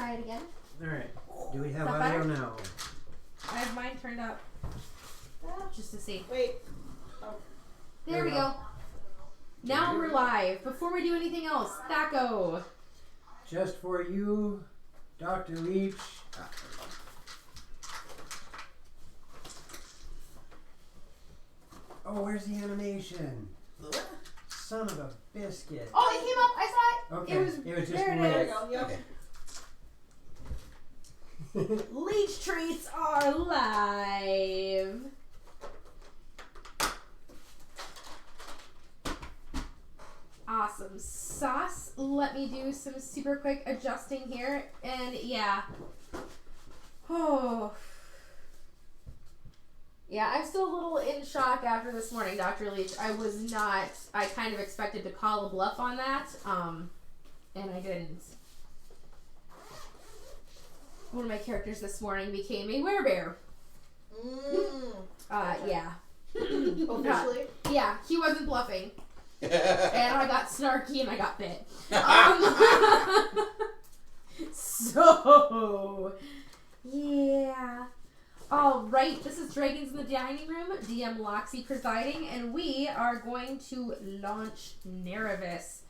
try it again. Alright. Do we have audio now? I have mine turned up. Just to see. Wait. Oh. There we go. Now we're live. Before we do anything else, Thaco. Just for you, Dr. Leach. Oh, where's the animation? Son of a biscuit. Oh, it came up. I saw it. Okay. It was just there. there It is. Okay. Leech treats are live. Awesome sauce. Let me do some super quick adjusting here. And yeah. Oh. Yeah, I'm still a little in shock after this morning, Dr. Leach. I kind of expected to call a bluff on that. And I didn't. One of my characters this morning became a werebear. Yeah. Officially? Yeah, he wasn't bluffing. And I got snarky and I got bit. So, yeah. Alright, this is Dragons in the Dining Room, DMLoxy presiding, and we are going to launch Nerevis.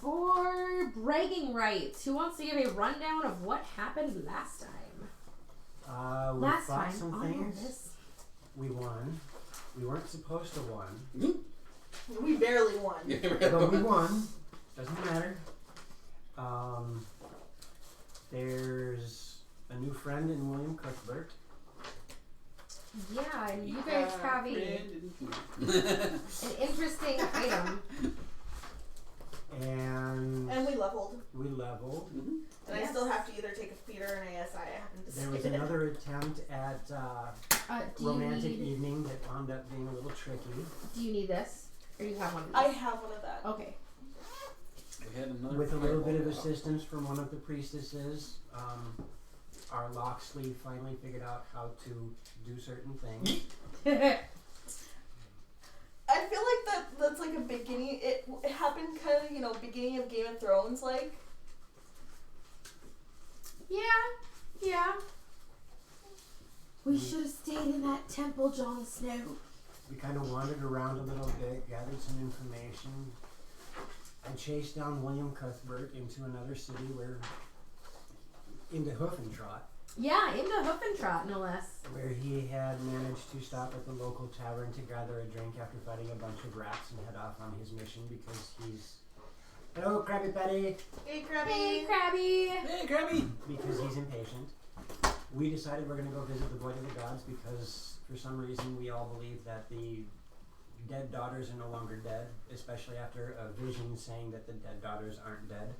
For bragging rights, who wants to give a rundown of what happened last time? We fought some things. We won. We weren't supposed to win. We barely won. But we won. Doesn't matter. There's a new friend in William Cuthbert. Yeah, and you guys have an interesting item. And we leveled. Mm-hmm. And I still have to either take a theater or an ASI. I haven't decided. There was another attempt at romantic evening that wound up being a little tricky. Do you need this? Or you have one of these? I have one of that. Okay. We had another with a little bit of assistance from one of the priestesses, our Loxlies finally figured out how to do certain things. I feel like that's like a beginning. It happened kind of, beginning of Game of Thrones, like. Yeah. We should have stayed in that temple, Jon Snow. We kind of wandered around a little bit, gathered some information. I chased down William Cuthbert into another city into Hoofentrot. Yeah, into Hoofentrot, no less. Where he had managed to stop at the local tavern to gather a drink after fighting a bunch of rats and head off on his mission because he's... Hello, Krabby Patty! Hey, Krabby! Hey, Krabby! Hey, Krabby! Because he's impatient. We decided we're going to go visit the Void of the Gods because for some reason we all believe that the dead daughters are no longer dead, especially after a vision saying that the dead daughters aren't dead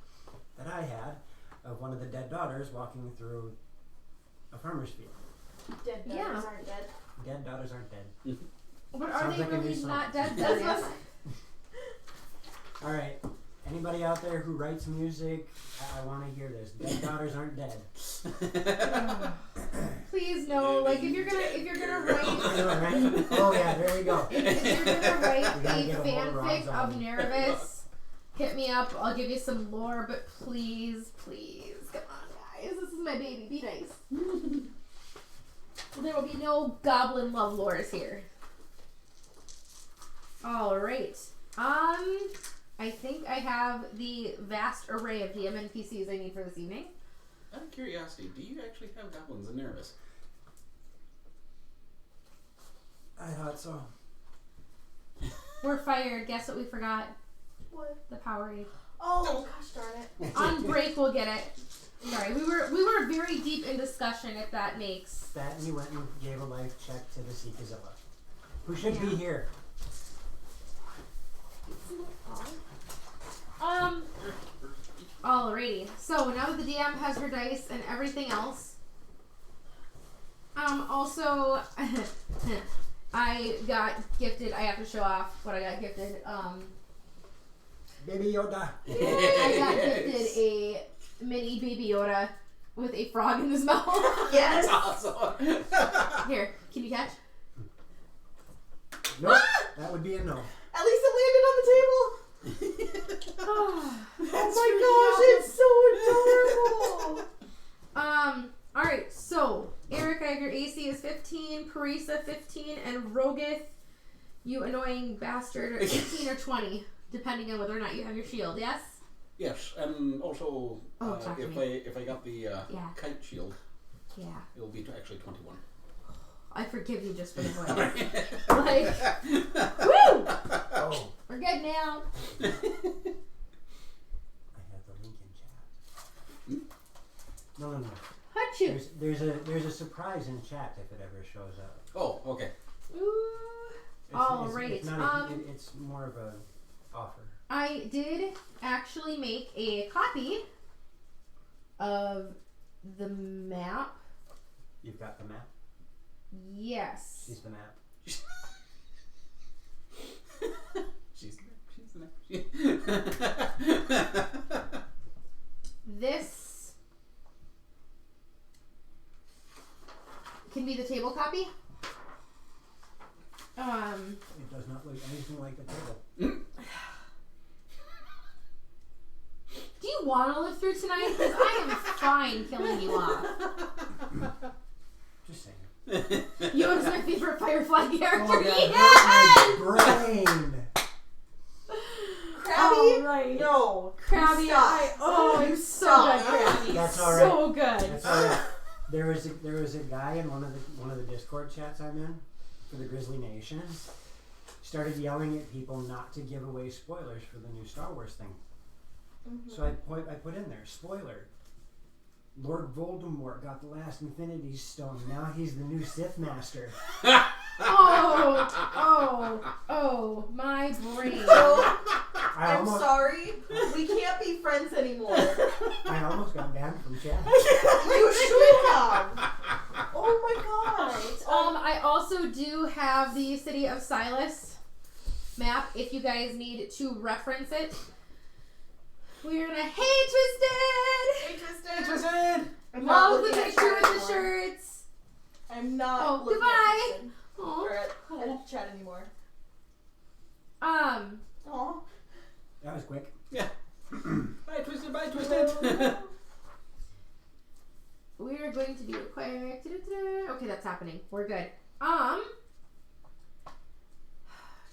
that I had of one of the dead daughters walking through a farmer's field. Dead daughters aren't dead. Dead daughters aren't dead. But are Sounds they like a really new not song. dead? Alright, anybody out there who writes music, I want to hear this. Dead daughters aren't dead. Please no. Like if you're gonna write. Oh yeah, there we go. If you're gonna write a get a fanfic Rob of Nerevis, hit me up. I'll give you some lore. But please, come on, guys. This is my baby. Be nice. There will be no goblin love lores here. All right. I think I have the vast array of DM NPCs I need for this evening. Out of curiosity, do you actually have goblins in Nerevis? I thought so. We're fired. Guess what we forgot? What? The Powerade. Oh, gosh darn it. On break, we'll get it. Sorry, we were very deep in discussion. If that makes That and you went and gave a life check to the Seekazilla, who should be here. Alrighty. So now that the DM has her dice and everything else, also, I got gifted. I have to show off what I got gifted. Baby Yoda. I got gifted a mini Baby Yoda with a frog in his mouth. Yes. That's awesome. Here, can you catch? Nope. That would be a no. At least it landed on the table. Oh Oh my gosh, it's so Alright, so Eric, I have your AC is 15, Parisa 15, and Rogith, you annoying bastard, 18 or 20, depending on whether or not you have your shield, yes? Yes, and also talk to if I got the kite shield, Yeah. it'll be actually 21. I forgive you just for the voice. Like, woo! Oh, We're good now. I have the link in chat. No. Achoo. There's a surprise in chat if it ever shows up. Oh, okay. Ooh. It's not it's more of a offer. I did actually make a copy of the map. You've got the map? Yes. She's the map. She's the This can be the table copy. It does not look anything like the table. Do you want to live through tonight? Because I am fine killing you off. Just saying. Yoda's my favorite Firefly character. Oh, my brain. Krabby? Oh, right. No. Krabby, Stop. I'm so good, Krabby. That's all right. So good. That's all right. There was a guy in one of the Discord chats I'm in for the Grizzly Nation. Started yelling at people not to give away spoilers for the new Star Wars thing. Mm-hmm. So I put in there, spoiler. Lord Voldemort got the last Infinity Stone. Now he's the new Sith Master. Oh, my brain. So, I'm sorry. We can't be friends anymore. I almost got banned from chat. You should have. Oh my god. I also do have the City of Silas map if you guys need to reference it. We're gonna Hey, Tristan. I'm not love the looking at picture chat with the anymore. shirts. I'm not Oh, looking goodbye. at Tristan Aw. or at chat anymore. Aw. That was quick. Yeah. Bye, Twisted. Bye, Twisted. We're going to be required. Okay, that's happening. We're good.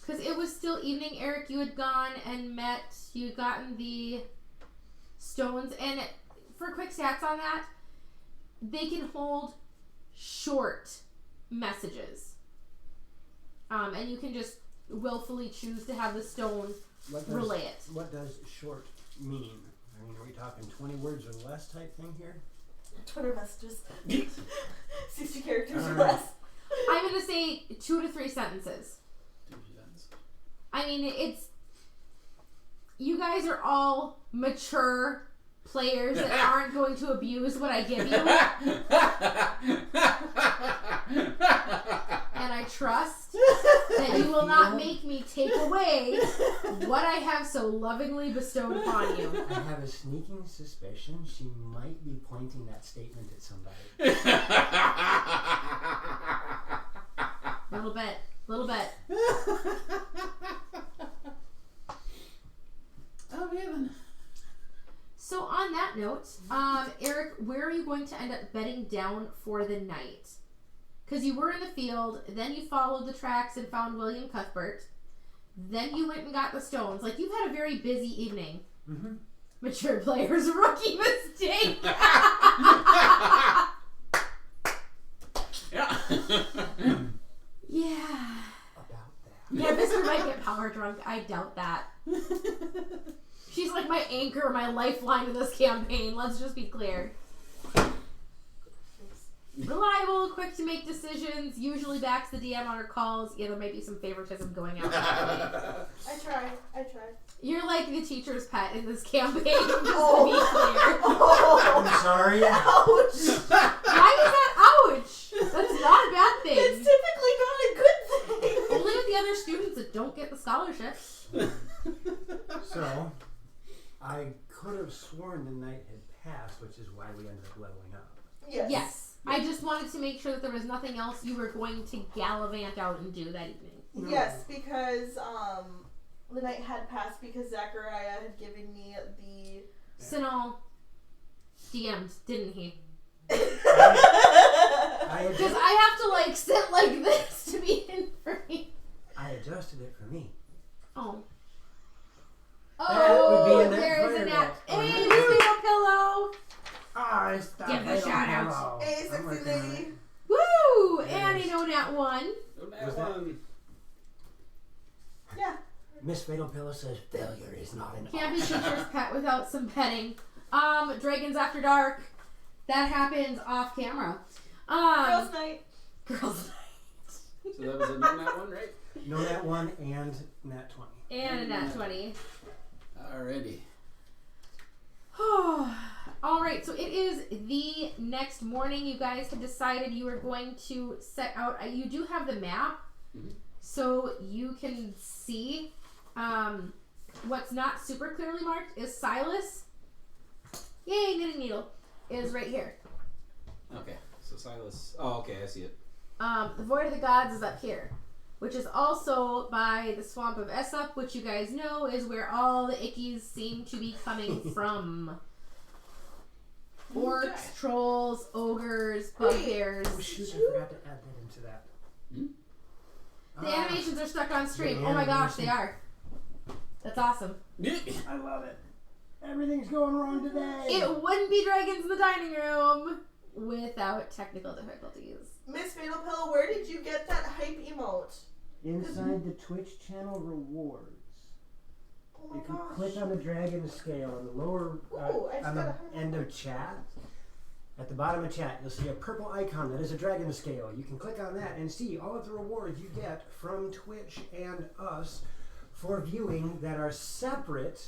Because it was still evening, Eric, you had gone and met, you had gotten the stones, and for quick stats on that, they can hold short messages. And you can just willfully choose to have the stone relay it. What does short mean? I mean, are we talking 20 words or less type thing here? Twitter messages. 60 characters or less. I'm going to say 2 to 3 sentences. I mean, it's... You guys are all mature players that aren't going to abuse what I give you. And I trust that you will not make me take away what I have so lovingly bestowed upon you. I have a sneaking suspicion she might be pointing that statement at somebody. Little bit. Oh, man. So on that note, Eric, where are you going to end up bedding down for the night? Because you were in the field, then you followed the tracks and found William Cuthbert, then you went and got the stones. Like, you've had a very busy evening. Mm-hmm. Mature players, rookie mistake. Yeah. Yeah. About that. Yeah, Mr. might get power drunk. I doubt that. She's like my anchor, my lifeline to this campaign. Let's just be clear. Reliable, quick to make decisions, usually backs the DM on her calls. Yeah, there might be some favoritism going out. I try. You're like the teacher's pet in this campaign, just to be clear. I'm sorry. Ouch. Why is that ouch? That's not a bad thing. It's typically not a good thing. Only with the other students that don't get the scholarships. So, I could have sworn the night had passed, which is why we ended up leveling up. Yes. I just wanted to make sure that there was nothing else you were going to gallivant out and do that evening. No. Yes, because the night had passed because Zachariah had given me the... Sinal DM'd, didn't he? Because I have to like sit like this to be in frame. I adjusted it for me. Oh. That would be a net there's a fireball. net. Hey, little pillow. Ah, it's that Give the shout out. Hey, sexy lady. Woo! Yes. And a no nat 1. Was that- Yeah. Miss Fatal Pillow says failure is not an Can't be option. teacher's pet without some petting. Dragons After Dark. That happens off camera. Girls' night. Girls' night. So that was a no nat 1, right? No nat 1 and nat 20. And a nat 20. Alrighty. Alright, so it is the next morning. You guys had decided you were going to set out. You do have the map, so you can see. What's not super clearly marked is Silas. Yay, knitting needle is right here. Okay, so Silas. Oh, okay, I see it. The Void of the Gods is up here, which is also by the Swamp of Essup, which you guys know is where all the ickies seem to be coming from. Orcs, Okay. trolls, ogres, bugbears. Oh shoot, I forgot to add that into that. The animations are stuck on stream. Oh my gosh, they are. That's awesome. I love it. Everything's going wrong today. It wouldn't be Dragons in the Dining Room without technical difficulties. Miss Fatal Pillow, where did you get that hype emote? Inside the Twitch channel rewards. Oh my If you gosh. click on the dragon scale on the lower, Ooh, I just on the got a end of chat, at the bottom of chat, you'll see a purple icon that is a dragon scale. You can click on that and see all of the rewards you get from Twitch and us for viewing that are separate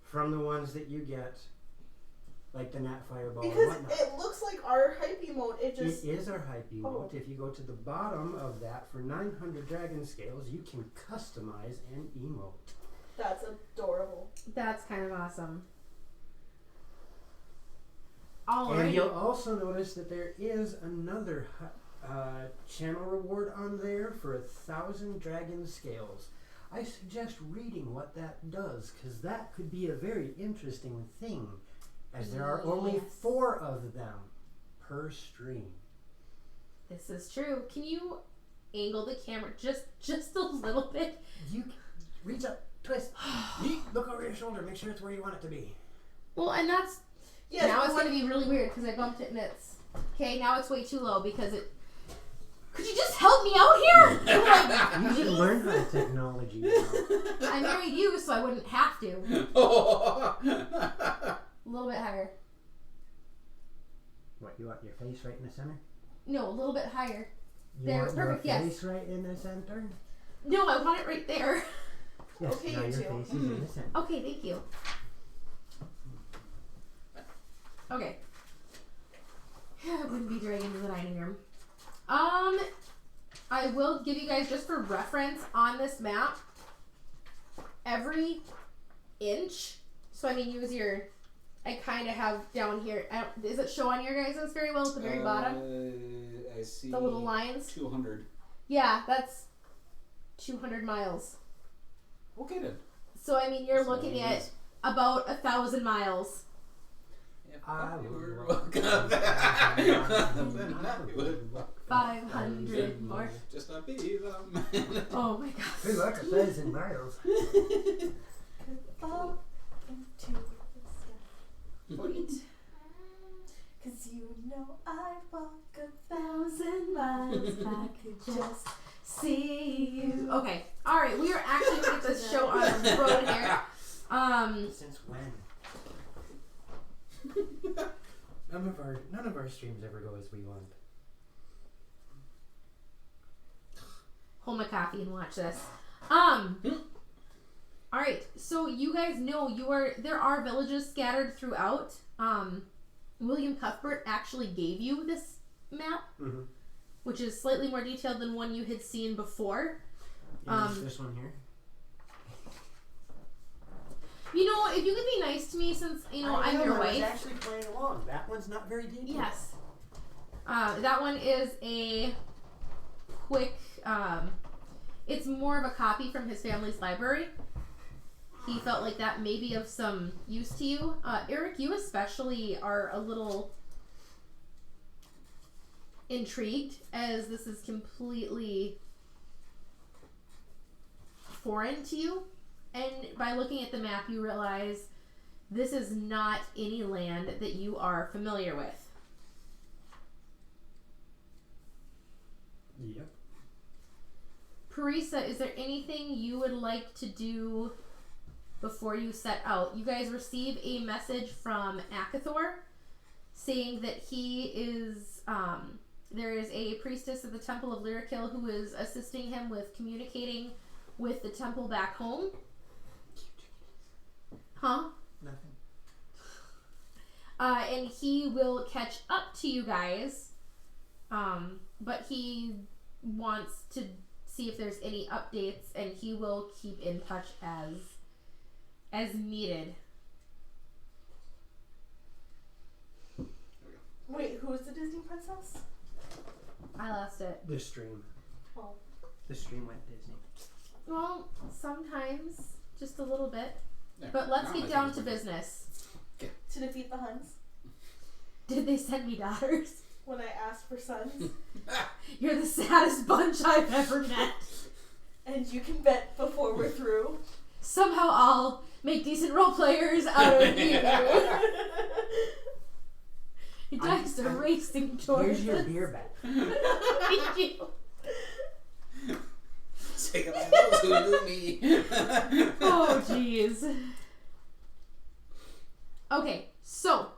from the ones that you get, like the Nat Fireball and Because whatnot. it looks like our hype emote. It just. It is our hype emote. If you go to the bottom of that for 900 dragon scales, you can customize an emote. That's adorable. That's kind of awesome. And you'll Alrighty. also notice that there is another channel reward on there for 1,000 dragon scales. I suggest reading what that does, because that could be a very interesting thing, as there are only Yes. 4 of them per stream. This is true. Can you angle the camera just a little bit? You reach up, twist, look over your shoulder, make sure it's where you want it to be. Well, and that's Yes, now it's but going to be really weird because I bumped it and it's okay. Now it's way too low because it. Could you just help me out here? Like, You should learn how technology now. I married you, so I wouldn't have to. A little bit higher. What, you want your face right in the center? No, a little bit higher. You There, want perfect, your yes. face right in the center? No, I want it right there. Yes, Okay, now you your two. face is in the center. Okay, thank you. Okay. It wouldn't be Dragons in the Dining Room. I will give you guys, just for reference, on this map, every inch, so I mean use your, I kind of have down here, does it show on your guys' very well at the very bottom? I see. The little lines? 200. Yeah, that's 200 miles. Okay then. So I mean you're So looking it at is. about 1,000 miles. I You would were love welcome. Then I would 500 more. just not be them. Oh my god. Good luck, 1,000 miles. Fall into the sky. Wait. 'Cause you know I'd walk 1,000 miles if I could just see you. Okay. Alright, we are actually going to get this show on the road here. Since when? None of our streams ever go as we want. Hold my coffee and watch this. Alright, so you guys know there are villages scattered throughout. William Cuthbert actually gave you this map, which is slightly more detailed than one you had seen before. This one here? You know, if you could be nice to me since, I'm your I was wife. actually playing along. That one's not very detailed. Yes. That one is a quick, it's more of a copy from his family's library. He felt like that may be of some use to you. Eric, you especially are a little intrigued, as this is completely foreign to you. And by looking at the map, you realize this is not any land that you are familiar with. Yep. Parisa, is there anything you would like to do before you set out? You guys receive a message from Akathor saying that he is, there is a priestess of the Temple of Lyrikil who is assisting him with communicating with the temple back home. Huh? Nothing. And he will catch up to you guys, but he wants to see if there's any updates, and he will keep in touch as needed. Wait, who is the Disney princess? I lost it. The stream. Oh. The stream went Disney. Well, sometimes, just a little bit. Yeah, But let's now get I down think to it's business. To defeat the Huns? Did they send me daughters? When I asked for sons? You're the saddest bunch I've ever met. And you can bet before we're through. Somehow I'll make decent role players out of you. You guys are racing towards Here's your us. beer bet. Thank you. Say goodbye those who knew me. Oh, jeez. Okay, so.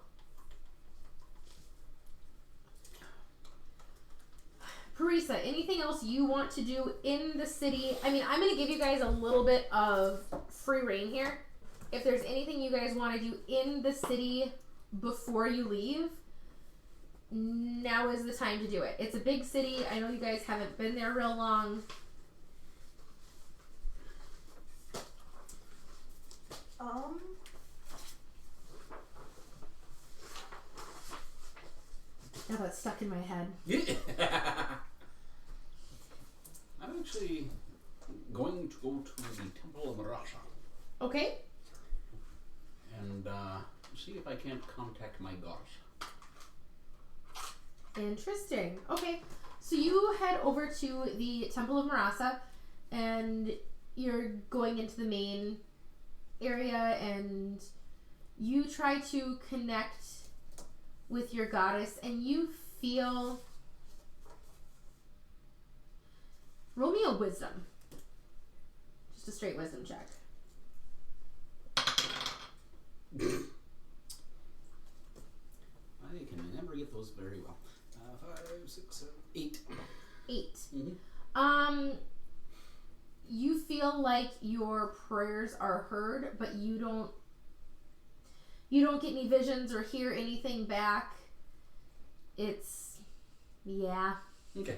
Parisa, anything else you want to do in the city? I mean, I'm going to give you guys a little bit of free reign here. If there's anything you guys want to do in the city before you leave, now is the time to do it. It's a big city. I know you guys haven't been there real long. Now that's stuck in my head. I'm actually going to go to the Temple of Marasha Okay. and see if I can't contact my gods. Interesting. Okay. So you head over to the Temple of Marasa, and you're going into the main area, and you try to connect with your goddess, and you feel... Roll me a wisdom. Just a straight wisdom check. I can never get those very well. 5, 6, 7, 8. 8. Mm-hmm. You feel like your prayers are heard, but you don't get any visions or hear anything back. It's, yeah. Okay.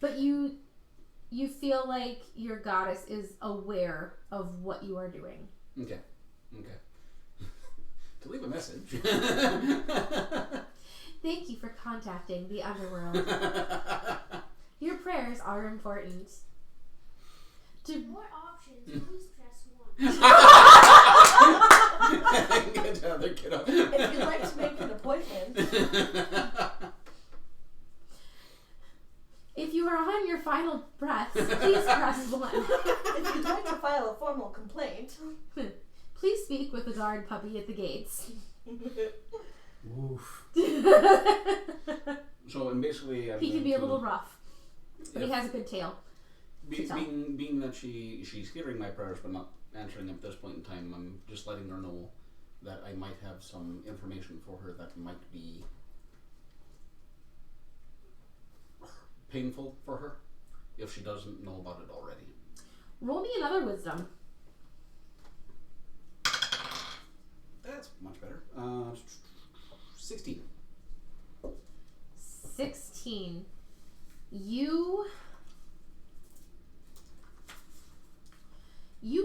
But you feel like your goddess is aware of what you are doing. Okay. Okay. To leave a message. Thank you for contacting the underworld. Your prayers are important. For more options, please press 1. Get down there, kiddo. If you'd like to make an appointment, If you are on your final breath, please press 1. if you'd like to file a formal complaint, Please speak with the guard puppy at the gates. Oof. So, and basically, He can be a little rough, but he if- has a good tail. being that she's hearing my prayers but not answering them at this point in time, I'm just letting her know that I might have some information for her that might be painful for her if she doesn't know about it already. Roll me another wisdom. That's much better. 16. 16. You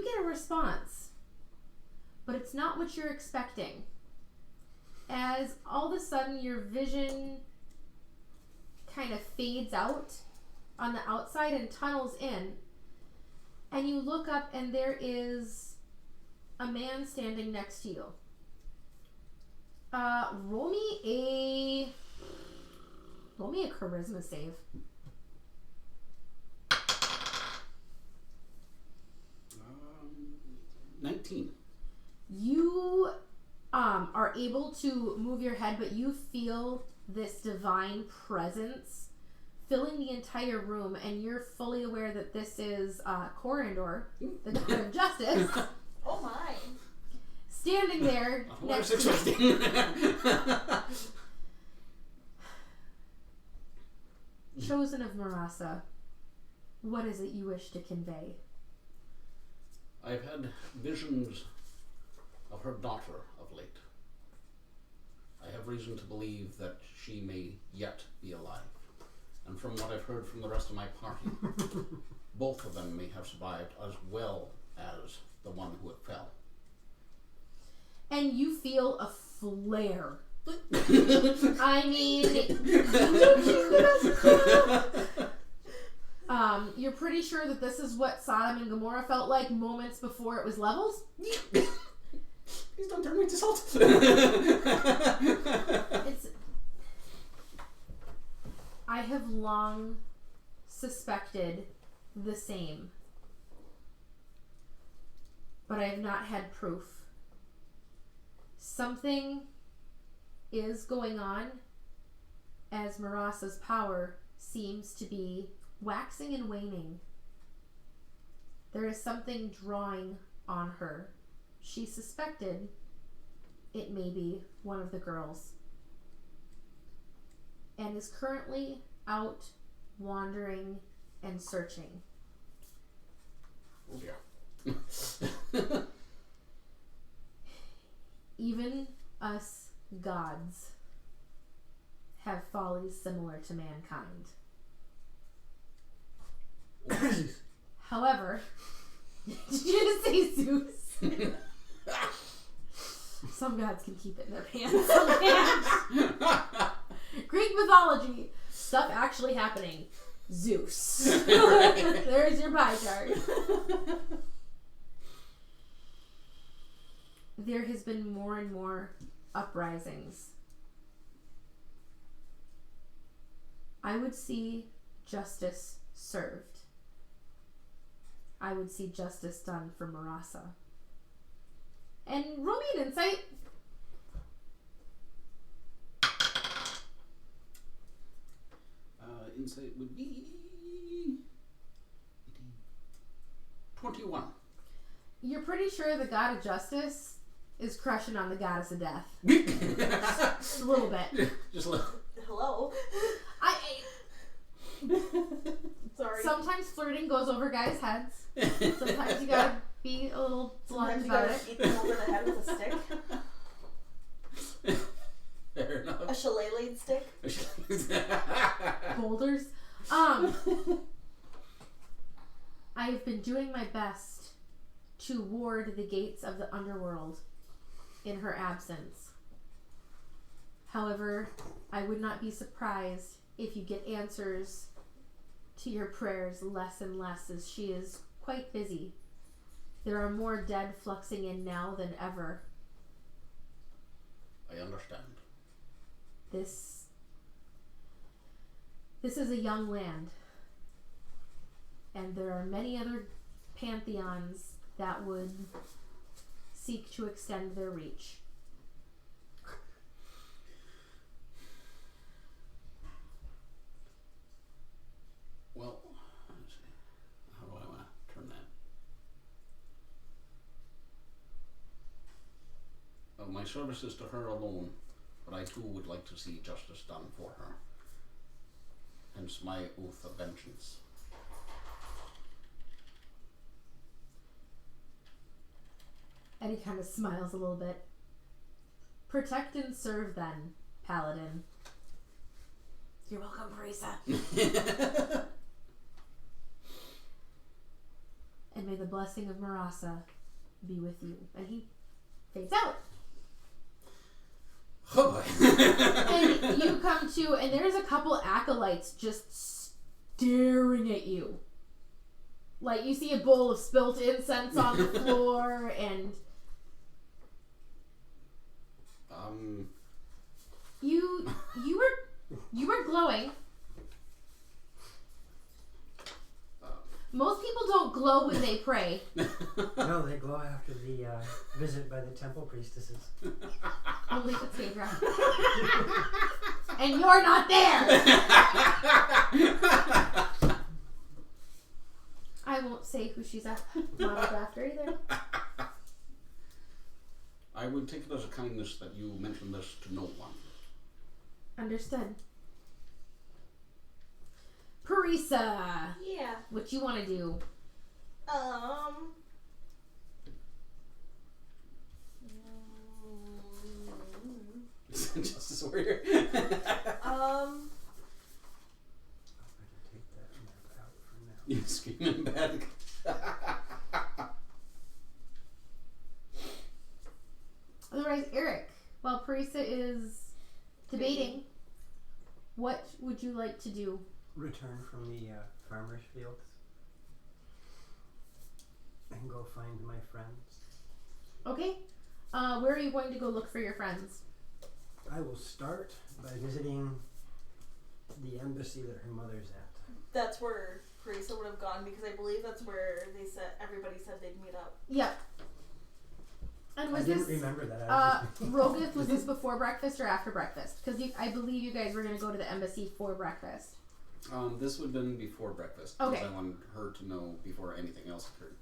get a response, but it's not what you're expecting. As all of a sudden your vision kind of fades out on the outside and tunnels in, and you look up and there is a man standing next to you. Roll me a Roll me a charisma save. 19. You are able to move your head, but you feel this divine presence filling the entire room, and you're fully aware that this is Corindor, the god of justice, Oh my. standing there I was next to expecting. Chosen of Marasa. What is it you wish to convey? I've had visions of her daughter of late. I have reason to believe that she may yet be alive. And from what I've heard from the rest of my party, both of them may have survived as well as the one who had fell. And you feel a flare. I mean, you're pretty sure that this is what Sodom and Gomorrah felt like moments before it was levels? Please don't turn me to salt. I have long suspected the same, but I have not had proof. Something is going on as Marasa's power seems to be waxing and waning. There is something drawing on her. She suspected it may be one of the girls, and is currently out wandering and searching. Oh dear. Even us gods have follies similar to mankind. However, did you just say Zeus? Some gods can keep it in their pants. Some can't. Greek mythology. Stuff actually happening. Zeus. There's your pie chart. There has been more and more uprisings. I would see justice served. I would see justice done for Marasa. And roll me an insight. Insight would be 21. You're pretty sure the god of justice is crushing on the goddess of death. Just a little bit. Just a little. Hello. Sorry. Sometimes flirting goes over guys' heads. Sometimes you gotta be a little blunt Sometimes you about gotta it. beat them over the head with a stick. Fair enough. A shillelagh stick. Boulders. I've been doing my best to ward the gates of the underworld in her absence. However, I would not be surprised if you get answers to your prayers less and less, as she is quite busy. There are more dead fluxing in now than ever. I understand. This is a young land, and there are many other pantheons that would seek to extend their reach. Well, let's see. How do I want to turn that? Well, my service is to her alone, but I too would like to see justice done for her. Hence my oath of vengeance. And he kind of smiles a little bit. Protect and serve then, Paladin. You're welcome, Parisa. And may the blessing of Marasa be with you. And he fades out. Oh boy. And you come to, and there's a couple acolytes just staring at you. Like, you see a bowl of spilt incense on the floor, and you were You are glowing. Most people don't glow when they pray. No, they glow after the visit by the temple priestesses. Only the Phaedra. And you're not there! I won't say who she's modeled after either. I would take it as a kindness that you mention this to no one. Understood. Parisa, Yeah. what you want to do? Justice Warrior. I can take that map out for now. You screaming bad. Otherwise, Eric, while Parisa is debating, what would you like to do? Return from the farmer's fields and go find my friends. Okay. Where are you going to go look for your friends? I will start by visiting the embassy that her mother's at. That's where Parisa would have gone because I believe that's where everybody said they'd meet up. Yep. And was I didn't this remember that. I was just Rogoth, was this before breakfast or after breakfast? Because I believe you guys were going to go to the embassy for breakfast. This would have been before breakfast. Okay. Because I wanted her to know before anything else occurred.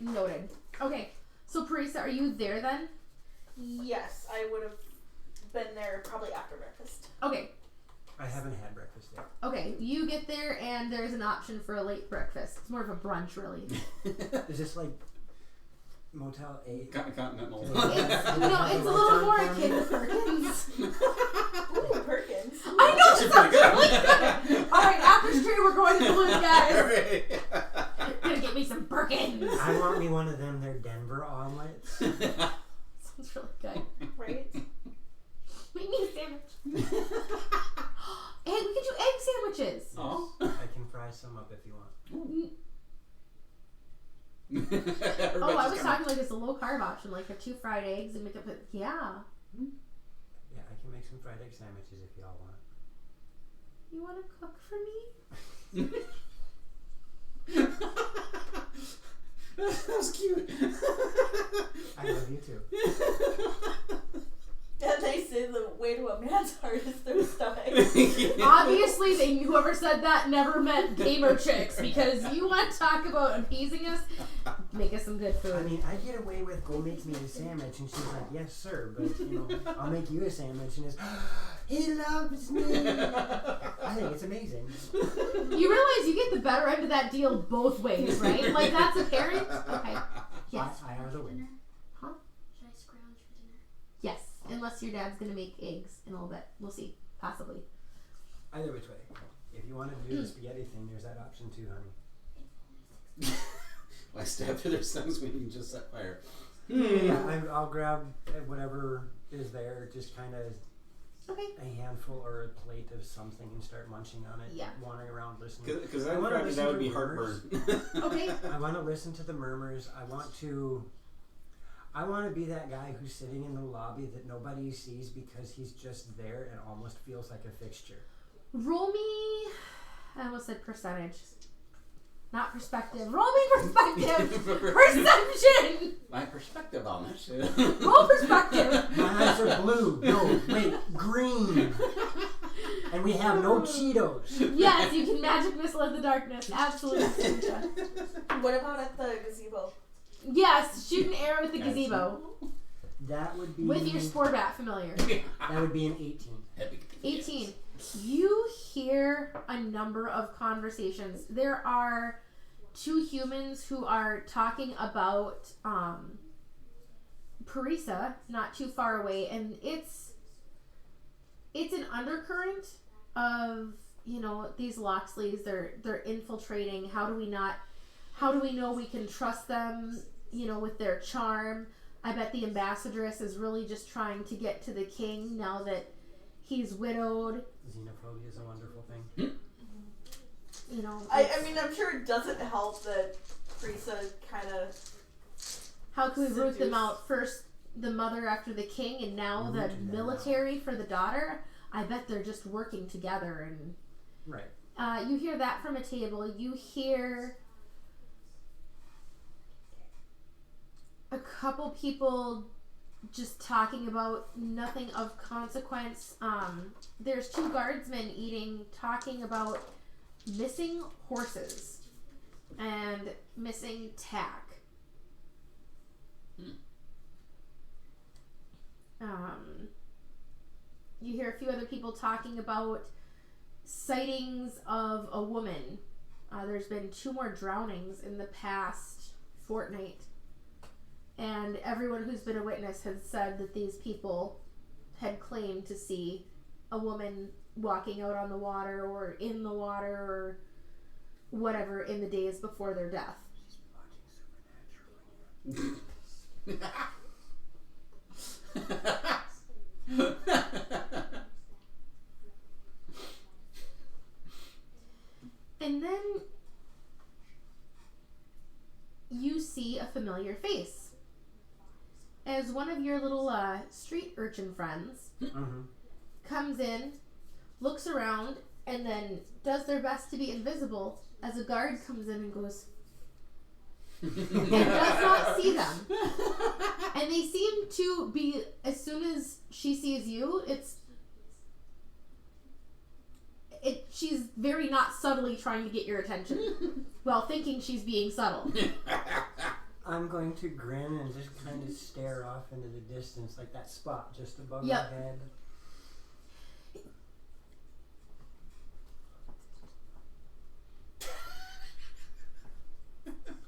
Noted. Okay. So Parisa, are you there then? Yes, I would have been there probably after breakfast. Okay. I haven't had breakfast yet. Okay. You get there and there's an option for a late breakfast. It's more of a brunch, really. Is this like Motel 8? Continental. It's a little more akin to Perkins. Ooh, Perkins. I know, That's it pretty sounds really good. Alright, after stream we're going to Balloon, guys. Gonna get me some Perkins. I want me one of them, their Denver omelets. Sounds really good. Right? Make me a sandwich. And we can do egg sandwiches. Oh. I can fry some up if you want. I was talking like it's a low carb option, like a 2 fried eggs and make up yeah. Yeah, I can make some fried egg sandwiches if y'all want. You want to cook for me? That was cute. I love you too. And they say the way to a man's heart is through his stomach. Obviously, whoever said that never meant gamer chicks, because you want to talk about appeasing us, make us some good food. I mean, I get away with go make me a sandwich, and she's like, yes, sir, but I'll make you a sandwich, and it's, he loves me. I think it's amazing. You realize you get the better end of that deal both ways, right? Like that's apparent. Okay. Yes. I have the win. Huh? Should I scrounge for dinner? Yes. Unless your dad's gonna make eggs in a little bit. We'll see. Possibly. Either which way. If you want to do the spaghetti thing, there's that option too, honey. I stabbed through their stomachs when you just set fire. Yeah, I'll grab whatever is there, just kind of Okay. a handful or a plate of something and start munching on it, Yeah. wandering around listening. Because I that wanna listen would to be murmurs. heartburn. Okay. I want to listen to the murmurs. I want to be that guy who's sitting in the lobby that nobody sees because he's just there and almost feels like a fixture. Roll me. I almost said percentage. Not perspective. Roll me perspective. Perception. My perspective on it. Roll perspective. My eyes are blue. No, wait, green. And we have no Cheetos. Yes, you can magic missile in the darkness. Absolutely. What about at the gazebo? Yes, shoot an arrow with the gazebo. That would be With your spore bat familiar. That would be an 18. 18. You hear a number of conversations. There are 2 humans who are talking about Parisa, not too far away, and it's an undercurrent of, these Loxlies, they're infiltrating. How do we know we can trust them, with their charm? I bet the ambassadress is really just trying to get to the king now that he's widowed. Xenophobia is a wonderful thing. I mean, I'm sure it doesn't help that Parisa kind of... How can we root them out? First the mother after the king, and now the military for the daughter. I bet they're just working together. And Right. you hear that from a table. You hear a couple people just talking about nothing of consequence. There's 2 guardsmen talking about missing horses and missing tack. You hear a few other people talking about sightings of a woman. There's been 2 more drownings in the past fortnight. And everyone who's been a witness has said that these people had claimed to see a woman walking out on the water or in the water or whatever in the days before their death. She's watching Supernatural. And then you see a familiar face. As one of your little street urchin friends comes in, looks around, and then does their best to be invisible as a guard comes in and goes and does not see them. And they seem to be, as soon as she sees you, she's very not subtly trying to get your attention while thinking she's being subtle. I'm going to grin and just kind of stare off into the distance, like that spot just above my head.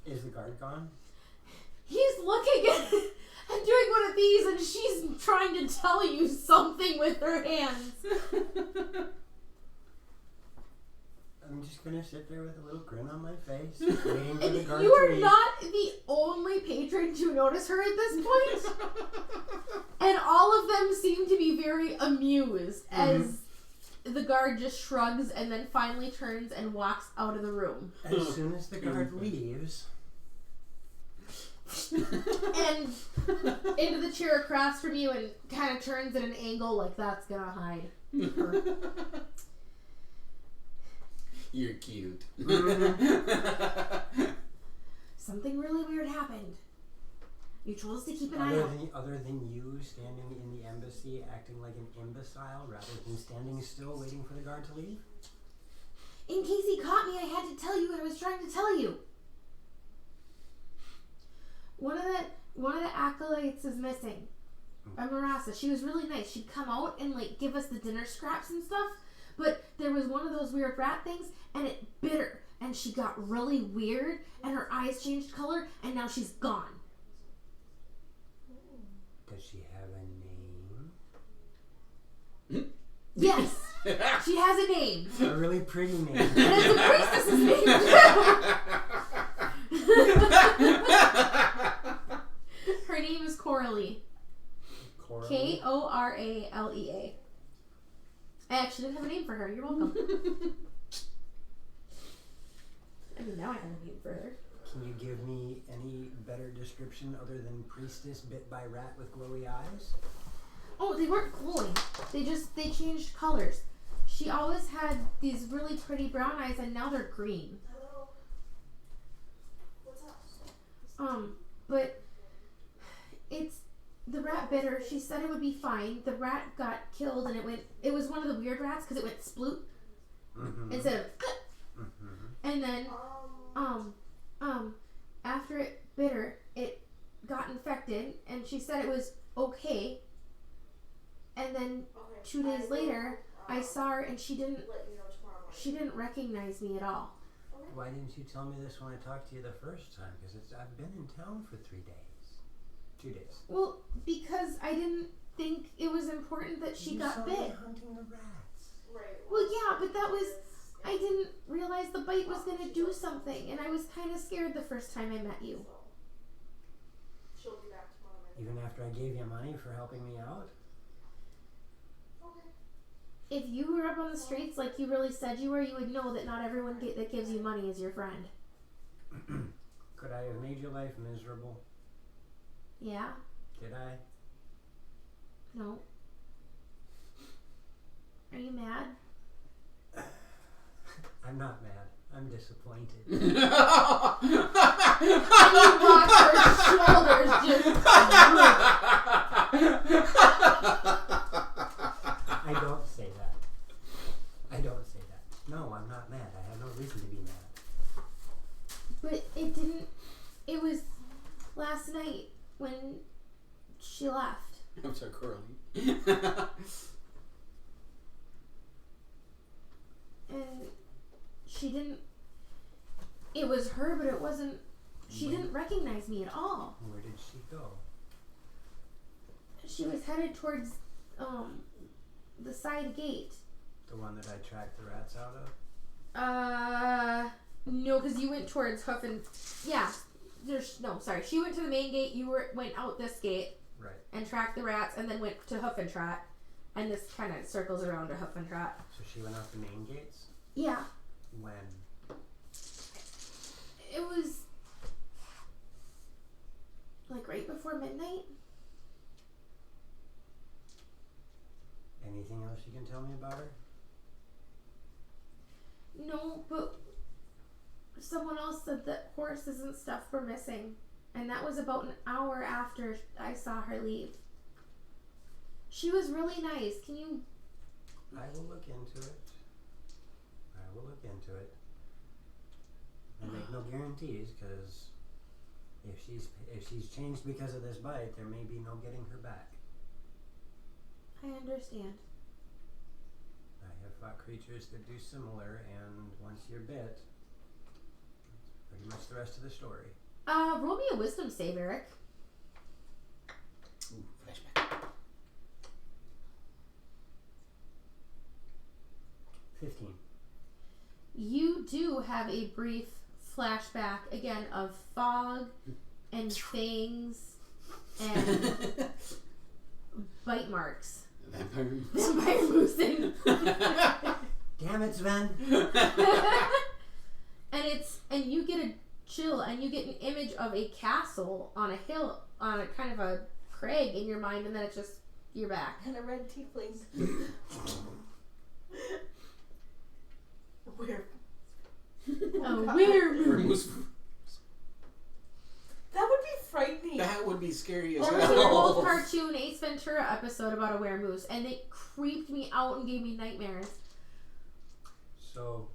Is the guard gone? He's looking at and doing one of these, and she's trying to tell you something with her hands. I'm just gonna sit there with a little grin on my face, waiting for the guard You to are leave. not the only patron to notice her at this point. And all of them seem to be very amused as the guard just shrugs and then finally turns and walks out of the room. As soon as the guard leaves... And into the chair across from you and kind of turns at an angle like that's gonna hide her. You're cute. Something really weird happened. You told us to keep an eye out. Other than you standing in the embassy acting like an imbecile rather than standing still waiting for the guard to leave? In case he caught me, I had to tell you what I was trying to tell you. One of the acolytes is missing. Marasa. She was really nice. She'd come out and like give us the dinner scraps and stuff. But there was one of those weird rat things, and it bit her, and she got really weird, and her eyes changed color, and now she's gone. Does she have a name? Yes, she has a name. A really pretty name. And it's a priestess's name too. Her name is Coralie. Coralie? Koralea. I actually didn't have a name for her. You're welcome. I mean, now I have a name for her. Can you give me any better description other than priestess bit by rat with glowy eyes? Oh, they weren't glowing. They changed colors. She always had these really pretty brown eyes, and now they're green. Hello. What's up? But the rat bit her. She said it would be fine. The rat got killed, and it was one of the weird rats because it went sploot instead of and then after it bit her, it got infected, and she said it was okay. And then 2 days later, I saw her, and she didn't recognize me at all. Why didn't you tell me this when I talked to you the first time? Because I've been in town for 3 days. 2 days. Well, because I didn't think it was important that she got bit. You saw me hunting the rats. Right. Well, yeah, but I didn't realize the bite was going to do something, and I was kind of scared the first time I met you. She'll be back tomorrow night. Even after I gave you money for helping me out? Okay. If you were up on the streets like you really said you were, you would know that not everyone that gives you money is your friend. Could I have made your life miserable? Yeah? Did I? No. Are you mad? I'm not mad. I'm disappointed. And you watch her shoulders just I don't say that. I don't say that. No, I'm not mad. I have no reason to be mad. But it didn't. It was last night when she left. I'm so curly. And she didn't. It was her, but it wasn't. She didn't recognize me at all. Where did she go? She was headed towards the side gate. The one that I tracked the rats out of? No, because you went towards Hoof and yeah. Sorry. She went to the main gate. You went out this gate. Right. And tracked the rats, and then went to Hoof and Trot, and this kind of circles around to Hoof and Trot. So she went out the main gates? Yeah. When? It was like right before midnight. Anything else you can tell me about her? No, but someone else said that horses and stuff were missing. And that was about an hour after I saw her leave. She was really nice. Can you... I will look into it. I make no guarantees, because if she's changed because of this bite, there may be no getting her back. I understand. I have fought creatures that do similar, and once you're bit, that's pretty much the rest of the story. Roll me a wisdom save, Eric. Ooh, flashback. 15. You do have a brief flashback, again, of fog and fangs and bite marks. Vampire. Vampire moosing. Damn it, Sven! And you get a chill, and you get an image of a castle on a hill, on a kind of a crag in your mind, and then it's just, you're back. And a red tiefling. Where? Werewolf. That would be frightening. That would be scary as There was an old hell. cartoon Ace Ventura episode about a weremoose, and it creeped me out and gave me nightmares. So,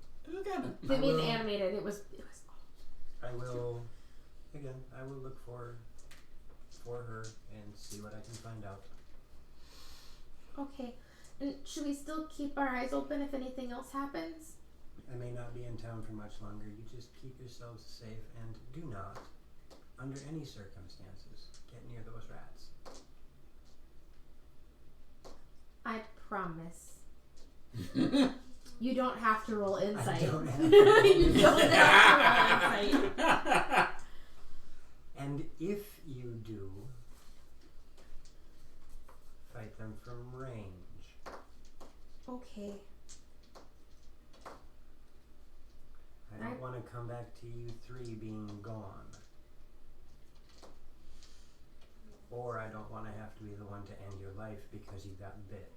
They made it animated. It was I will look for her and see what I can find out. okay. And should we still keep our eyes open if anything else happens? I may not be in town for much longer. You just keep yourselves safe and do not, under any circumstances, get near those rats. I promise. You don't have to roll insight. I don't have to roll You don't have to roll insight. And if you do, fight them from range. Okay. I don't want to come back to you three being gone. Or I don't want to have to be the one to end your life because you got bit.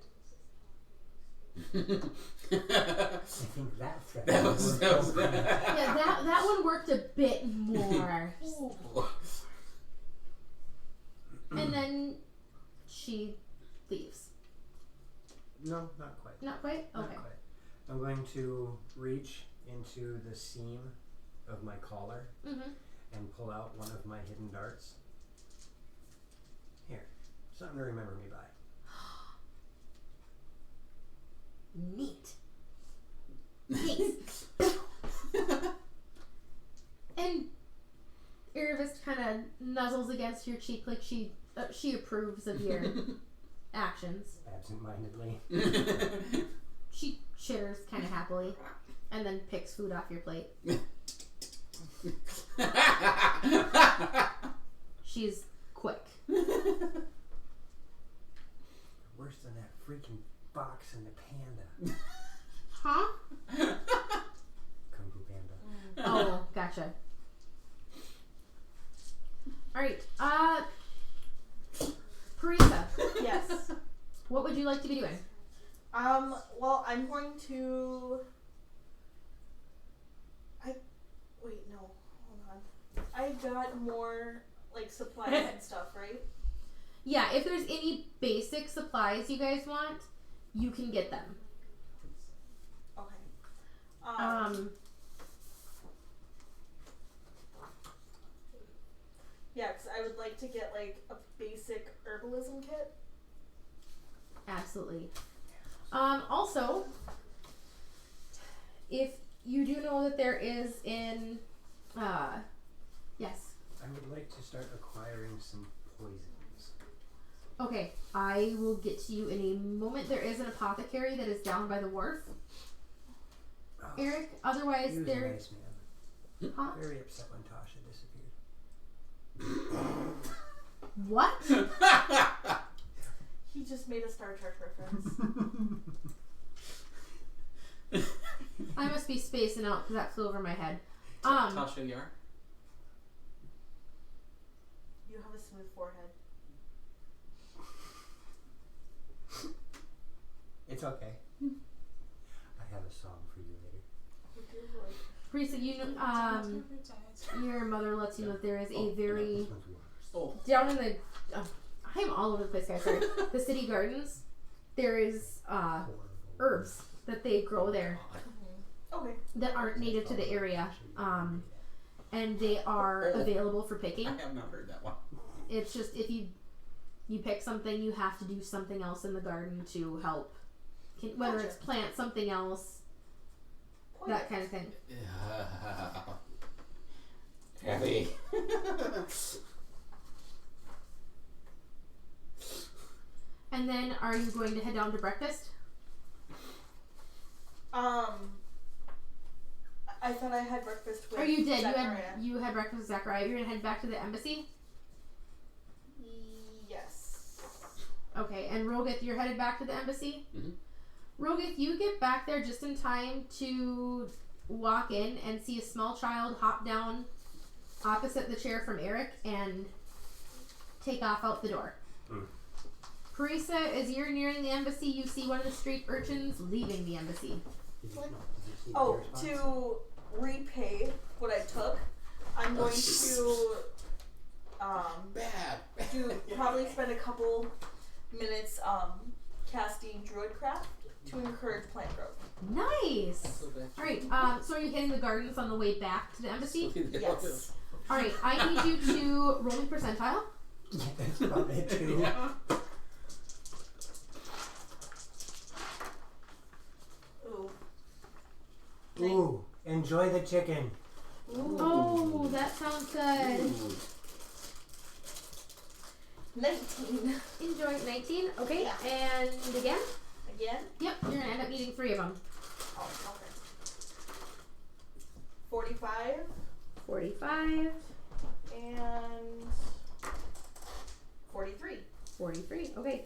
I think that was Yeah, that one worked a bit more. And then she leaves. No, not quite. Not quite? Not Okay. quite. I'm going to reach into the seam of my collar Mm-hmm. and pull out one of my hidden darts. Here, something to remember me by. Neat. Thanks. And Nerevis kind of nuzzles against your cheek like she approves of your actions. Absent-mindedly. She chitters kind of happily and then picks food off your plate. She's quick. Worse than that freaking fox and the panda. Huh? Kung Fu Panda. Oh, gotcha. Alright, Parisa, Yes. what would you like to be doing? Well, I'm going to. Wait, no. Hold on. I got more, like, supplies and stuff, right? Yeah, if there's any basic supplies you guys want, you can get them. Okay. Yeah, because I would like to get, like, a basic herbalism kit. Absolutely. Also, if you do know that there is in, yes. I would like to start acquiring some poisons. Okay, I will get to you in a moment. There is an apothecary that is down by the wharf. Oh, Eric, otherwise he was there... a nice man. Huh? Very upset when Tasha disappeared. What? He just made a Star Trek reference. I must be spacing out because that flew over my head. Tasha Yar. You have a smooth forehead. It's okay. I have a song for you later. Teresa, you know, your mother lets you know that there is a very... This one's yours. Oh. Down in the... I'm all over the place, guys, sorry. The city gardens, there is herbs that they grow there Okay. that aren't native to the area. And they are available for picking. I have not heard that one. It's just if you pick something, you have to do something else in the garden to help. Whether it's plant something else, that kind of thing. Heavy. And then, are you going to head down to breakfast? I thought I had breakfast with Or you did. Zachariah. You had breakfast with Zachariah. You're gonna head back to the embassy. Yes. Okay, and Rogith, you're headed back to the embassy? Mhm. Rogith, you get back there just in time to walk in and see a small child hop down opposite the chair from Eric and take off out the door. Carissa, as you're nearing the embassy, you see one of the street urchins leaving the embassy. Did you, What? no, did you see Oh, the response? to repay what I took, I'm going to Bad. probably spend a couple minutes casting Druidcraft to encourage plant growth. Nice! So bad. Alright, so are you hitting the gardens on the way back to the embassy? Yes. Alright, I need you to roll me percentile. Yeah, that's about it too. Yeah. Ooh. Ooh, enjoy the chicken. Ooh. Oh, that sounds good. Ooh. 19. Enjoy 19. Okay, Yeah. and again? Again? Yep, you're gonna end up needing 3 of them. Oh, okay. 45 45, and 43. 43. Okay.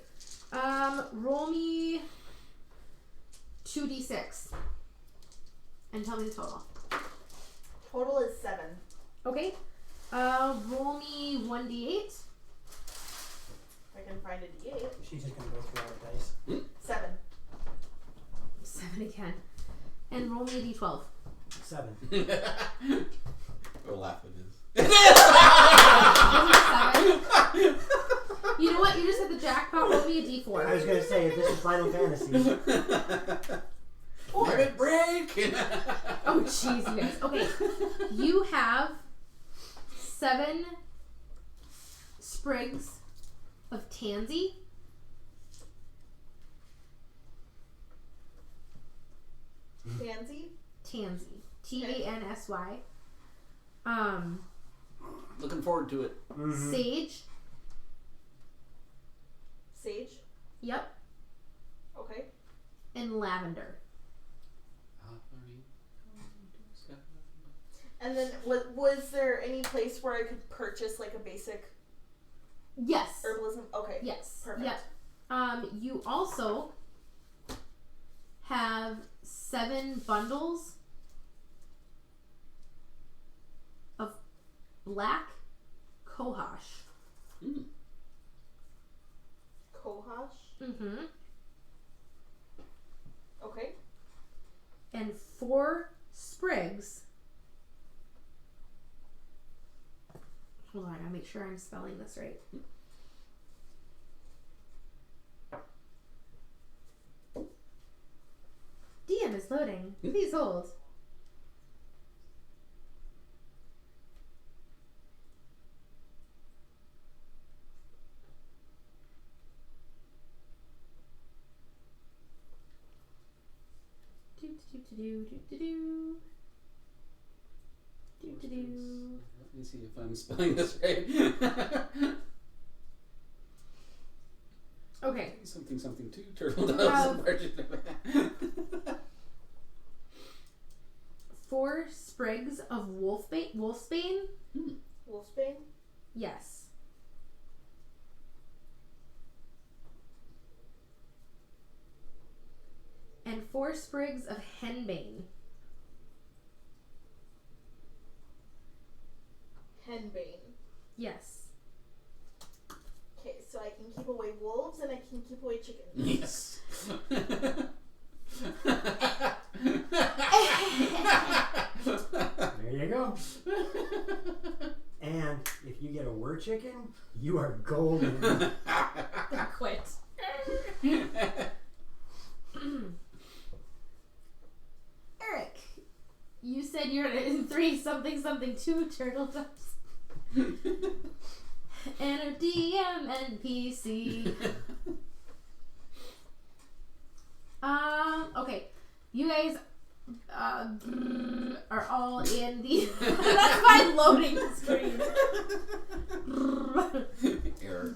Roll me 2d6 and tell me the total. Total is 7. Okay. Roll me 1d8. If I can find a D8. She's just gonna go through all the dice. 7. 7 again. And roll me a d12. 7. We'll laugh at this. Seven. You know what? You just hit the jackpot. Roll me a d4. I was gonna say, if this is Final Fantasy. Limit break. Oh, jeez, you guys. Okay. You have 7 sprigs of tansy. Tansy. Tansy. Tansy. Looking forward to it. Mm-hmm. Sage. Sage. Yep. Okay. And lavender. And then was there any place where I could purchase like a basic Yes. herbalism? Okay. Yes. Perfect. Yep. You also have 7 bundles of black cohosh. Kohash. Mm-hmm. and 4 sprigs. Hold on, I gotta make sure I'm spelling this right. DM is loading. Please hold. Let me see if I'm spelling this right. Okay. Something two turtle doves. 4 sprigs of wolfsbane. Wolfsbane? Yes. And 4 sprigs of henbane. Henbane. Yes. Okay, so I can keep away wolves and I can keep away chickens. Yes. There you go. And if you get a were chicken, you are golden. Quit. Eric, you said you're in 3 something 2 turtle doves. And a DM NPC. Okay. You guys are all in the that's my loading screen. Error.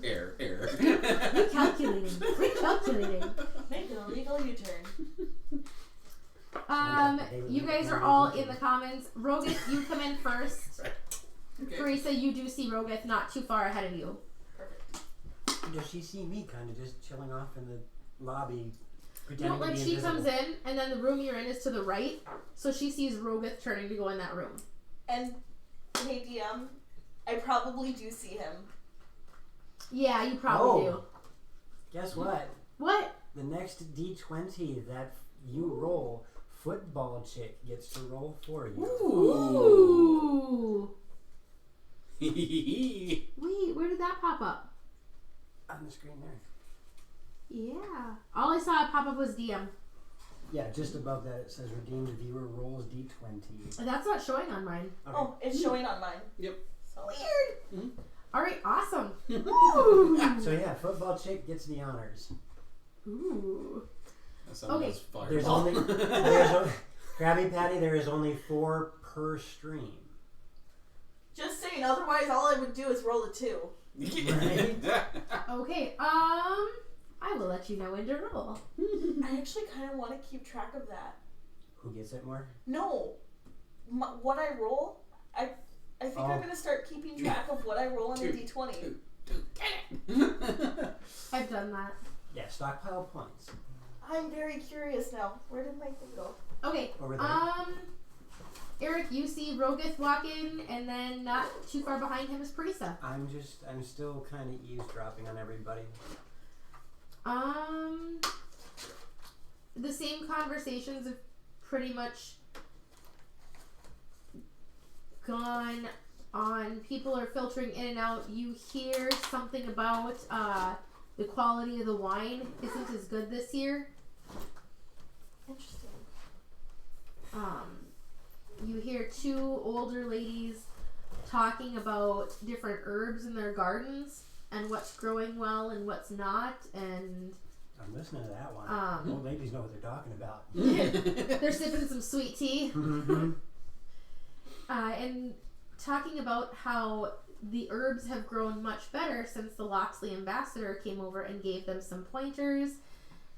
Recalculating. Make an illegal U-turn. You guys are all in the comments. Rogath, you come in first. Okay. Carissa, you do see Rogath not too far ahead of you. Perfect. Does she see me kind of just chilling off in the lobby, No, pretending like to be she invisible? comes in, and then the room you're in is to the right, so she sees Rogath turning to go in that room. And, hey DM, I probably do see him. Yeah, you probably do. Guess what? What? The next D20 that you roll, football chick gets to roll for you. Ooh. Wait, where did that pop up? On the screen there. Yeah. All I saw pop up was DM. Yeah, just above that it says redeemed viewer rolls D20. That's not showing on mine. Okay. Oh, it's showing on mine. Yep. So weird. Mm-hmm. Alright, awesome. Woo. So yeah, football chick gets the honors. Ooh. That sounded Okay. as fireball. There's only Krabby Patty, there is only 4 per stream. Just saying, otherwise all I would do is roll a 2. Right? Okay, I will let you know when to roll. I actually kind of want to keep track of that. Who gets it more? No. What I roll, I think I'm going to start keeping track of what I roll on a D20. I've done that. Yeah, stockpile points. I'm very curious now. Where did my thing go? Okay, Over there. Eric, you see Rogath walk in, and then not too far behind him is Parisa. I'm still kind of eavesdropping on everybody. The same conversations have pretty much gone on. People are filtering in and out. You hear something about the quality of the wine isn't as good this year. Interesting. You hear 2 older ladies talking about different herbs in their gardens and what's growing well and what's not, and I'm listening to that one. Old ladies know what they're talking about. they're sipping some sweet tea. And talking about how the herbs have grown much better since the Loxley ambassador came over and gave them some pointers,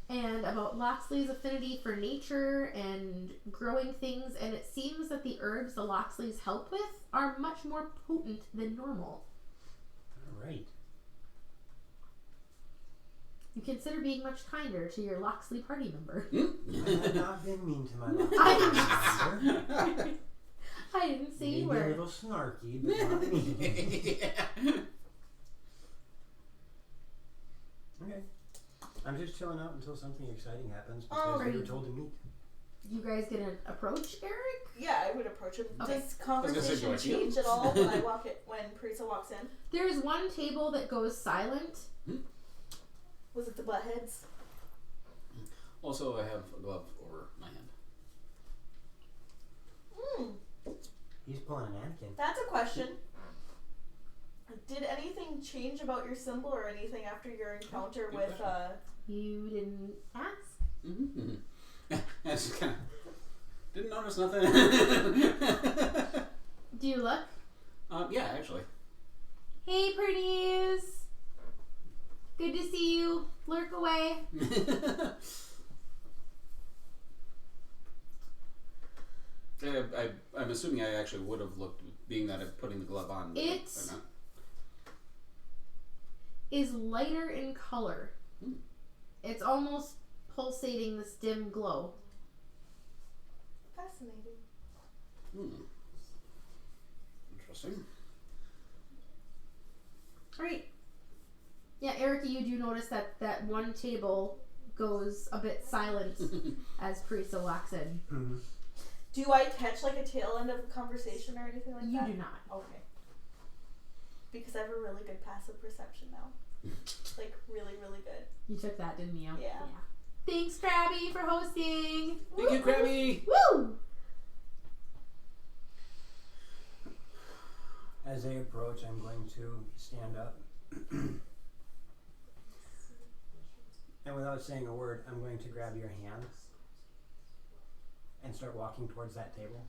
and about Loxley's affinity for nature and growing things, and it seems that the herbs the Loxleys help with are much more potent than normal. Alright. You consider being much kinder to your Loxley party member. I have not been mean to my life. I didn't say Maybe you a were. little snarky, but not mean. Okay. I'm just chilling out until something exciting happens because we were told to meet. you guys gonna approach Eric? Yeah, I would approach him. Okay. Does conversation join you. change at all when I walk it when Parisa walks in? There's one table that goes silent. Was it the butt heads? Also, I have a glove over my hand. He's pulling an Anakin. That's a question. Did anything change about your symbol or anything after your encounter Good with question. You didn't ask? Mm-hmm. I just kind of didn't notice nothing. Do you look? Yeah, actually. Hey, pretties. Good to see you. Lurk away. I'm assuming I actually would have looked, being that I'm putting the glove on. It is lighter in color. It's almost pulsating this dim glow. Fascinating. Interesting. Alright. Yeah, Erica, you do notice that one table goes a bit silent as Parisa walks in. Mm-hmm. Do I catch like a tail end of a conversation or anything like You that? do not. Okay. Because I have a really good passive perception now. Like really, really good. You took that, didn't you? Yeah. Thanks, Krabby, for hosting. Thank you, Krabby. Woo! As they approach, I'm going to stand up. And without saying a word, I'm going to grab your hand and start walking towards that table.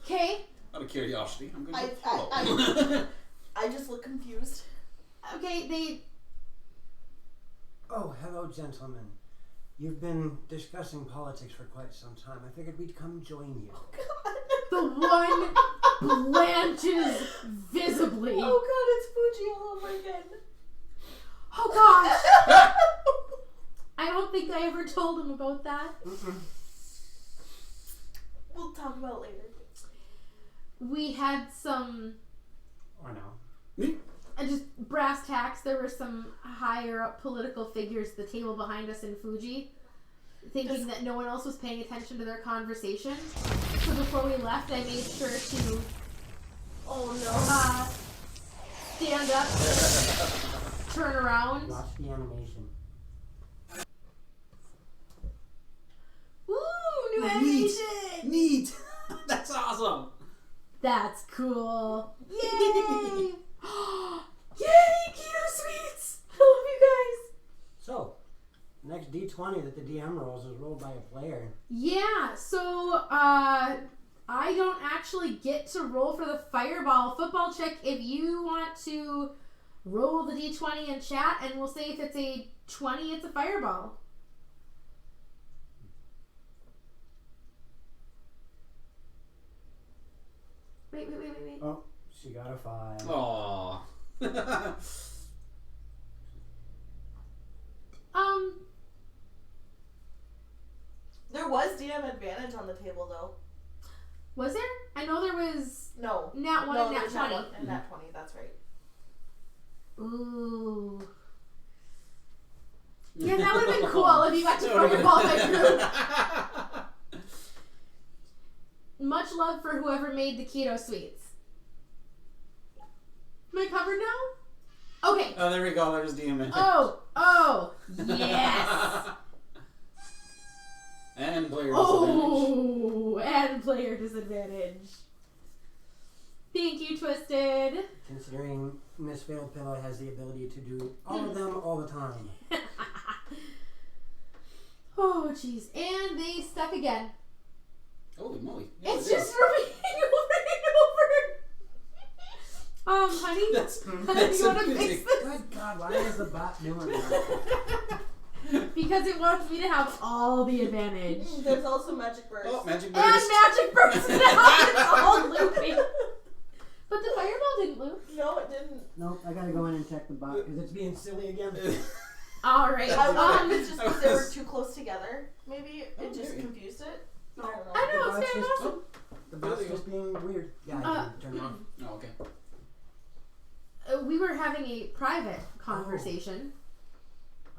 Okay. Out of curiosity, I'm going to I follow. I just look confused. Okay, Oh, hello, gentlemen. You've been discussing politics for quite some time. I figured we'd come join you. the one blanches visibly. Oh god, it's Fuji all over again. Oh gosh. I don't think I ever told him about that. We'll talk about it later. We had some Or no. just brass tacks. There were some higher up political figures at the table behind us in Fuji, thinking that no one else was paying attention to their conversation. So before we left, I made sure to stand up, turn around. Watch the animation. Ooh, new Neat. animation! Neat. That's awesome. That's cool. Yay! Yay, keto sweets! I love you guys. So, next D20 that the DM rolls is rolled by a player. Yeah, so I don't actually get to roll for the fireball football check. If you want to roll the D20 in chat, and we'll say if it's a 20, it's a fireball. Wait. Oh, she got a 5. Aww. There was DM advantage on the table though. Was there? I know there was No. nat 1 and nat there's 20. not one and nat 20, that's right. Ooh. Yeah, that would have been cool if you got to fireball my group. Much love for whoever made the keto sweets. Am I covered now? Okay. Oh, there we go. There's DMN. Oh, yes. And player disadvantage. Oh, and player disadvantage. Thank you, Twisted. Considering Miss Veiled Pillow has the ability to do all of them all the time. Oh, jeez. And they stuck again. Holy moly. Yeah, It's it is. just repeating over and over. Honey, That's you want to amazing. fix this? Good God, why is the bot doing that? Because it wants me to have all the advantage. There's also magic burst. Oh, magic And burst. magic burst now. It's all looping. But the fireball didn't loop. No, it didn't. Nope, I gotta go in and check the bot because it's being silly again. All right. I wonder if it's just because they were too close together. Maybe Oh, it just maybe. confused it. I I don't know. know, The it's bot's very just- awesome. The bot's just being weird. Yeah, I can turn it off. Oh, okay. We were having a private conversation.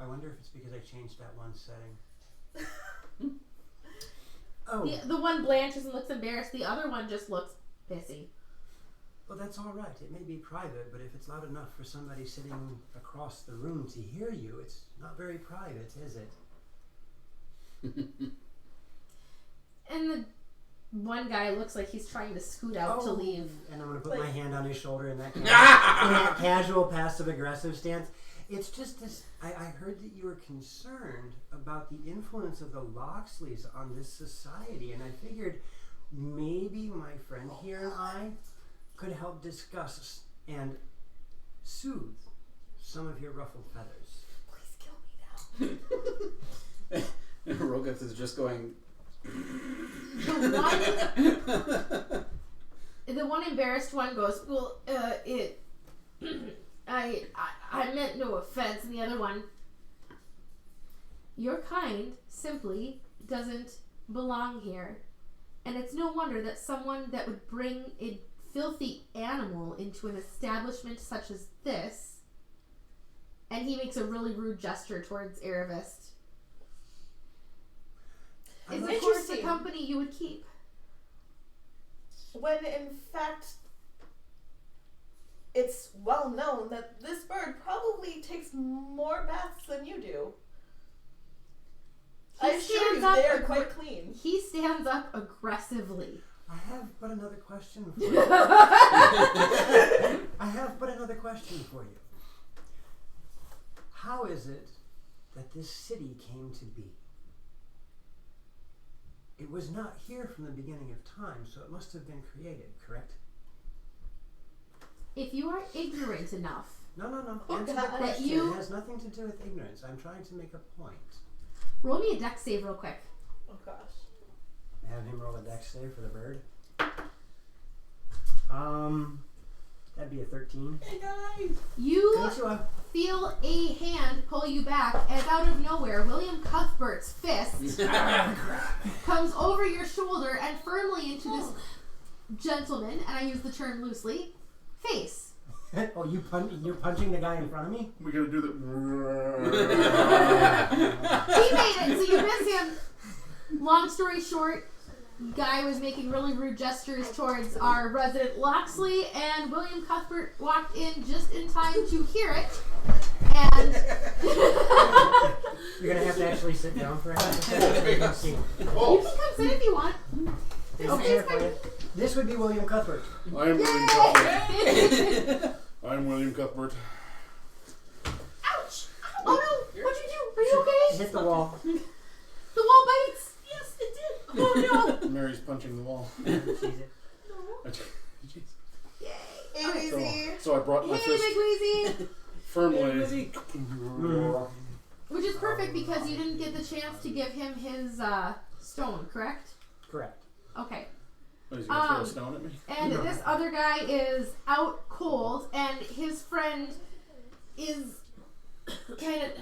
I wonder if it's because I changed that one setting. Oh, The one blanches and looks embarrassed. The other one just looks pissy. well, that's all right. It may be private, but if it's loud enough for somebody sitting across the room to hear you, it's not very private, is it? And the one guy looks like he's trying to scoot out to leave. And I'm going to put my hand on his shoulder in that, in that casual, passive-aggressive stance. It's just this, I heard that you were concerned about the influence of the Loxlies on this society, and I figured maybe my friend here and I could help discuss and soothe some of your ruffled feathers. Please kill me now. Rogath is just going. The one embarrassed one goes, well, I meant no offense. And the other one, your kind simply doesn't belong here. And it's no wonder that someone that would bring a filthy animal into an establishment such as this, and he makes a really rude gesture towards Erebist, is of course the Interesting. company you would keep. When in fact, it's well known that this bird probably takes more baths than you do. I assure you, they are quite clean. He stands up aggressively. I have but another question for you. How is it that this city came to be? It was not here from the beginning of time, so it must have been created, correct? If you are ignorant enough, No. Oh, Answer God. the question. you- It has nothing to do with ignorance. I'm trying to make a point. roll me a dex save real quick. Oh gosh. Have him roll a dex save for the bird. That'd be a 13. Hey guys! You Konnichiwa. feel a hand pull you back as out of nowhere, William Cuthbert's fist comes over your shoulder and firmly into this gentleman, and I use the term loosely, face. Oh, you're punching the guy in front of me? We gotta do the. He made it, so you miss him. Long story short, guy was making really rude gestures towards our resident Loxley, and William Cuthbert walked in just in time to hear it. And You're gonna have to actually sit down for a half a second. You can see. you can come sit if you want. Okay, for you. This would be William Cuthbert. I'm William Cuthbert. I'm William Cuthbert. Ouch! Oh no! What'd you do? Are you okay? Hit the wall. The wall bites. Yes, it did. Oh no! Mary's punching the wall. Sees it. Yay! Hey, Weezy. So I brought my Hey, fist Big Weezy. firmly. Which is perfect because you didn't get the chance to give him his stone, correct? Correct. Okay. Oh, he's gonna throw a stone at me? And this other guy is out cold, and his friend is kind of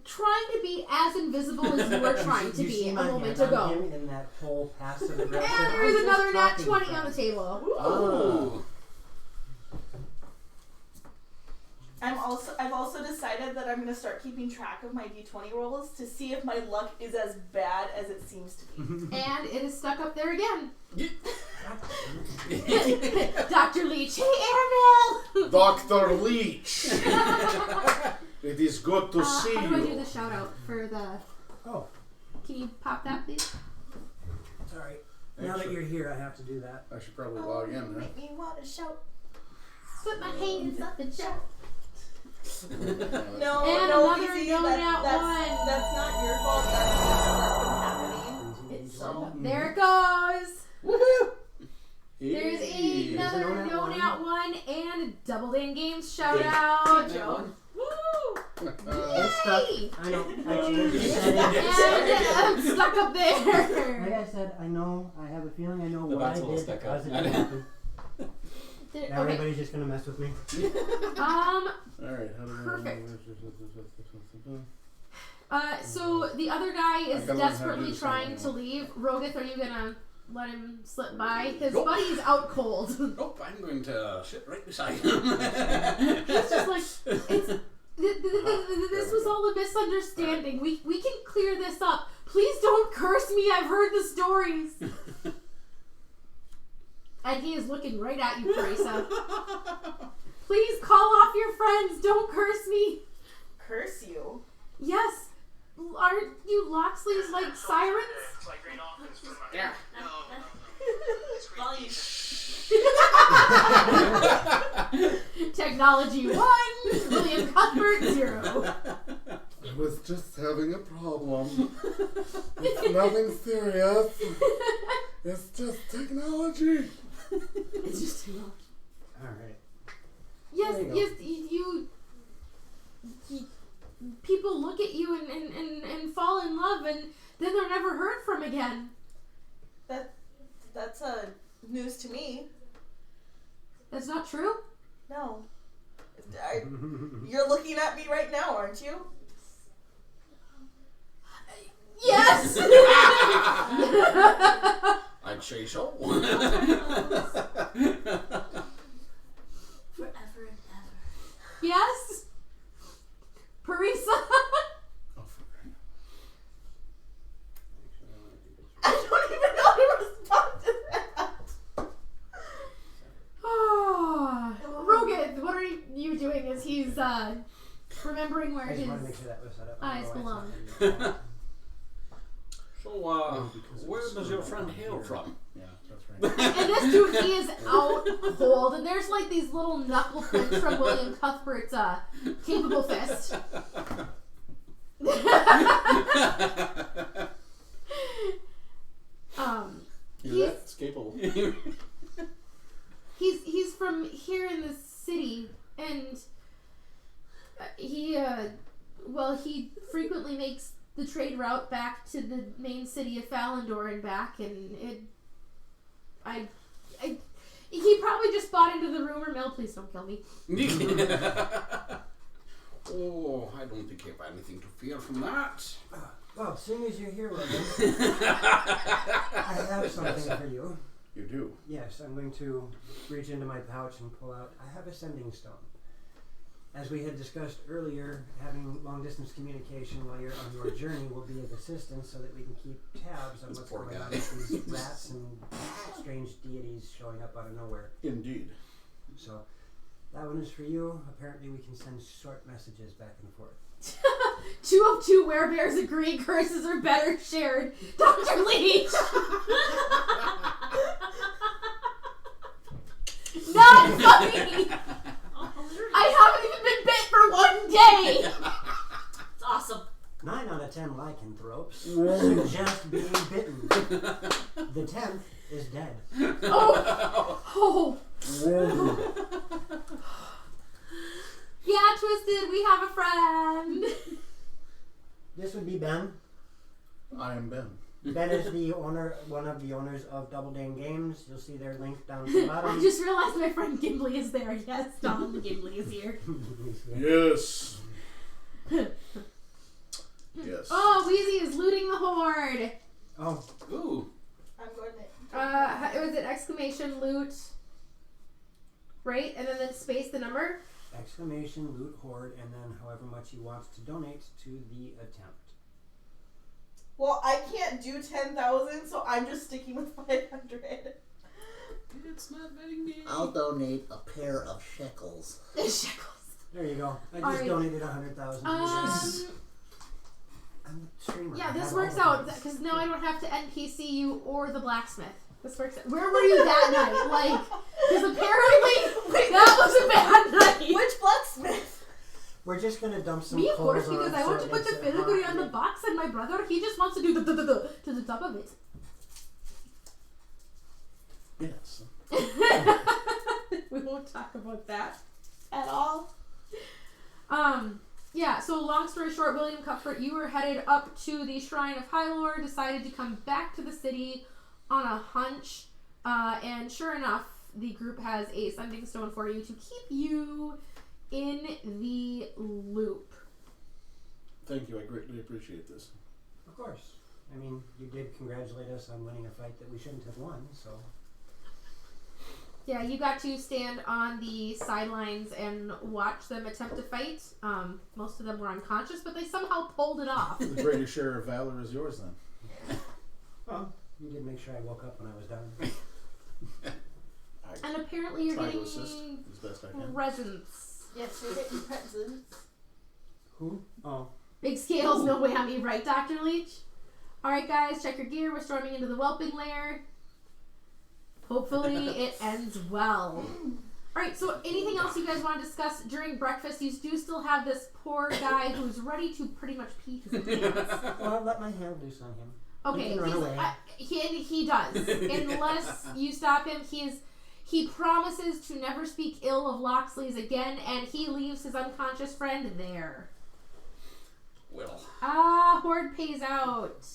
trying to be as invisible as you were trying to You be see a my moment hand on ago. him in that whole passive aggressive. And there's another nat 20 on the table. Oh. I've also decided that I'm gonna start keeping track of my D20 rolls to see if my luck is as bad as it seems to be. And it is stuck up there again. Dr. Leech. Hey, Annabelle! Dr. Leech! It is good to see How do I do you. the shout out for the... Oh, Can you pop that, please? sorry. Now that you're here, I have to do that. I should probably log in, huh? Make me want to shout. Put my hands up and shout. No, And no, another Weezy, no nat that's not your fault. That's what's been happening. It's there it goes. Woohoo! There's Hey. another There's a no no nat nat one and Double Dan Games shout out. That one. Woo! It's stuck. Yay! I know. I And I'm stuck up Like there. I said, I know. I have a feeling I know The what I bat's a little did stuck because up. it didn't happen. Now Okay. everybody's just gonna mess with me. Alright, how do I... Perfect. So the other guy is I gotta learn how to desperately do this trying one. to leave. Rogath, are you gonna let him slip by? His Nope. buddy is out cold. Nope, I'm going to sit right beside him. He's just like, it's, this was all a misunderstanding. We can clear this up. Please don't curse me. I've heard the stories. And he is looking right at you, Teresa. Please call off your friends. Don't curse me. Curse you? Yes. Aren't you Loxlies like sirens? Yeah. Volume. Technology 1, William Cuthbert 0. I was just having a problem. It's nothing serious. It's just technology. It's just Alright. yes, There you go. yes. You people look at you and fall in love, and then they're never heard from again. That's news to me. That's not true. No. You're looking at me right now, aren't you? Yes. I'd say so. Forever and ever. Yes. Parisa. I don't even know how to respond to that. Rogan, what are you doing as he's remembering where I just his want to make sure that was set up. eyes belong? So, where does your friend hail from? Yeah, that's right. And this dude, he is out cold, and there's like these little knuckle prints from William Cuthbert's capable fist. That's capable. He's from here in the city, and he frequently makes the trade route back to the main city of Falindor and back, and he probably just bought into the rumor mill. Please don't kill me. Oh, I don't think you have anything to fear from that. Well, seeing as you're here, Logan, I have something for you. You do. Yes, I'm going to reach into my pouch and pull out. I have a sending stone. As we had discussed earlier, having long-distance communication while you're on your journey will be of assistance so that we can keep tabs on what's Poor going on guy. with these rats and strange deities showing up out of nowhere. Indeed. So, that one is for you. Apparently we can send short messages back and forth. 2 of 2 werebears agree curses are better shared. Dr. Leech! Not funny! I haven't even been bit for 1 day! It's awesome. 9 out of 10 lycanthropes suggest being bitten. The 10th is dead. Oh! Yeah, Twisted, we have a friend! This would be Ben. I am Ben. Ben is the owner, one of the owners of Double Dane Games. You'll see their link down at the I bottom. just realized my friend Gimli is there. Yes, Don Gimli is here. Yes. Yes. Oh, Wheezy is looting the horde! Oh, Ooh. I'm going to. Was it exclamation loot? Right? And then space the number? exclamation loot horde, and then however much he wants to donate to the attempt. Well, I can't do 10,000, so I'm just sticking with 500. It's not letting me. I'll donate a pair of shekels. Shekels. There you go. I just Alright. donated 100,000. I'm a streamer. Yeah, I this have works all out, the things. because now I don't have to NPC you or the blacksmith. This works out. Where were you that night? Like, because apparently that was a bad night. Which blacksmith? We're just gonna dump some Me, of course, coals because on I so want it to put makes the it filigree hot. on the box, and my brother, he just wants to do the to the top of it. Yes. We won't talk about that at all. Yeah, so long story short, William Cuthbert, you were headed up to the Shrine of Hylor, decided to come back to the city on a hunch, and sure enough, the group has a sending stone for you to keep you in the loop. Thank you. I greatly appreciate this. Of course. I mean, you did congratulate us on winning a fight that we shouldn't have won, so... Yeah, you got to stand on the sidelines and watch them attempt to fight. Most of them were unconscious, but they somehow pulled it off. The greater share of valor is yours then. Well, you did make sure I woke up when I was done. And apparently you're Try to getting assist as best I can. presents. Yes, you're getting presents. Who? Oh. Big scales, no whammy, right, Dr. Leach? Alright, guys, check your gear. We're storming into the whelping lair. Hopefully it ends well. Alright, so anything else you guys want to discuss during breakfast? You do still have this poor guy who's ready to pretty much pee his pants. Well, let my hand loose on him. Okay, He can run away. he does. Unless you stop him, he promises to never speak ill of Loxlies again, and he leaves his unconscious friend there. Well, Horde pays out.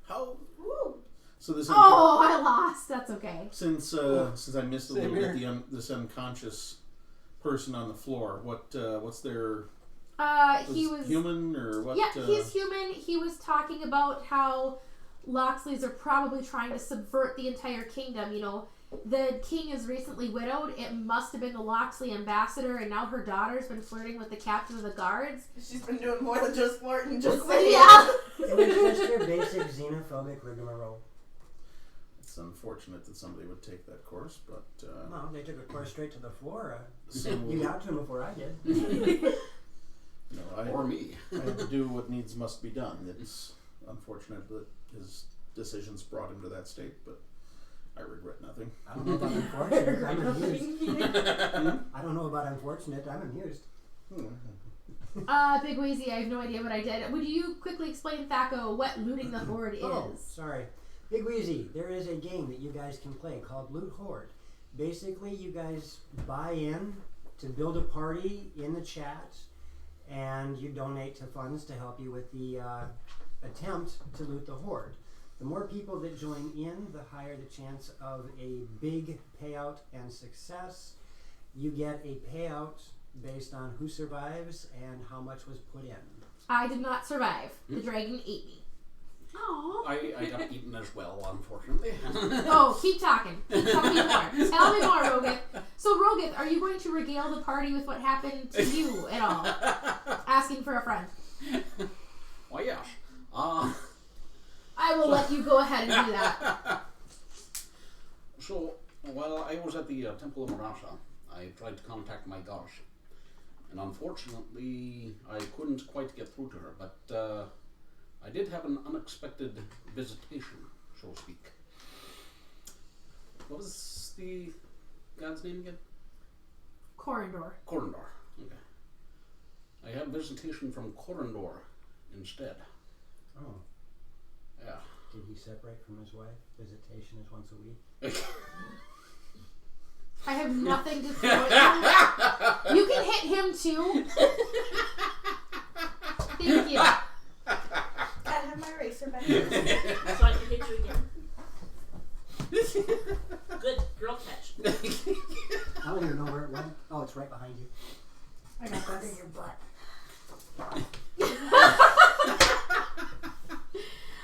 How? Woo! So this. Oh, I lost. That's okay. Since I missed a Same little bit this unconscious person on the floor, what's their? He was human or what? Yeah, he's human. He was talking about how Loxlies are probably trying to subvert the entire kingdom. You know, the king is recently widowed. It must have been the Loxley ambassador, and now her daughter's been flirting with the captain of the guards. She's been doing more than just flirting, just Yeah. It was just your basic xenophobic rigmarole. It's unfortunate that somebody would take that course, but Well, they took a course straight to the floor. so You got to him before I did. or me. I have to do what needs must be done. It's unfortunate that his decisions brought him to that state, but I regret nothing. I don't know about unfortunate. I'm amused. I don't know about unfortunate. I'm amused. Big Wheezy, I have no idea what I did. Would you quickly explain, Thaco, what looting the horde Oh, is? sorry. Big Wheezy, there is a game that you guys can play called Loot Horde. Basically, you guys buy in to build a party in the chat, and you donate to funds to help you with the attempt to loot the horde. The more people that join in, the higher the chance of a big payout and success. You get a payout based on who survives and how much was put in. I did not survive. The dragon ate me. Aww. I got eaten as well, unfortunately. Oh, keep talking. Keep talking more. Tell me more, Rogath. So, Rogath, are you going to regale the party with what happened to you at all? Asking for a friend. Why, yes. I will let you go ahead and do that. So, while I was at the Temple of Marasha, I tried to contact my goddess. And unfortunately, I couldn't quite get through to her, but I did have an unexpected visitation, so to speak. What was the god's name again? Corindor. Corindor. Okay. I had visitation from Corindor instead. Oh. Yeah. Did he separate from his wife? Visitation is once a week. I have nothing to throw at you. You can hit him too. Thank you. I have my eraser back. So So I can hit you again. Good girl catch. I don't even know where it went. Oh, it's right behind you. I got Under this. your butt.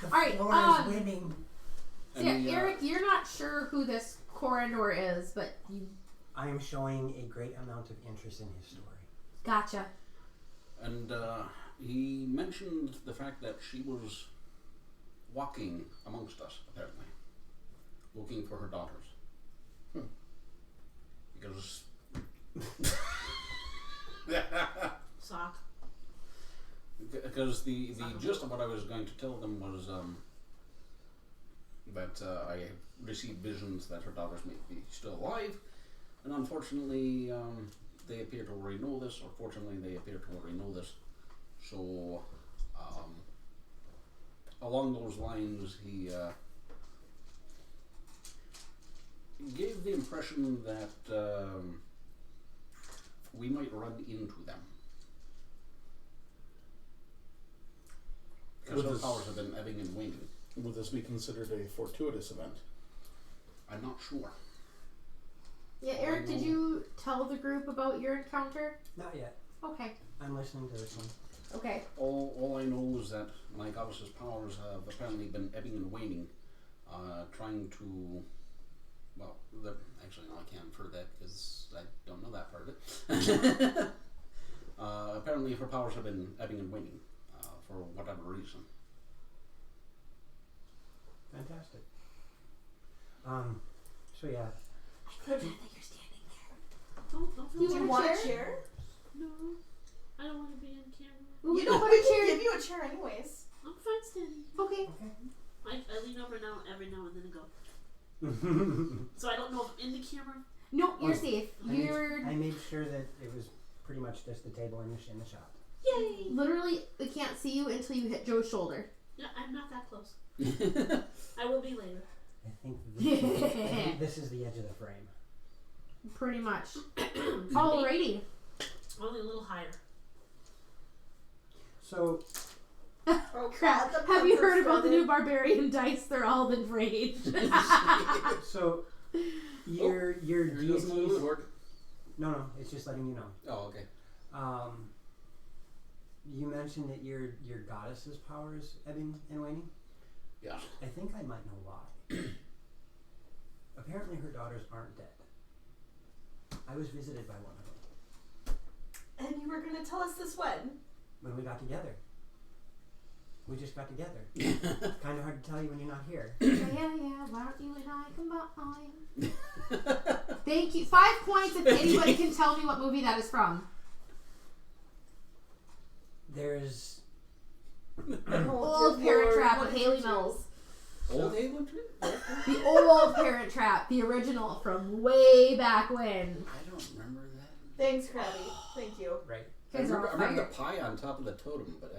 Alright, Laura's winning. so yeah, Eric, you're not sure who this Corindor is, but you I am showing a great amount of interest in his story. gotcha. And he mentioned the fact that she was walking amongst us, apparently, looking for her daughters. Because Sock. because the gist of what I was going to tell them was that I received visions that her daughters may be still alive, and unfortunately they appear to already know this, or fortunately they appear to already know this. So along those lines, he gave the impression that we might run into them. Because her powers have been ebbing and waning. Would this be considered a fortuitous event? I'm not sure. Yeah, Eric, did you tell the group about your encounter? Not yet. Okay. I'm listening to this one. Okay. All I know is that my goddess's powers have apparently been ebbing and waning, trying to, well, actually no, I can't infer that because I don't know that part of it. Apparently her powers have been ebbing and waning for whatever reason. Fantastic. So yeah, Could, You're standing there. Don't do feel you bad. want chair? a chair? No. I don't want to be in camera. You know, we can give you a chair anyways. I'm fine standing. Okay. I lean over now every now and then and go. So I don't know if I'm in the camera. No, you're Oh, safe. I made sure that it was pretty much just the table in the shop. Yay! Literally, we can't see you until you hit Joe's shoulder. Yeah, I'm not that close. I will be later. I think this is the edge of the frame. Pretty much. Alrighty. Only a little higher. So Oh Crap. God, Have you heard about the new barbarian dice? They're all been raged. so your deities. No, it's just letting you know. Oh, okay. You mentioned that your goddess's power is ebbing and waning. Yeah. I think I might know why. Apparently, her daughters aren't dead. I was visited by one of them And you were gonna tell us this when? when we got together. We just got together. Kind of hard to tell you when you're not here. Yeah, why don't you and I combine? Thank you. 5 points if anybody can tell me what movie that is from. There's Old Parent Trap with Haley Mills. Old Haven Tree? The old Parent Trap, the original from way back when. I don't remember that. Thanks, Krabby. Thank you. right. I Guys are remember, on I remember fire. the pie on top of the totem, but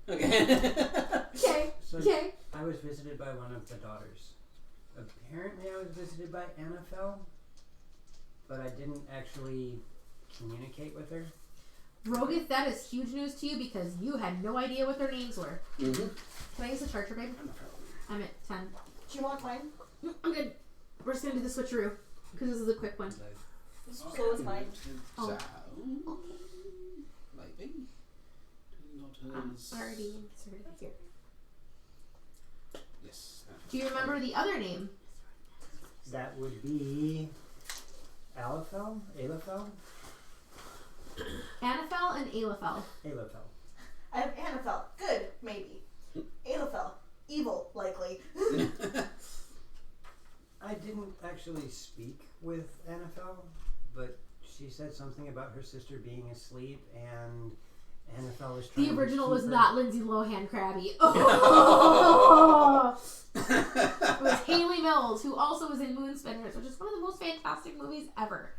okay. Okay. So Okay. I was visited by one of the daughters. Apparently, I was visited by Annafel, but I didn't actually communicate with her. Roguth, that is huge news to you because you had no idea what their names were. Mm-hmm. Can I use a charger, babe? I'm at 10. Do you want mine? No, I'm good. We're just gonna do the switcheroo because this is a quick one. So is mine. Oh. Lightning. I'm already inserted here. Yes. Do you remember the other name? That would be Alafel? Alafel? Annafel and Alafel. Alafel. I have Annafel. Good, maybe. Alafel. Evil, likely. I didn't actually speak with Annafel, but she said something about her sister being asleep, and Annafel was trying The original to was keep not Lindsay Lohan Krabby. Oh! It was Haley Mills, who also was in Moonspinners, which is one of the most fantastic movies ever.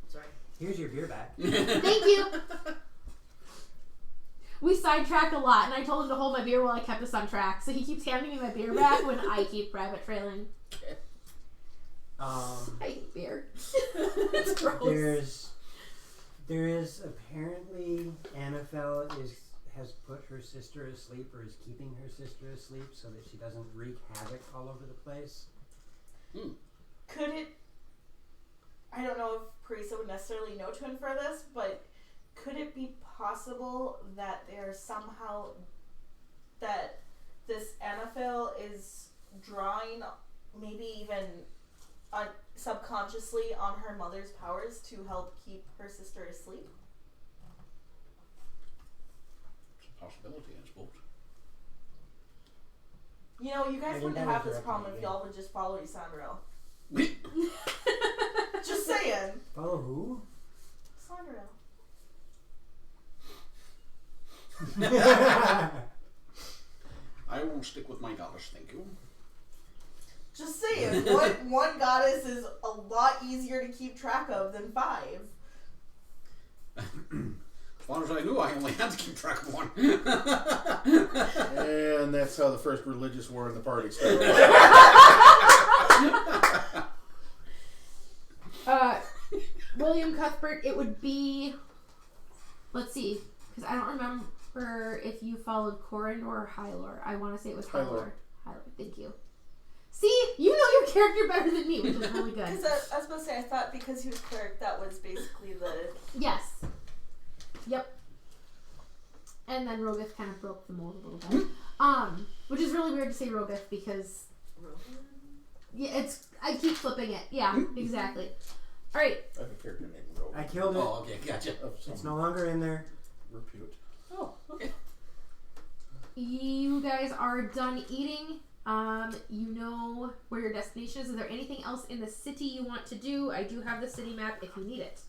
Sorry. Here's your beer back. Thank you. We sidetrack a lot, and I told him to hold my beer while I kept us on track, so he keeps handing me my beer back when I keep rabbit trailing. I hate beer. It's gross. There is apparently Annafel has put her sister asleep, or is keeping her sister asleep so that she doesn't wreak havoc all over the place. Could it... I don't know if Parisa would necessarily know to infer this, but could it be possible that there's somehow that this Annafel is drawing maybe even subconsciously on her mother's powers to help keep her sister asleep? It's a possibility, I suppose. You know, you guys I wouldn't didn't have have this a problem direction, if yeah. y'all would just follow Isandro. Just saying. Follow who? Isandro. I won't stick with my goddess, thank you. Just saying. One goddess is a lot easier to keep track of than 5. As far as I knew, I only had to keep track of one. And that's how the first religious war in the party started. William Cuthbert, it would be... Let's see, because I don't remember if you followed Corridor or Hylor. I want to say it was Hylor. Hylor, thank you. See, you know your character better than me, which is really good. Because I was supposed to say, I thought because he was cleric, that was basically the... Yes. Yep. And then Roguth kind of broke the mold a little bit. Which is really weird to say Roguth because... Yeah, I keep flipping it. Yeah, exactly. Alright. I have a character named Rogue. I killed it. Oh, okay, gotcha. Of some It's no longer in there. repute. Oh, okay. you guys are done eating. You know where your destination is. Is there anything else in the city you want to do? I do have the city map if you need it.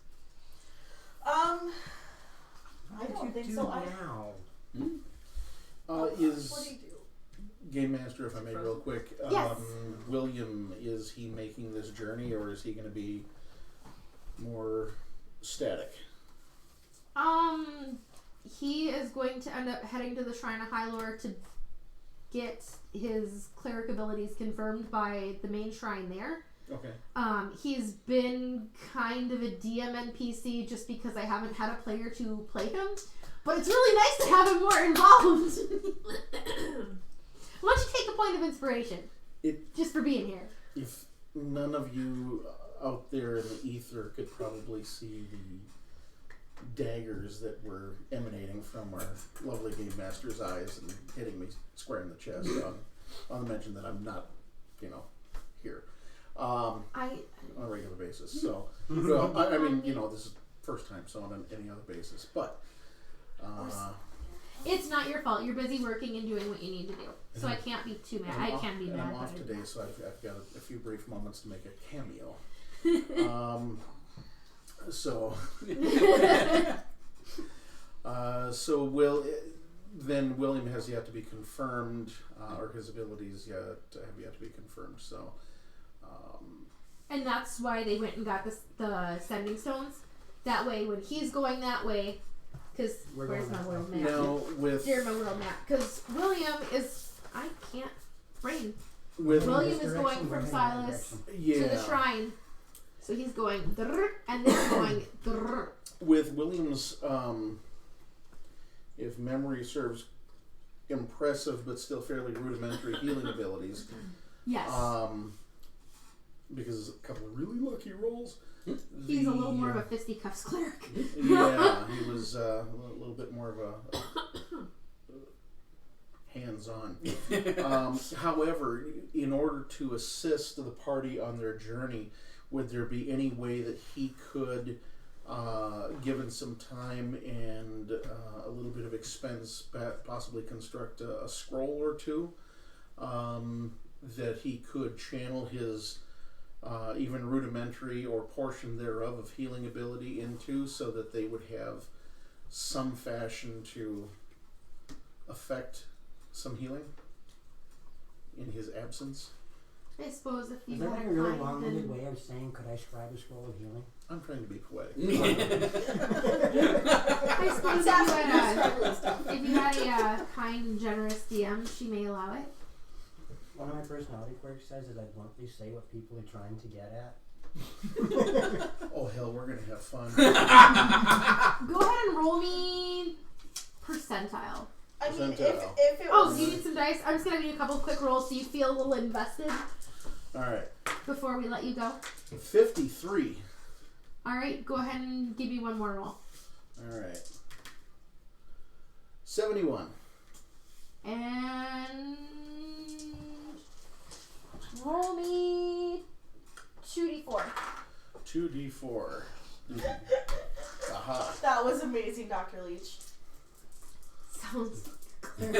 I don't think so. Now? What Is do you do? Game Master, if I may, real quick. Yes. William, is he making this journey, or is he going to be more static? He is going to end up heading to the Shrine of Hylor to get his cleric abilities confirmed by the main shrine there. Okay. He's been kind of a DM NPC just because I haven't had a player to play him, but it's really nice to have him more involved. Why don't you take a point of inspiration? Just for being here. If none of you out there in the ether could probably see the daggers that were emanating from our lovely Game Master's eyes and hitting me square in the chest on the mention that I'm not, here on a regular basis. So, well, I mean, this is first time, so on any other basis. But it's not your fault. You're busy working and doing what you need to do. So I can't be too mad. I can be mad. I'm off today, so I've got a few brief moments to make a cameo. So William has yet to be confirmed, or his abilities have yet to be confirmed. So, and that's why they went and got the sending stones. That way, when he's going that way, because where's my world map? now Dear my world map, because William is I can't brain. with William is going from Silas to the shrine. So he's going and then going with William's, if memory serves, impressive but still fairly rudimentary healing abilities. Yes. Because a couple of really lucky rolls. He's a little more of a fisticuffs cleric. Yeah, he was a little bit more of a hands-on. However, in order to assist the party on their journey, would there be any way that he could, given some time and a little bit of expense, possibly construct a scroll or two that he could channel his even rudimentary or portion thereof of healing ability into, so that they would have some fashion to affect some healing in his absence? I suppose if you Is that had like a really long-winded way of saying, could I scribe a scroll of healing? I'm trying to be poetic. I suppose if you had a kind and generous DM, she may allow it. One of my personality quirks says is I bluntly say what people are trying to get at. Oh hell, we're gonna have fun. Go ahead and roll me percentile. I mean, if Percentile. it Oh, was... so you need some dice? I'm just going to give you a couple quick rolls so you feel a little invested Alright. before we let you go. 53. Alright, go ahead and give me one more roll. Alright. 71. And roll me 2d4. 2d4. Aha. That was amazing, Dr. Leach. Sounds clear.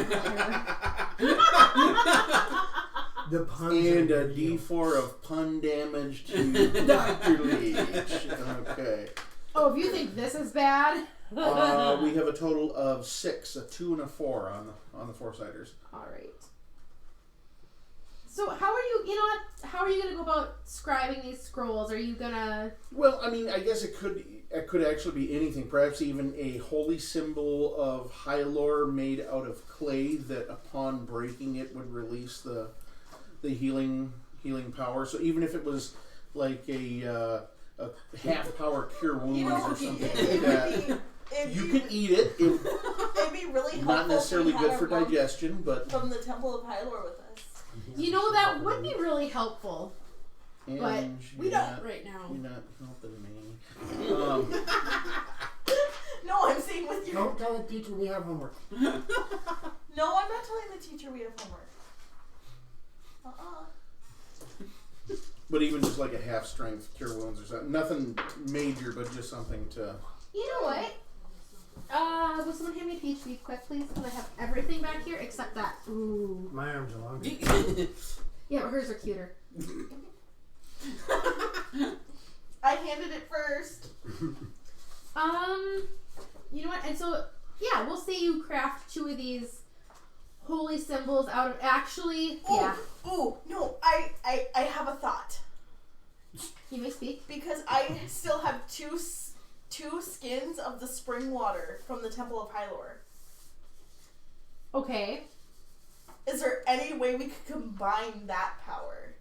The puns And are a real. d4 of pun damage to Dr. Leach. Okay. Oh, if you think this is bad. We have a total of 6, a 2 and a 4 on the four-siders. Alright. So how are you how are you going to go about scribing these scrolls? Are you going to... Well, I mean, I guess it could actually be anything. Perhaps even a holy symbol of Hylor made out of clay that upon breaking it would release the healing power. So even if it was like a half power cure wounds or something like that, you can eat it. It'd be really helpful. Not necessarily if we good had for a monk digestion, but from the Temple of Hylor with us. You know, that would be really helpful. But We don't right now. You're not helping me. No, I'm saying with your... Don't tell the teacher we have homework. No, I'm not telling the teacher we have homework. But even just like a half strength cure wounds or something, nothing major, but just something to. You know what? Will someone hand me a PHP quick, please? Because I have everything back here except that. Ooh. My arms are longer. Yeah, but hers are cuter. I handed it first. You know what? And so, yeah, we'll say you craft 2 of these holy symbols out of actually. Ooh, Yeah. Ooh, no, I have a thought. You may speak. Because I still have two skins of the spring water from the Temple of Hylor. Okay. Is there any way we could combine that power?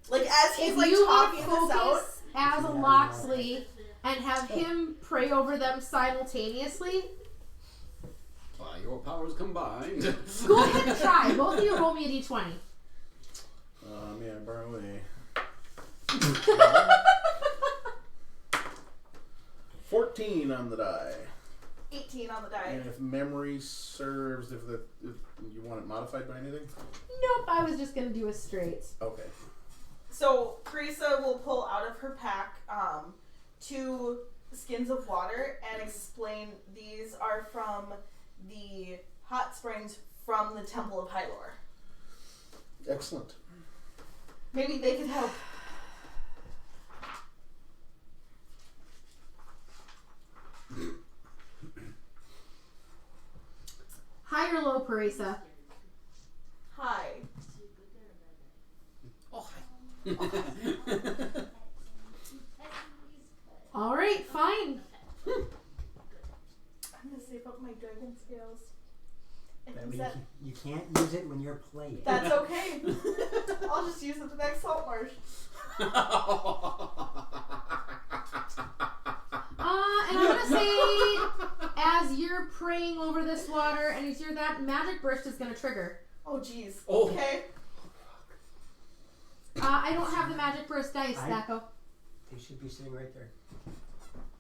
Like, as he's If like you talking want this out. focus as a Loxley and have him pray over them simultaneously, By your powers combined. go ahead and try. Both of you roll me a d20. May I borrow a 14 on the die. 18 on the die. And if memory serves, if you want it modified by anything? Nope, I was just going to do a straight. Okay. So Carissa will pull out of her pack 2 skins of water and explain these are from the hot springs from the Temple of Hylor. Excellent. Maybe they could help. High or low, Parisa? Hi. Oh, hi. All right, fine. I'm gonna save up my dragon scales. And That use means that. you can't use it when you're playing. That's okay. I'll just use it the next salt marsh. And I'm gonna say, as you're praying over this water, and as you're that magic burst is gonna trigger. Oh jeez. Oh. Okay. I don't have the magic burst dice, Thaco. They should be sitting right there.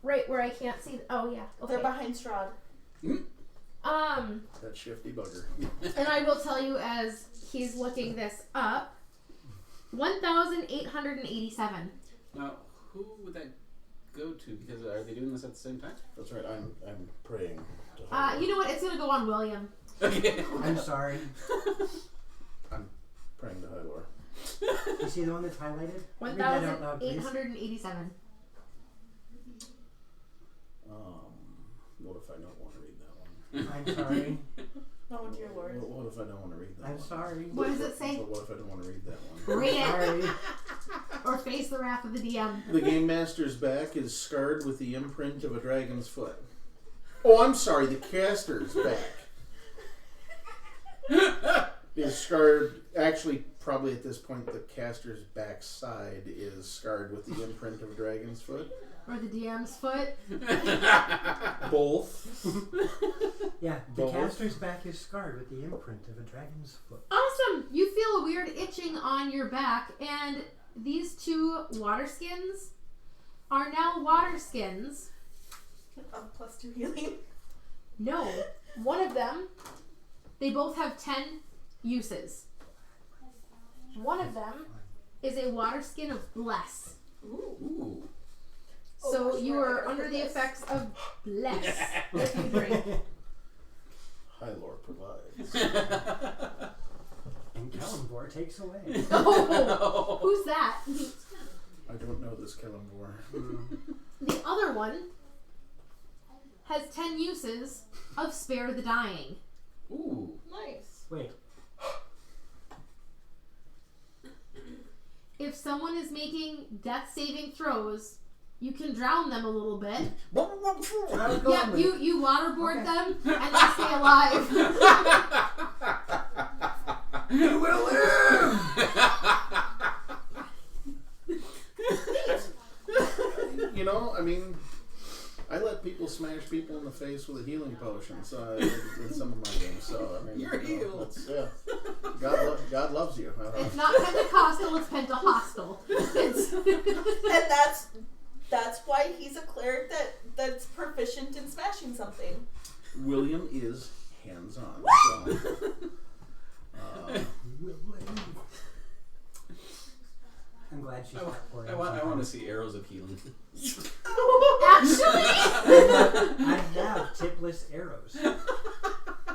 Right where I can't see. Oh yeah. Okay. They're behind Strahd. That shifty bugger. And I will tell you as he's looking this up, 1,887. Now, who would that go to? Because are they doing this at the same time? That's right. I'm praying. To You know what? It's gonna go on William. Okay. I'm sorry. I'm praying to Hylor. You see the one that's highlighted? Read that out loud, please. 1,887. What if I don't want to read that one? I'm sorry. Oh dear lord. What if I don't want to read that I'm one? sorry. What does it say? But what if I don't want to read that one? Read it. Sorry. Or face the wrath of the DM. The game master's back is scarred with the imprint of a dragon's foot. Oh, I'm sorry. The caster's back is scarred. Actually, probably at this point, the caster's backside is scarred with the imprint of a dragon's foot. Or the DM's foot. Both. Yeah, the Both. caster's back is scarred with the imprint of a dragon's foot. Awesome! You feel a weird itching on your back, and these 2 water skins are now water skins. +2 healing. No. One of them, they both have 10 uses. One of them is a water skin of bless. Ooh. So Oh, you sure, I are gotta under put the this. effects of bless if you drink. Hylor provides. And Kellenvor takes away. Oh, who's that? I don't know this Kellenvor. The other one has 10 uses of spare the dying. Ooh. Nice. Wait. If someone is making death saving throws, you can drown them a little bit. Yeah, you waterboard them and they stay alive. You will live! You know, I mean, I let people smash people in the face with a healing potion. So in some of my games, so I mean, You're healed. that's, yeah. God loves you. It's not Pentecostal, it's Pentahostal. And that's why he's a cleric that's proficient in smashing something. William is hands-on. So, I'm glad she's not pouring. I want to see arrows of healing. Actually, I have tipless arrows.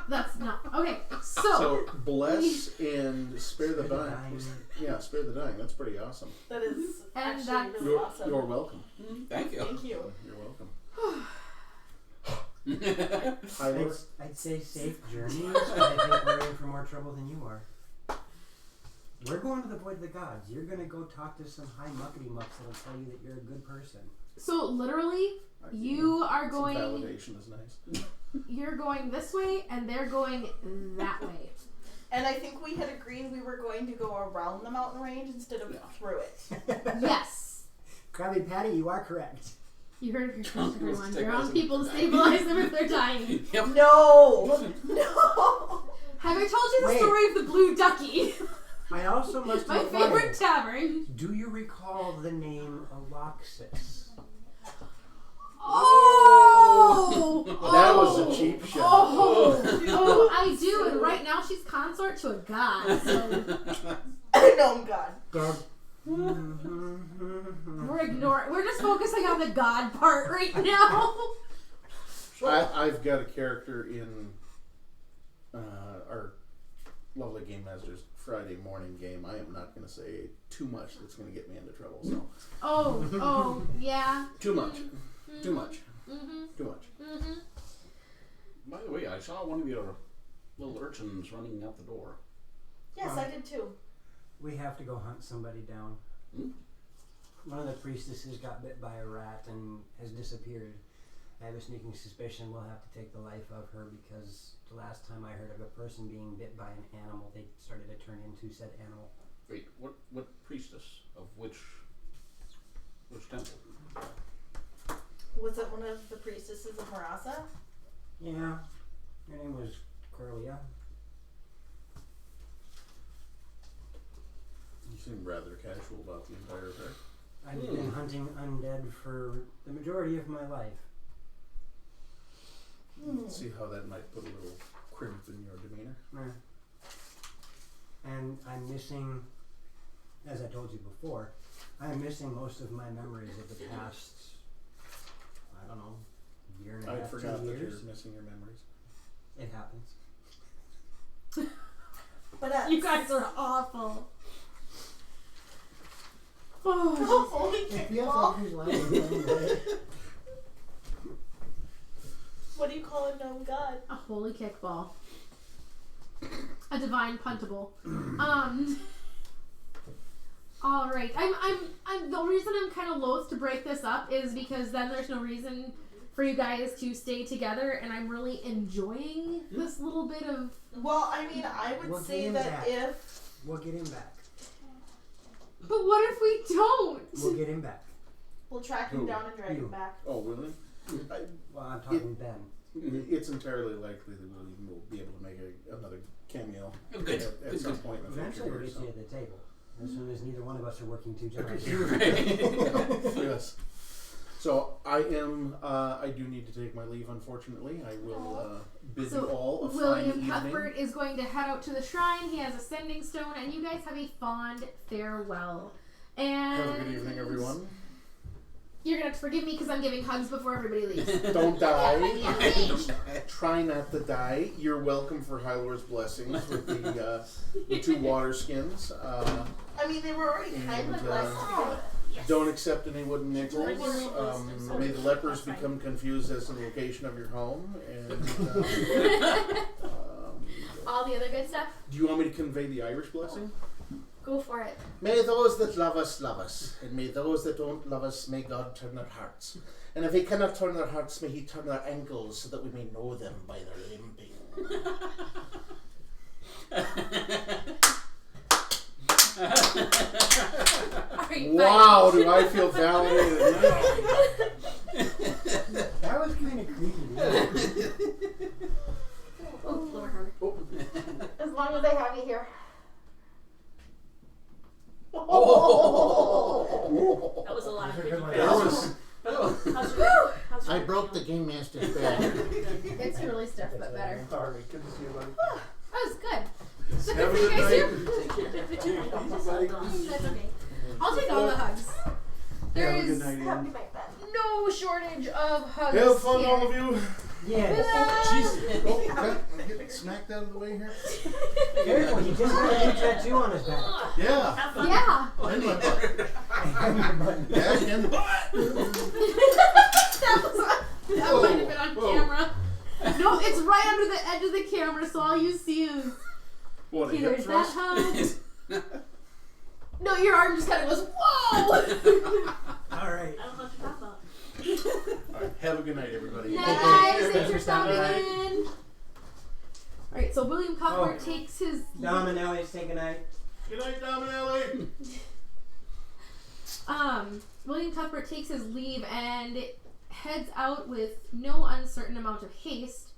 that's not okay. So bless and spare the Spare the dying. dying. Yeah, spare the dying. That's pretty awesome. That is And actually that's- really awesome. You're welcome. Thank you. Thank you. You're welcome. I'd say safe journeys, but I think we're in for more trouble than you are. We're going to the Void of the Gods. You're going to go talk to some high muckety mucks that'll tell you that you're a good person. So literally, you are Some going. validation is nice. You're going this way, and they're going that way. And I think we had agreed we were going to go around the mountain range instead of through it. Yes. Krabby Patty, you are correct. You heard your Don't question, everyone. stick You're on us in people to the back. stabilize them if they're dying. Yep. No! No! Have I told you the Wait. story of the Blue Ducky? I also must My inquire, favorite tavern. do you recall the name Loxlies? Oh! That was a cheap shot. Oh, I do, and right now she's consort to a god. So No, God. God. we're ignoring. We're just focusing on the god part right now. I've got a character in our lovely Game Masters Friday morning game. I am not going to say too much that's going to get me into trouble. So Oh, yeah. too much, too much, Mm-hmm. too much. Mm-hmm. By the way, I saw one of your little urchins running out the door. Yes, I did too. We have to go hunt somebody down. One of the priestesses got bit by a rat and has disappeared. I have a sneaking suspicion we'll have to take the life of her because the last time I heard of a person being bit by an animal, they started to turn into said animal. Wait, what priestess of which temple? Was it one of the priestesses of Marasa? Yeah, her name was Corlia. You seem rather casual about the entire affair. I've been hunting undead for the majority of my life. See how that might put a little crimp in your demeanor. And I'm missing, as I told you before, I'm missing most of my memories of the past, I don't know, year and a I half, forgot 2 that years. you're missing your memories. It happens. But You guys are awful. Oh. Holy It feels kickball. like he's lying. What do you call a gnome god? A holy kickball. A divine puntable. All right. I'm. The reason I'm kind of loath to break this up is because then there's no reason for you guys to stay together, and I'm really enjoying this little bit of. Well, I mean, I would We'll say get him that back. if We'll get him back. But what if we don't? We'll get him back. we'll track him Who? down and drag You. him back. Oh, really? Well, I'm talking Ben. It's entirely likely that we'll be able to make another cameo Good. at some point in the Eventually we'll future. get you at the table. As soon as neither one of us are working 2 jobs. Yes. So I do need to take my leave, unfortunately. I will bid you all a fine William evening. Cuthbert is going to head out to the shrine. He has a sending stone, and you guys have a fond farewell. And Have a good evening, everyone. You're gonna have to forgive me because I'm giving hugs before everybody leaves. Don't die. Engaged. Try not to die. You're welcome for Hylar's blessings with the 2 water skins. I mean, they were already kind of And, blessed to begin with. Don't accept any wooden nickels. Like your little blessings. May the lepers become confused as to the location of your home. And All the other good stuff. do you want me to convey the Irish blessing? Go for it. May those that love us, and may those that don't love us, may God turn their hearts. And if he cannot turn their hearts, may he turn their ankles so that we may know them by their limping. All right, Wow, do I feel validated now. That was kind of creepy. Oh, lower her. As long as I have you here. That was a lot of Those are good creepy ones. How's your I broke the Game Master's bed. It's really stiff, but better. Sorry, good to see you, buddy. That was good. So good Have for a you good guys night. too. Easy, buddy. That's okay. I'll take all the hugs. There Have a is good night, Have Ian. to make that. no no shortage of hugs. Have fun, here. all of you. Yeah. Jesus. Oh, okay. I'm getting smacked out of the way here. Careful, he just got a new tattoo on his back. Yeah. Have fun. Yeah. And my butt. Yeah, and the butt. That might have been on camera. No, it's right under the edge of the camera, so all you see is What, a either hip is that thrust? hug. No, your arm just kind of goes, whoa! Alright. I don't know what you're talking about. Alright, have a good night, everybody. Nice, thanks for stopping in. Alright, so William Cuthbert Oh. takes his... Dom and Ellie, say goodnight. Good night, Dom and Ellie. William Cuthbert takes his leave and heads out with no uncertain amount of haste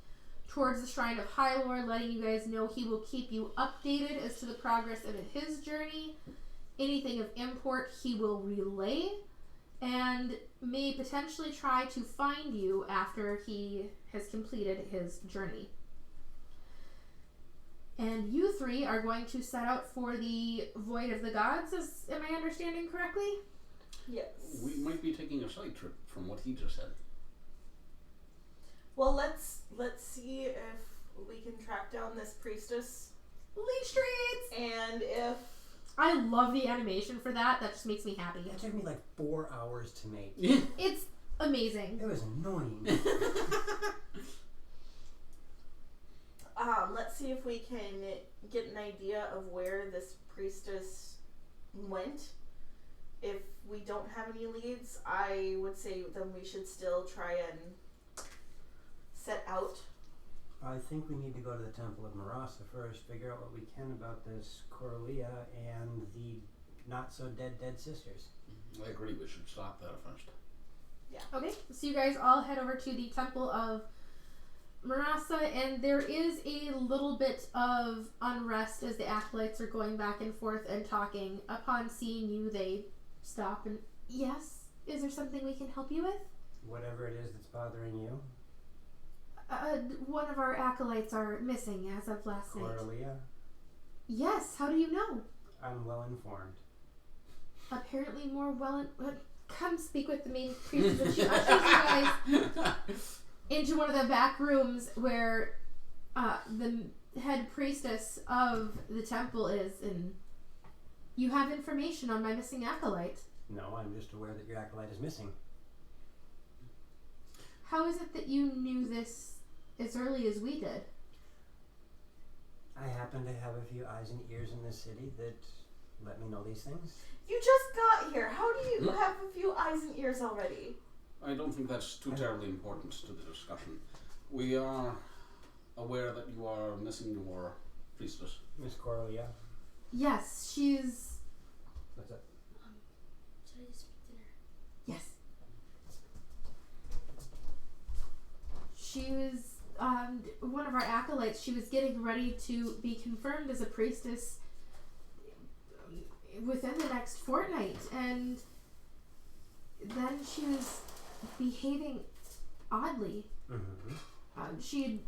towards the Shrine of Hylor, letting you guys know he will keep you updated as to the progress of his journey. Anything of import he will relay, and may potentially try to find you after he has completed his journey. And you three are going to set out for the Void of the Gods, am I understanding correctly? Yes. We might be taking a side trip from what he just said. Well, let's see if we can track down this priestess, Leech Streets! and if I love the animation for that. That just makes me happy. That took me like 4 hours to make. It's amazing. It was annoying. let's see if we can get an idea of where this priestess went. If we don't have any leads, I would say then we should still try and set out. I think we need to go to the Temple of Marasa first, figure out what we can about this Coralia and the not-so-dead sisters. I agree, we should stop there first. Okay, so you guys all head over to the Temple of Marasa, and there is a little bit of unrest as the acolytes are going back and forth and talking. Upon seeing you, they stop and, yes? Is there something we can help you with? Whatever it is that's bothering you. One of our acolytes are missing as of last night. Coralia, Yes, how do you know? I'm well informed. Apparently more come speak with the main priest, and she ushers you guys into one of the back rooms where the head priestess of the temple is, and you have information on my missing acolyte. No, I'm just aware that your acolyte is missing. How is it that you knew this as early as we did? I happen to have a few eyes and ears in this city that let me know these things. You just got here. How do you have a few eyes and ears already? I don't think that's too terribly important to the discussion. We are aware that you are missing your priestess. Miss Coralia, Yes, she's... what's up? Should I just speak to her? Yes. She was one of our acolytes. She was getting ready to be confirmed as a priestess within the next fortnight, and then she was behaving oddly. Mm-hmm. She had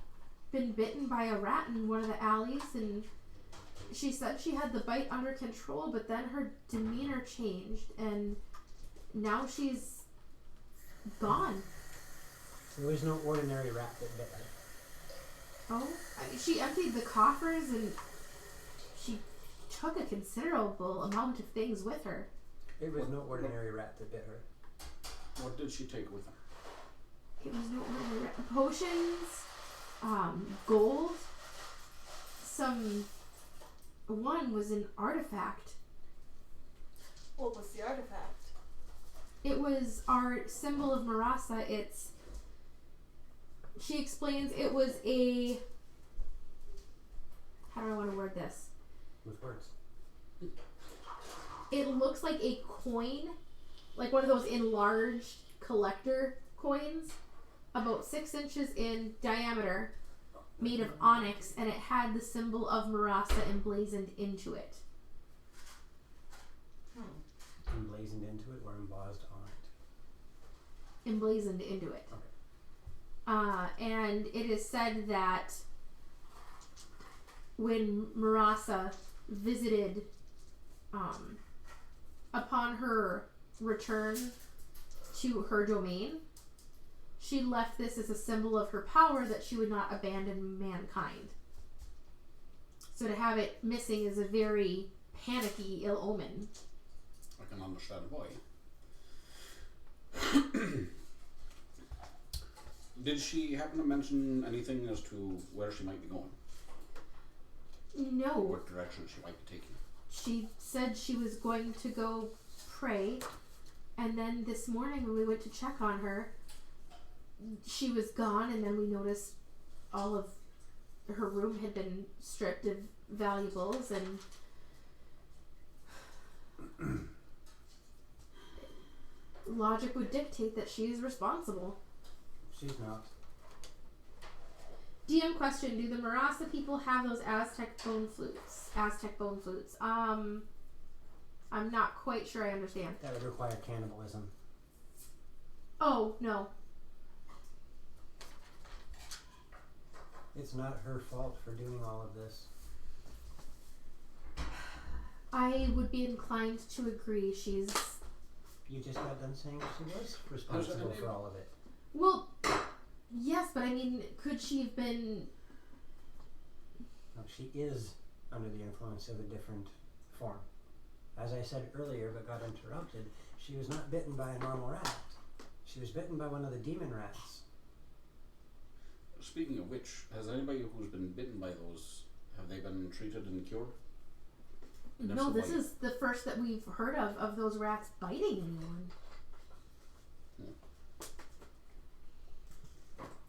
been bitten by a rat in one of the alleys, and she said she had the bite under control, but then her demeanor changed, and now she's gone. There was no ordinary rat that bit her. Oh, she emptied the coffers, and she took a considerable amount of things with her. It was no ordinary rat that bit her. What did she take with her? It was no ordinary potions, gold. One was an artifact. What was the artifact? It was our symbol of Marasa. She explains it was a... How do I want to word this? With words. It looks like a coin, like one of those enlarged collector coins, about 6 inches in diameter, made of onyx, and it had the symbol of Marasa emblazoned into it. Emblazoned into it or embossed on it? Emblazoned into it. Okay. And it is said that when Marasa visited, upon her return to her domain. She left this as a symbol of her power that she would not abandon mankind. So to have it missing is a very panicky ill omen. I can understand why. Did she happen to mention anything as to where she might be going? No. What direction she might be taking? She said she was going to go pray, and then this morning when we went to check on her, she was gone, and then we noticed all of her room had been stripped of valuables, and logic would dictate that she is responsible. She's not. DM question: do the Marasa people have those Aztec bone flutes? I'm not quite sure I understand. That would require cannibalism. Oh, no. It's not her fault for doing all of this. I would be inclined to agree. She's... You just got done saying she was responsible for all of it. Well, yes, but I mean, could she have been... No, she is under the influence of a different form. As I said earlier, but got interrupted, she was not bitten by a normal rat. She was bitten by one of the demon rats. Speaking of which, has anybody who's been bitten by those, have they been treated and cured? And if No, so, this why? is the first that we've heard of those rats biting anyone.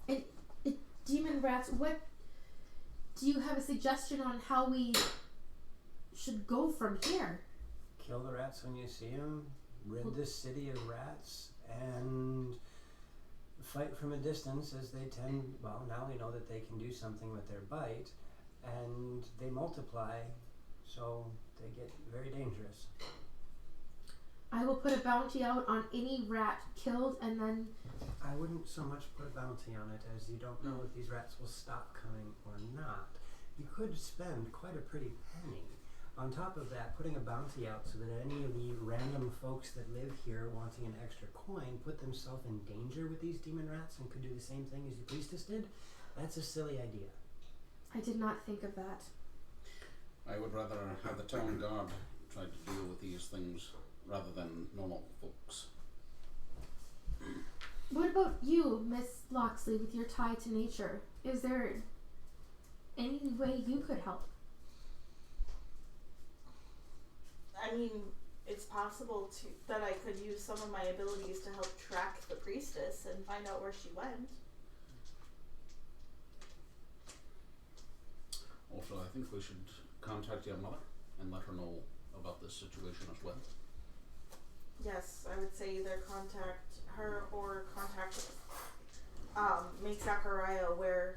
And demon rats, what... Do you have a suggestion on how we should go from here? Kill the rats when you see them, rid this city of rats, and fight from a distance as they tend... Well, now we know that they can do something with their bite, and they multiply, so they get very dangerous. I will put a bounty out on any rat killed, and then... I wouldn't so much put a bounty on it as you don't know if these rats will stop coming or not. You could spend quite a pretty penny. On top of that, putting a bounty out so that any of the random folks that live here wanting an extra coin put themselves in danger with these demon rats and could do the same thing as the priestess did, that's a silly idea. I did not think of that. I would rather have the town guard try to deal with these things rather than normal folks. What about you, Miss Loxley, with your tie to nature? Is there any way you could help? I mean, it's possible that I could use some of my abilities to help track the priestess and find out where she went. Also, I think we should contact your mother and let her know about this situation as well. Yes, I would say either contact her or contact make Zachariah aware.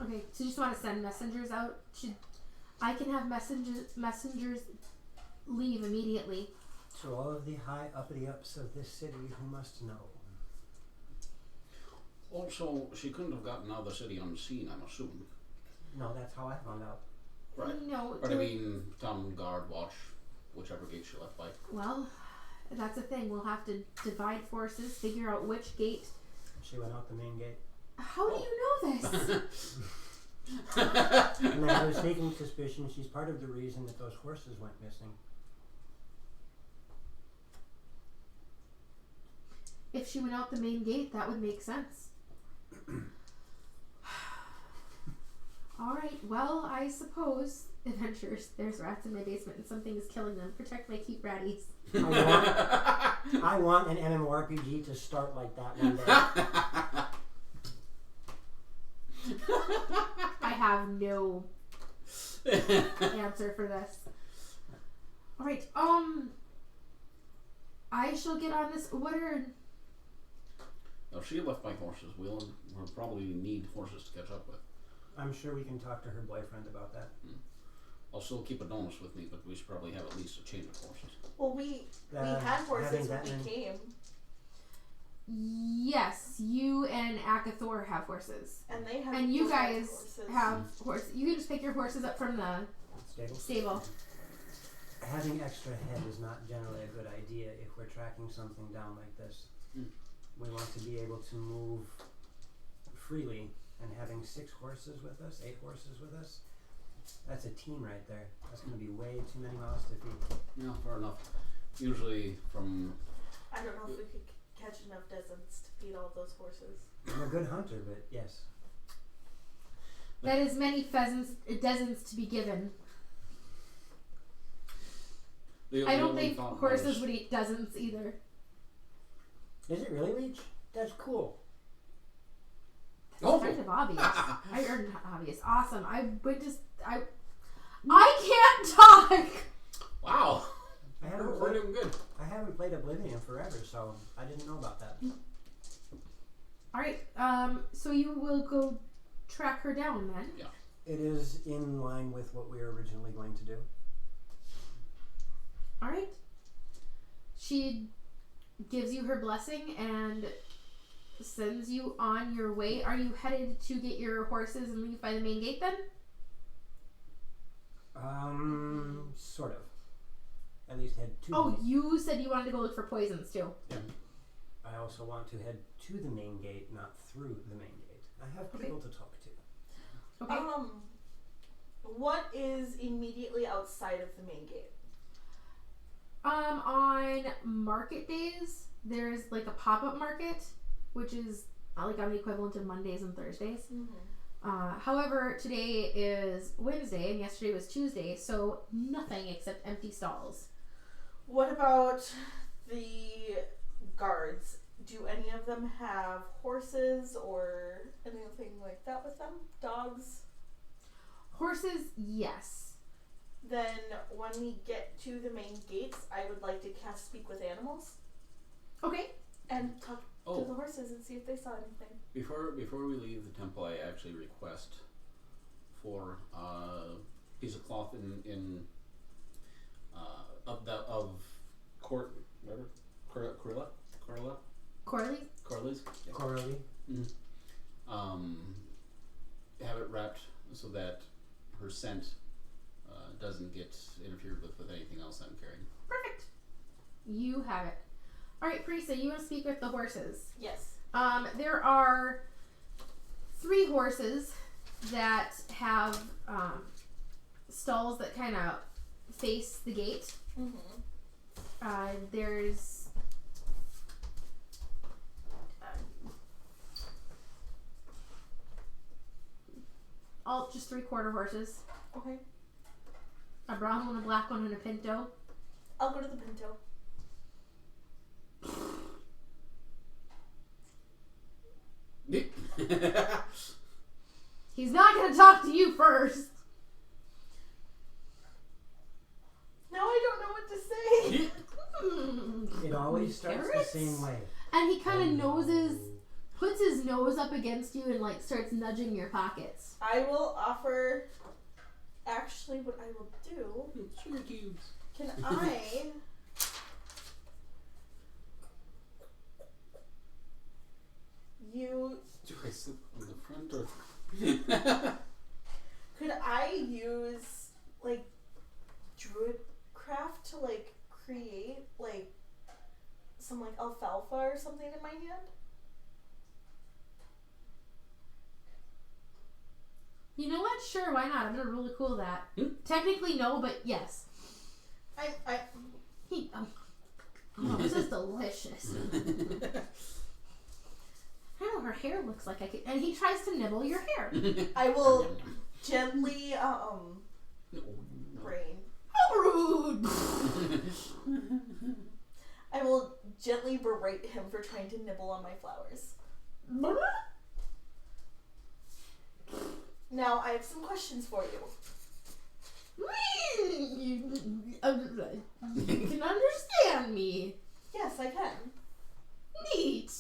Okay, so you just want to send messengers out? I can have messengers leave immediately. To all of the high uppity-ups of this city who must know. Also, she couldn't have gotten out of the city unseen, I'm assuming. No, that's how I found out. Right. No. But I mean, town guard watch whichever gate she left by. Well, that's the thing. We'll have to divide forces, figure out which gate. She went out the main gate. How do you know this? And I have a sneaking suspicion she's part of the reason that those horses went missing. If she went out the main gate, that would make sense. Alright, well, I suppose, adventurers, there's rats in my basement and something is killing them. Protect my cute ratties. I want an MMORPG to start like that one day. I have no answer for this. Alright, I shall get on this. What are... Now, if she left by horses, we'll probably need horses to catch up with. I'm sure we can talk to her boyfriend about that. I'll still keep a bonus with me, but we should probably have at least a chain of horses. Well, we had horses when we came. Yes, you and Akathor have horses. And they have And you guys horses. have horses. You can just pick your horses up from the stable. having extra head is not generally a good idea if we're tracking something down like this. Mm. We want to be able to move freely, and having 6 horses with us, 8 horses with us, that's a team right there. That's going to be way too many mouths to feed. Yeah, fair enough. Usually from... I don't know if we could catch enough dozens to feed all those horses. I'm a good hunter, but yes. That is many dozens to be given. I don't think horses would eat dozens either. Is it really, Leech? That's cool. That's kind of obvious. Not obvious. Awesome. I can't talk! Wow! We're doing good. I haven't played Oblivion forever, so I didn't know about that. Alright, so you will go track her down then? Yeah. It is in line with what we were originally going to do. Alright. She gives you her blessing and sends you on your way. Are you headed to get your horses and leave by the main gate then? Sort of. At least head to Oh, the main. you said you wanted to go look for poisons too. I also want to head to the main gate, not through the main gate. I have people to talk to. Okay. What is immediately outside of the main gate? On market days, there's like a pop-up market, which is like on the equivalent of Mondays and Thursdays. Mm-hmm. However, today is Wednesday and yesterday was Tuesday, so nothing except empty stalls. What about the guards? Do any of them have horses or anything like that with them? Dogs? Horses, yes. Then when we get to the main gates, I would like to cast Speak with Animals Okay. and talk to the horses and see if they saw anything. Before we leave the temple, I actually request for a piece of cloth Corley's. Yeah. Coralie. Have it wrapped so that her scent doesn't get interfered with anything else I'm carrying. Perfect. You have it. Alright, Parisa, you want to speak with the horses? Yes. There are 3 horses that have stalls that kind of face the gate. Mm-hmm. There's all just 3/4 horses. Okay. A brown one, a black one, and a pinto. I'll go to the pinto. He's not going to talk to you first. Now I don't know what to say. It always starts Carrots? the same way. And he kind of puts his nose up against you and like starts nudging your pockets. I will offer. Actually, what I will do. Sugar cubes. Can I? Do I sit on the front or? Could I use like druid craft to like create like some like alfalfa or something in my hand? You know what? Sure, why not? I'm gonna really cool that. Technically, no, but yes. Oh, this is delicious. I know her hair looks like I could, and he tries to nibble your hair. I will gently brain. How rude! I will gently berate him for trying to nibble on my flowers. Now I have some questions for you. You can understand me. Yes, I can. Neat.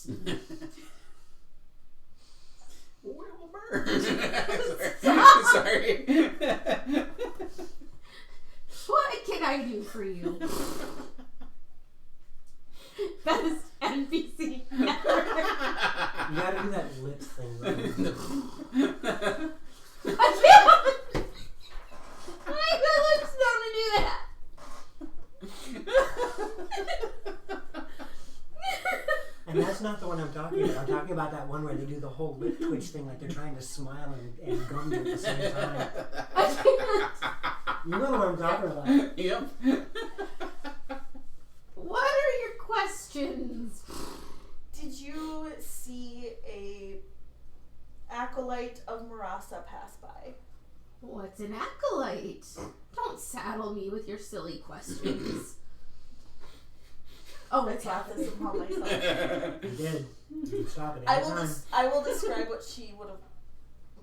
Sorry. What can I do for you? Best NPC ever. You gotta do that lip thing. Right? I can't. My lips don't do that. And that's not the one I'm talking about. I'm talking about that one where they do the whole lip twitch thing, like they're trying to smile and gum at the same time. You know what I'm talking about. Yep. What are your questions? Did you see a acolyte of Marasa pass by? What's an acolyte? Don't saddle me with your silly questions. Oh, I it's thought this upon myself. You did. You can stop it I any will. time. I will describe what she would have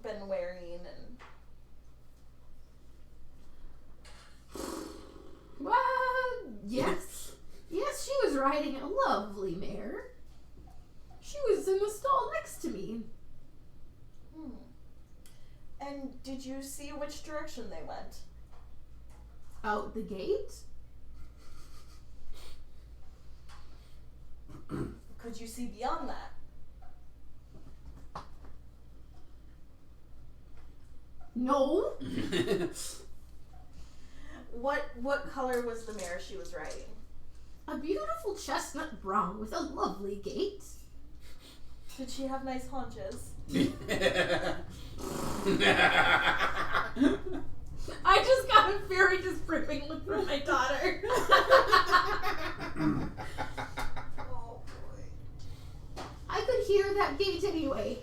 been wearing, and Well, yes. Yes, she was riding a lovely mare. She was in the stall next to me. And did you see which direction they went? Out the gate? Could you see beyond that? No. What color was the mare she was riding? A beautiful chestnut brown with a lovely gait. Did she have nice haunches? I just got a very disapproving look from my daughter. Oh boy. I could hear that gate anyway.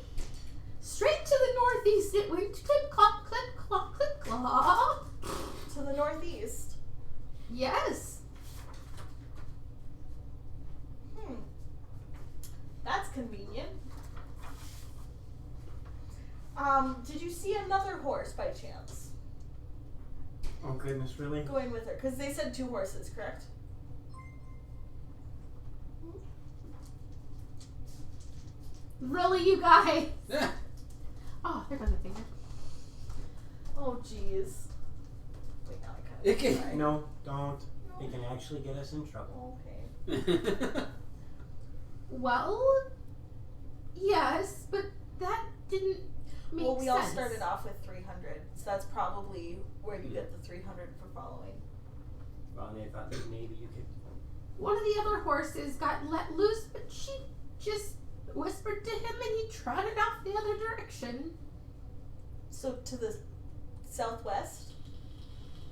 Straight to the northeast it went. Clip clop, clip clop, clip clop. To the northeast. Yes. That's convenient. Did you see another horse by chance Oh goodness, really? going with her? Because they said 2 horses, correct? Really, you guys? Yeah. Oh, there goes my finger. Oh jeez. Wait, now I It kind can- of. No, don't. It can actually get us in trouble. Okay. Well, yes, but that didn't make Well, we sense. all started off with 300, so that's probably where you get the 300 for following. Well, they thought that maybe you could. One of the other horses got let loose, but she just whispered to him and he trotted off the other direction. So to the southwest?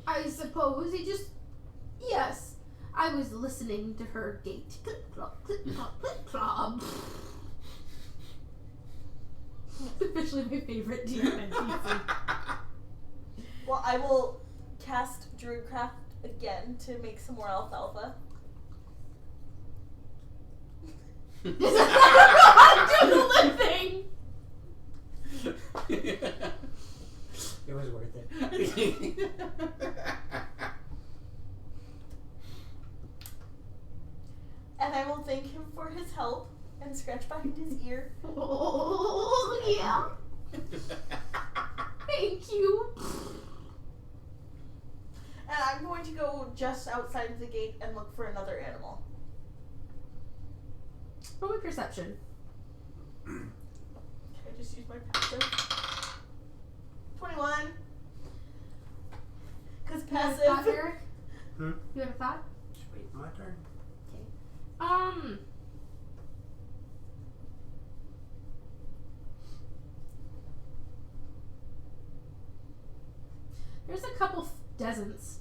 I suppose he just... Yes, I was listening to her gait. Clip clop, clip clop, clip clop. It's officially my favorite DMLoxy. Well, I will cast Druidcraft again to make some more alfalfa. This is not do the thing. It was worth it. And I will thank him for his help and scratch behind his ear. Oh, yeah. Thank you. And I'm going to go just outside of the gate and look for another animal. Roll me perception. Can I just use my passive? 21. Because You have a thought, passive. Eric? Hmm? You have a thought? Just wait, my turn. There's a couple dozens.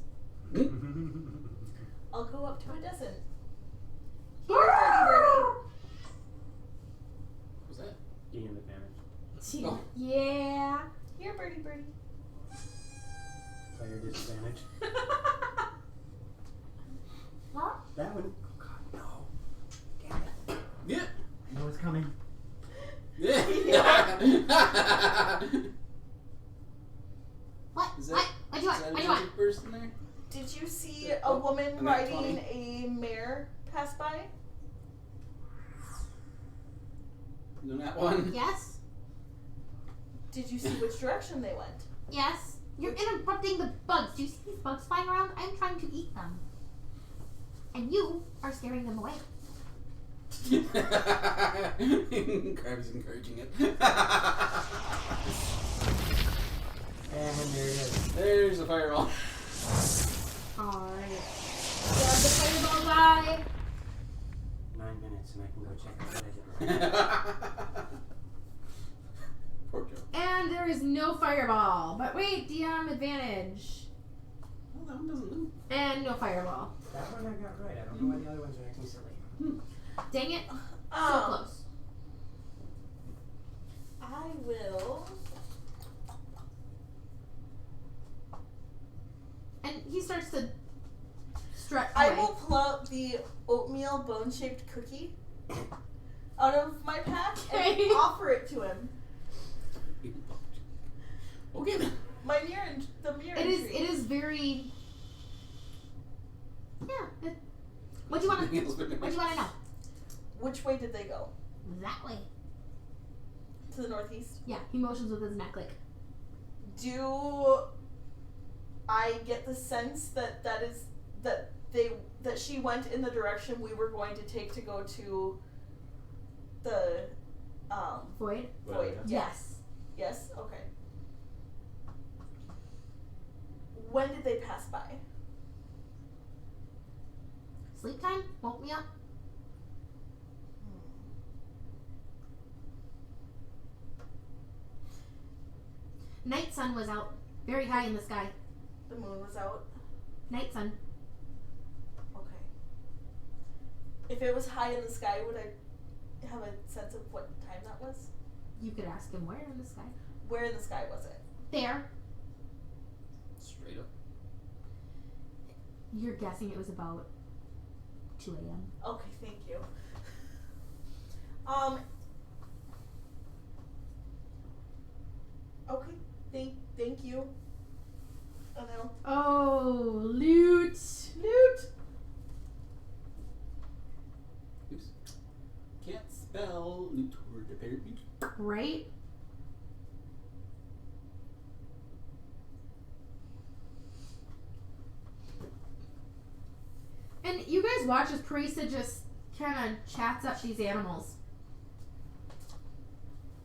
I'll go up to a dozen. Here, What's that? DM advantage. birdie, Oh. Yeah. Here, birdie, birdie. Player disadvantage. What? That one. Oh god, no. Damn it. Yeah. I know it's coming. Yeah. What? Is What? that- What do you want? Is that What do a you want? magic burst in there? Did you see Oh, a woman a nat riding 20. a mare pass by? No, that one. Yes. Did you see which direction they went? Yes. You're interrupting the bugs. Do you see these bugs flying around? I'm trying to eat them. And you are scaring them away. Crabby's encouraging it. And there it is. There's the fireball. Alright. Grab the fireball guy. 9 minutes. minutes and I can go check out what I did wrong. Poor Joe. And there is no fireball. But wait, DM advantage. Well, that one doesn't move. And no fireball. That one I got right. I don't know why the other ones are acting silly. Dang it. So Um, close. I will. And he starts to strut I away. will pull out the oatmeal bone-shaped cookie out of my pack Okay. and offer it to him. Okay then. My mirror, the mirror. It is. tree. It is very. Yeah. What do you want to? What do you want to know? Which way did they go? That way. To the northeast. Yeah. He motions with his neck like. Do I get the sense that that she went in the direction we were going to take to go to the Void. void? Yes. Yes. Okay. When did they pass by? Sleep time. Woke me up. Night sun was out, very high in the sky. The moon was out. Night sun. Okay. If it was high in the sky, would I have a sense of what time that was? You could ask him where in the sky. Where in the sky was it? There. Straight up. You're guessing it was about 2 a.m. Okay, thank you. Okay, thank you. Oh no. Oh, loot. Loot! Oops. Can't spell loot word apparently. Right? And you guys watch as Parisa just kind of chats up these animals.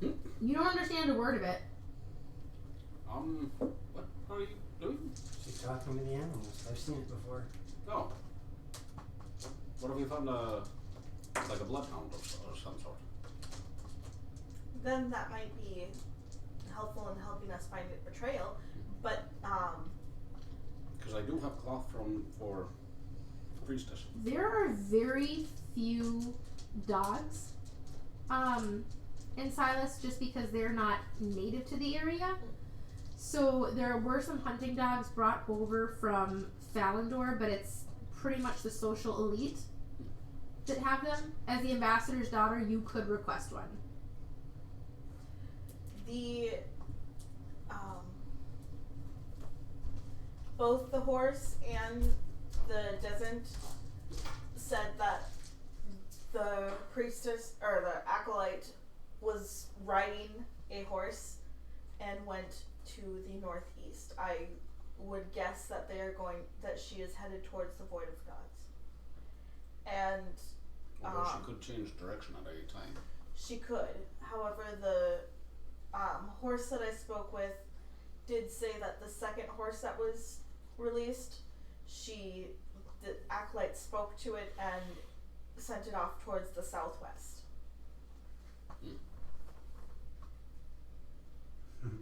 Hmm? You don't understand a word of it. What are you doing? She's talking to the animals. I've seen it before. Oh. What if we found like a bloodhound or some sort? Then that might be helpful in helping us find a trail. But Because I do have cloth for the priestess. There are very few dogs in Silas just because they're not native to the area. So there were some hunting dogs brought over from Falindor, but it's pretty much the social elite that have them. As the ambassador's daughter, you could request one. the both the horse and the descent said that the priestess or the acolyte was riding a horse and went to the northeast. I would guess that that she is headed towards the Void of Gods. And Although she could change direction at any time. she could. However, the horse that I spoke with did say that the second horse that was released, the acolyte spoke to it and sent it off towards the southwest.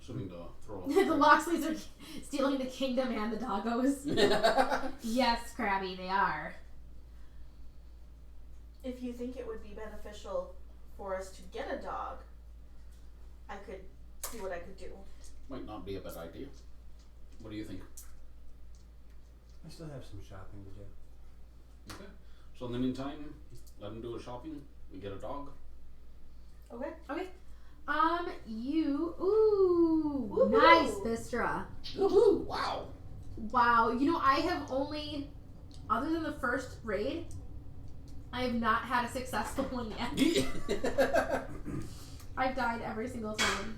Assuming to throw The Loxlies are stealing the kingdom and the doggos. Yes, Krabby, they are. If you think it would be beneficial for us to get a dog, I could see what I could do. Might not be a bad idea. What do you think? I still have some shopping to do. Okay. So in the meantime, let him do his shopping. We get a dog. Okay. Okay. Ooh, Woohoo. nice, Bistra. Woohoo! Wow. Wow, you know, I have only, other than the first raid, I have not had a successful one yet. I've died every single time.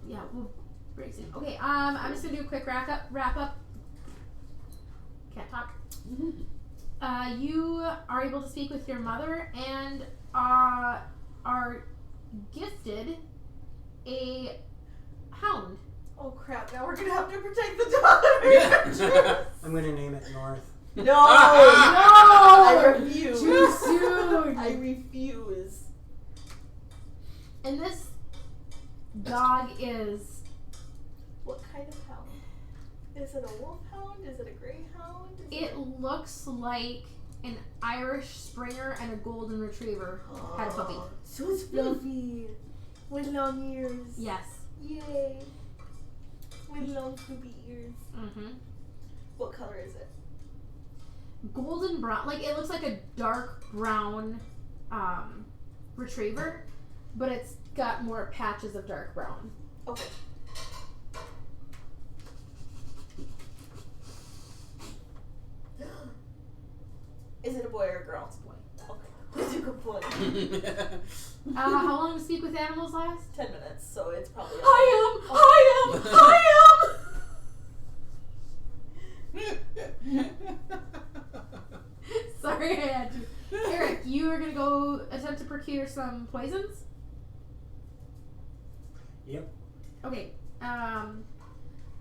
Yeah, we'll break soon. Okay, I'm just gonna do a quick wrap up. Can't talk. You are able to speak with your mother and are gifted a hound. Oh crap, now we're gonna have to protect the dog. I'm gonna name it North. No! No! I refuse. Too soon. I refuse. And this dog is What kind of hound? Is it a wolfhound? Is it a greyhound? it looks like an Irish Springer and a golden retriever had a puppy. So it's fluffy. With long ears. Yes. Yay. With long floopy ears. Mm-hmm. What color is it? Golden brown, like it looks like a dark brown retriever, but it's got more patches of dark brown. Okay. Is it a boy or a girl? It's a boy. Okay. That's a good point. How long did we speak with animals last? 10 minutes, so it's probably. I am! Sorry, I had to. Eric, you are gonna go attempt to procure some poisons? Yep. Okay.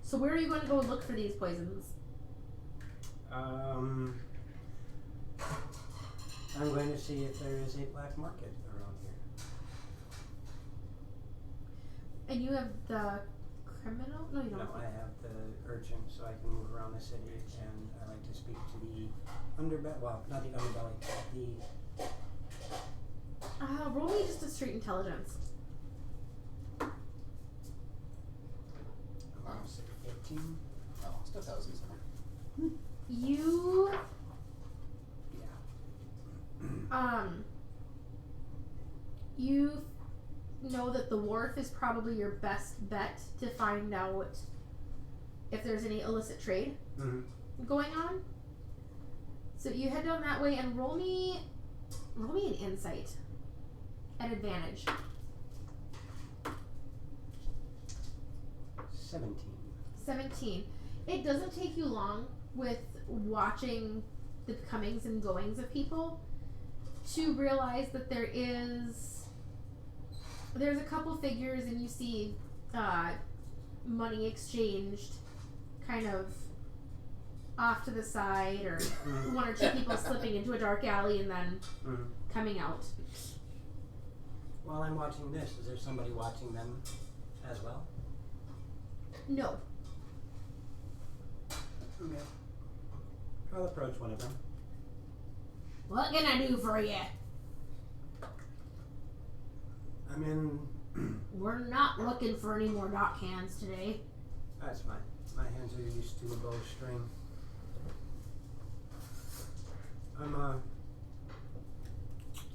So where are you going to go look for these poisons? I'm going to see if there is a black market around here. And you have the criminal? No, you don't. No, I have the urchin, so I can move around the city, and I like to speak to the underbelly. Well, not the underbelly, the. Roll me just a straight intelligence. Wow. 18. Oh, still thousands somewhere. You you know that the wharf is probably your best bet to find out if there's any illicit trade going on. So you head down that way and roll me an insight at advantage. 17. It doesn't take you long with watching the comings and goings of people to realize that there's a couple figures and you see money exchanged kind of off to the side, or one or two people slipping into a dark alley and then coming out. While I'm watching this, is there somebody watching them as well? No. Okay. I'll approach one of them. What can I do for you? I'm in. We're not looking for any more dock hands today. That's fine. My hands are used to a bowstring. I'm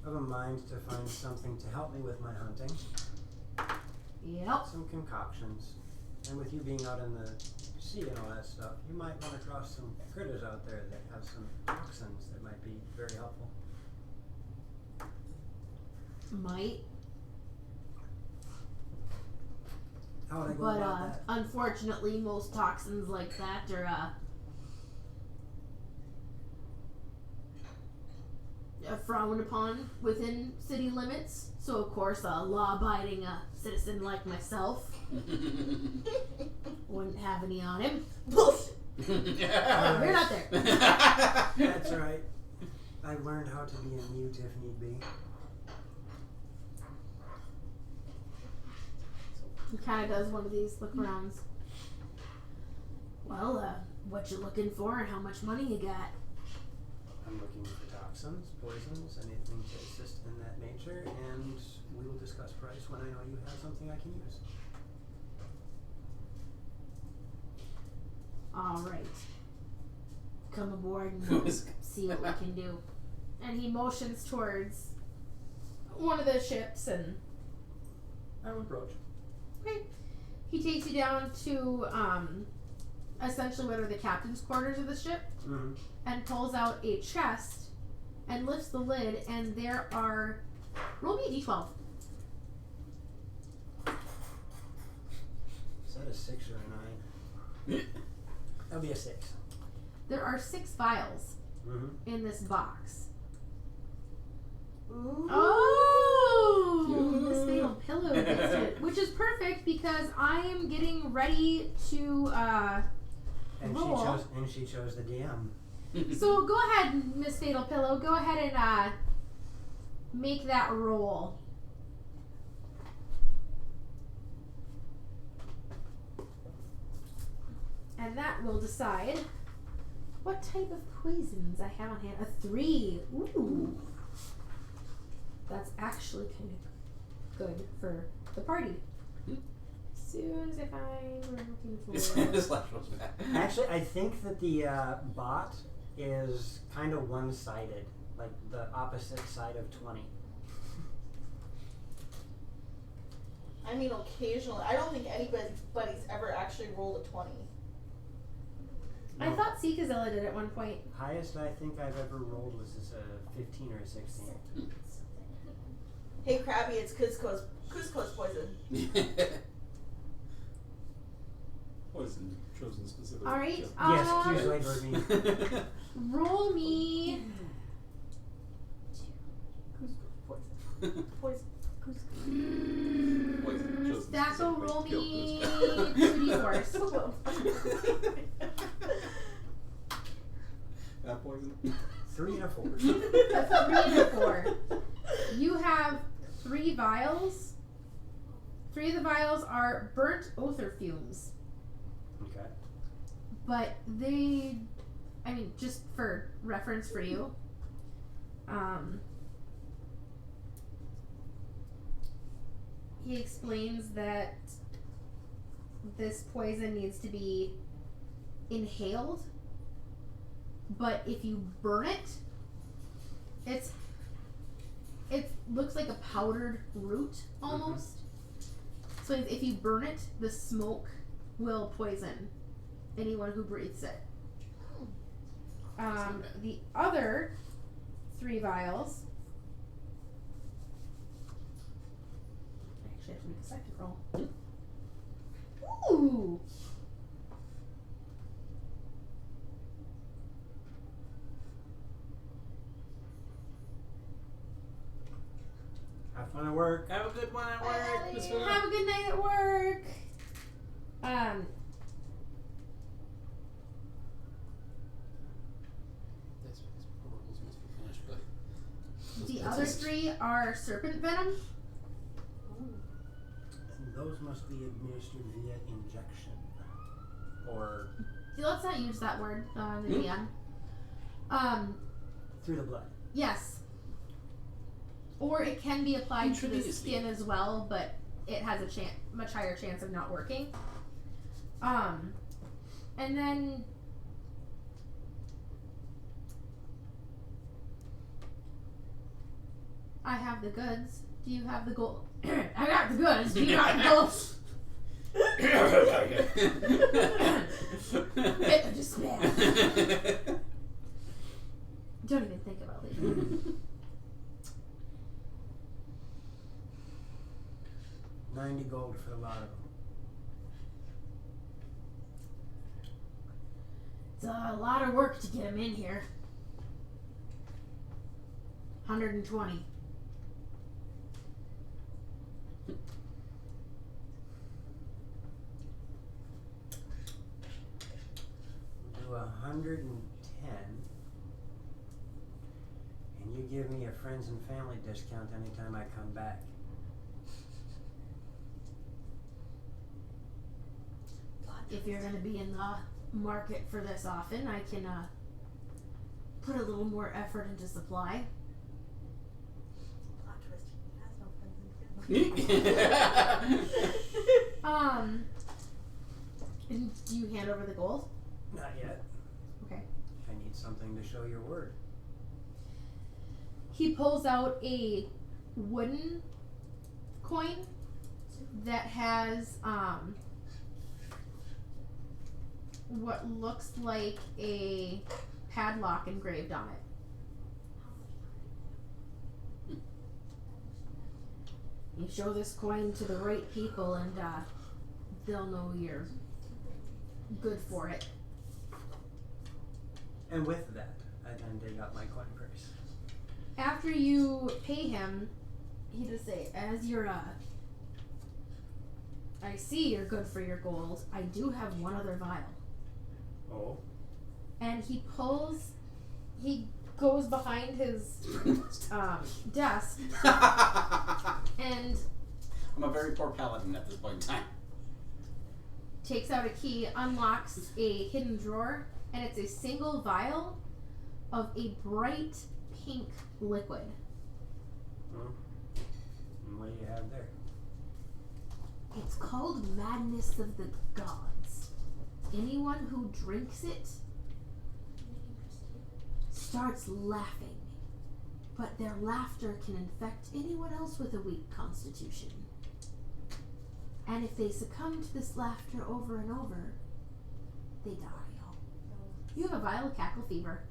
of a mind to find something to help me with my hunting. Yep. Some concoctions. And with you being out in the sea and all that stuff, you might run across some critters out there that have some toxins that might be very helpful. Might. How would I go But about that? unfortunately, most toxins like that are frowned upon within city limits. So of course, a law-abiding citizen like myself wouldn't have any on him. Bullshit. You're not there. That's right. I've learned how to be a mute if need be. He kind of does one of these look-arounds. Well, what you looking for and how much money you got? I'm looking for toxins, poisons, anything to assist in that nature, and we will discuss price when I know you have something I can use. All right. Come aboard and we'll see what we can do. And he motions towards one of the ships, and I will approach. okay, he takes you down to essentially what are the captain's quarters of the ship, and pulls out a chest and lifts the lid, and there are, roll me a d12. Is that a 6 or a 9? That'll be a 6. There are 6 vials in this box. Ooh. Oh, this fatal pillow gets it, which is perfect because I am getting ready to And roll she chose the DM. So go ahead, Miss Fatal Pillow. Go ahead and make that roll. And that will decide what type of poisons I have on hand. A 3. Ooh. That's actually kind of good for the party. As soon as I find what I'm looking for. Slash was back. Actually, I think that the bot is kind of one-sided, like the opposite side of 20. I mean, occasionally. I don't think anybody's ever actually rolled a 20. I thought Seekazilla did at one point. Highest I think I've ever rolled was a 15 or a 16. Hey, Krabby, it's Cusco's poison. Poison chosen specifically. Alright, Yes, accuse labor me. roll me. Poison. Poison chosen Stacko, specifically roll to kill me Cusco. 2d4s. That poison. 3 and a 4. That's a 3 and a 4. You have 3 vials. 3 of the vials are burnt other fumes. Okay. But just for reference for you, he explains that this poison needs to be inhaled, but if you burn it, it looks like a powdered root almost. So if you burn it, the smoke will poison anyone who breathes it. The other 3 vials. I actually have to make a second roll. Ooh! Have fun at work. Have a good one at work. Miss Phillip. Have a good night at work. That's horribles must be finished, but The other 3 are serpent venom. And those must be administered via injection. Or Let's not use that word in the DM. through the blood. Yes. Or it can be applied to the Intravenously. skin as well, but it has a much higher chance of not working. And then I have the goods. Do you have the gold? I got the goods. Do you got the gold? Bit of despair. Don't even think about leaving. 90 gold for a lot of them. It's a lot of work to get him in here. 120. Do 110. And you give me a friends and family discount anytime I come back. If you're going to be in the market for this often, I can put a little more effort into supply. Plot twist. He has no friends and family. And do you hand over the gold? Not yet. Okay. I need something to show your word. He pulls out a wooden coin that has what looks like a padlock engraved on it. You show this coin to the right people and they'll know you're good for it. And with that, I then dig out my coin purse. After you pay him, he does say, as you're I see you're good for your gold. I do have one other vial. Oh. and he goes behind his desk, and I'm a very poor paladin at this point in time. takes out a key, unlocks a hidden drawer, and it's a single vial of a bright pink liquid. And what do you have there? It's called Madness of the Gods. Anyone who drinks it starts laughing, but their laughter can infect anyone else with a weak constitution. And if they succumb to this laughter over and over, they die. You have a vial of cackle fever.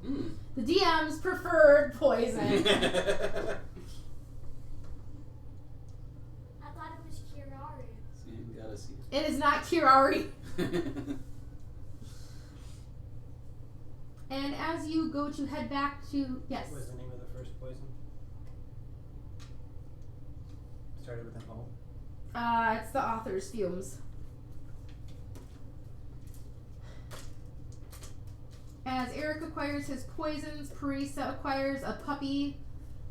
The DM's preferred poison. I thought it was Kirari. See, you gotta see It is not Kirari. it. And as you go to head back to... Yes. What was the name of the first poison? Started with an O. It's the author's fumes. As Eric acquires his poisons, Parisa acquires a puppy,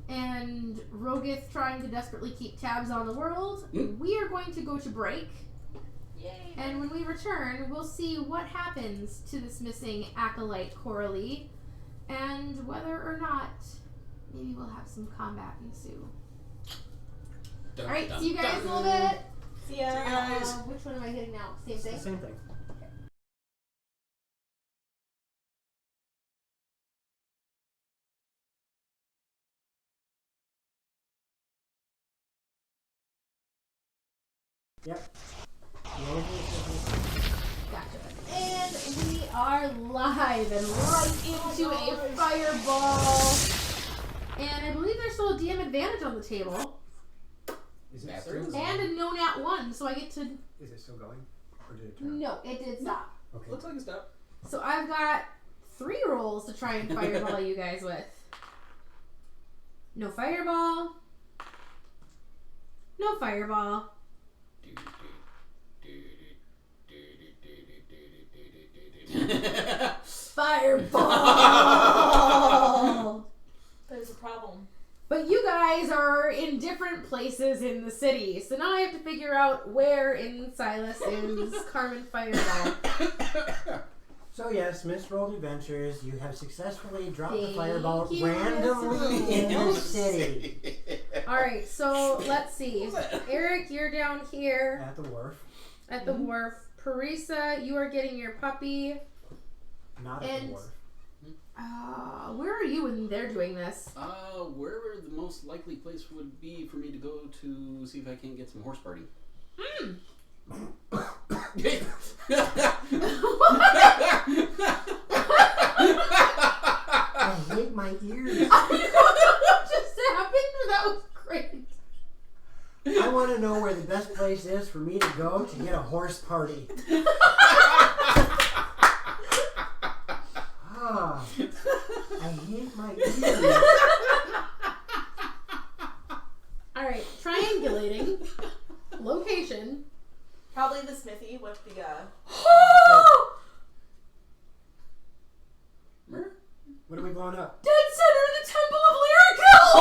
and Rogith trying to desperately keep tabs on the world, we are going to go to break. Yay! And when we return, we'll see what happens to this missing acolyte Coralie, and whether or not maybe we'll have some combat ensue. Alright, see you guys in a little bit. See ya. guys. Which one am I hitting now? Same It's the thing? same thing. Yep. Gotcha. And we are live and right into a fireball. And I believe there's still a DM advantage on the table. Is it That's still real. And a no nat 1, so I get to... Is it still going? Or did it turn? No, it did stop. Okay. Looks like a stop. So I've got 3 rolls to try and fireball you guys with. No fireball. No fireball. Fireball! There's a problem. But you guys are in different places in the city, so now I have to figure out where in Silas is Carmen Fireball. So yes, Miss Rolled Adventures, you have successfully dropped the Thank fireball you, randomly Miss in the Rolled. city. Alright, so let's see. Eric, you're down here At the wharf. at the wharf. Parisa, you are getting your puppy. Not at And- the wharf. Where are you when they're doing this? Wherever the most likely place would be for me to go to see if I can't get some horse party. I hate my ears. I don't know what just happened, but that was great. I want to know where the best place is for me to go to get a horse party. Ah, I hate my ears. Alright, triangulating. Location. Probably the smithy with the What are we blowing up? Dead center of the Temple of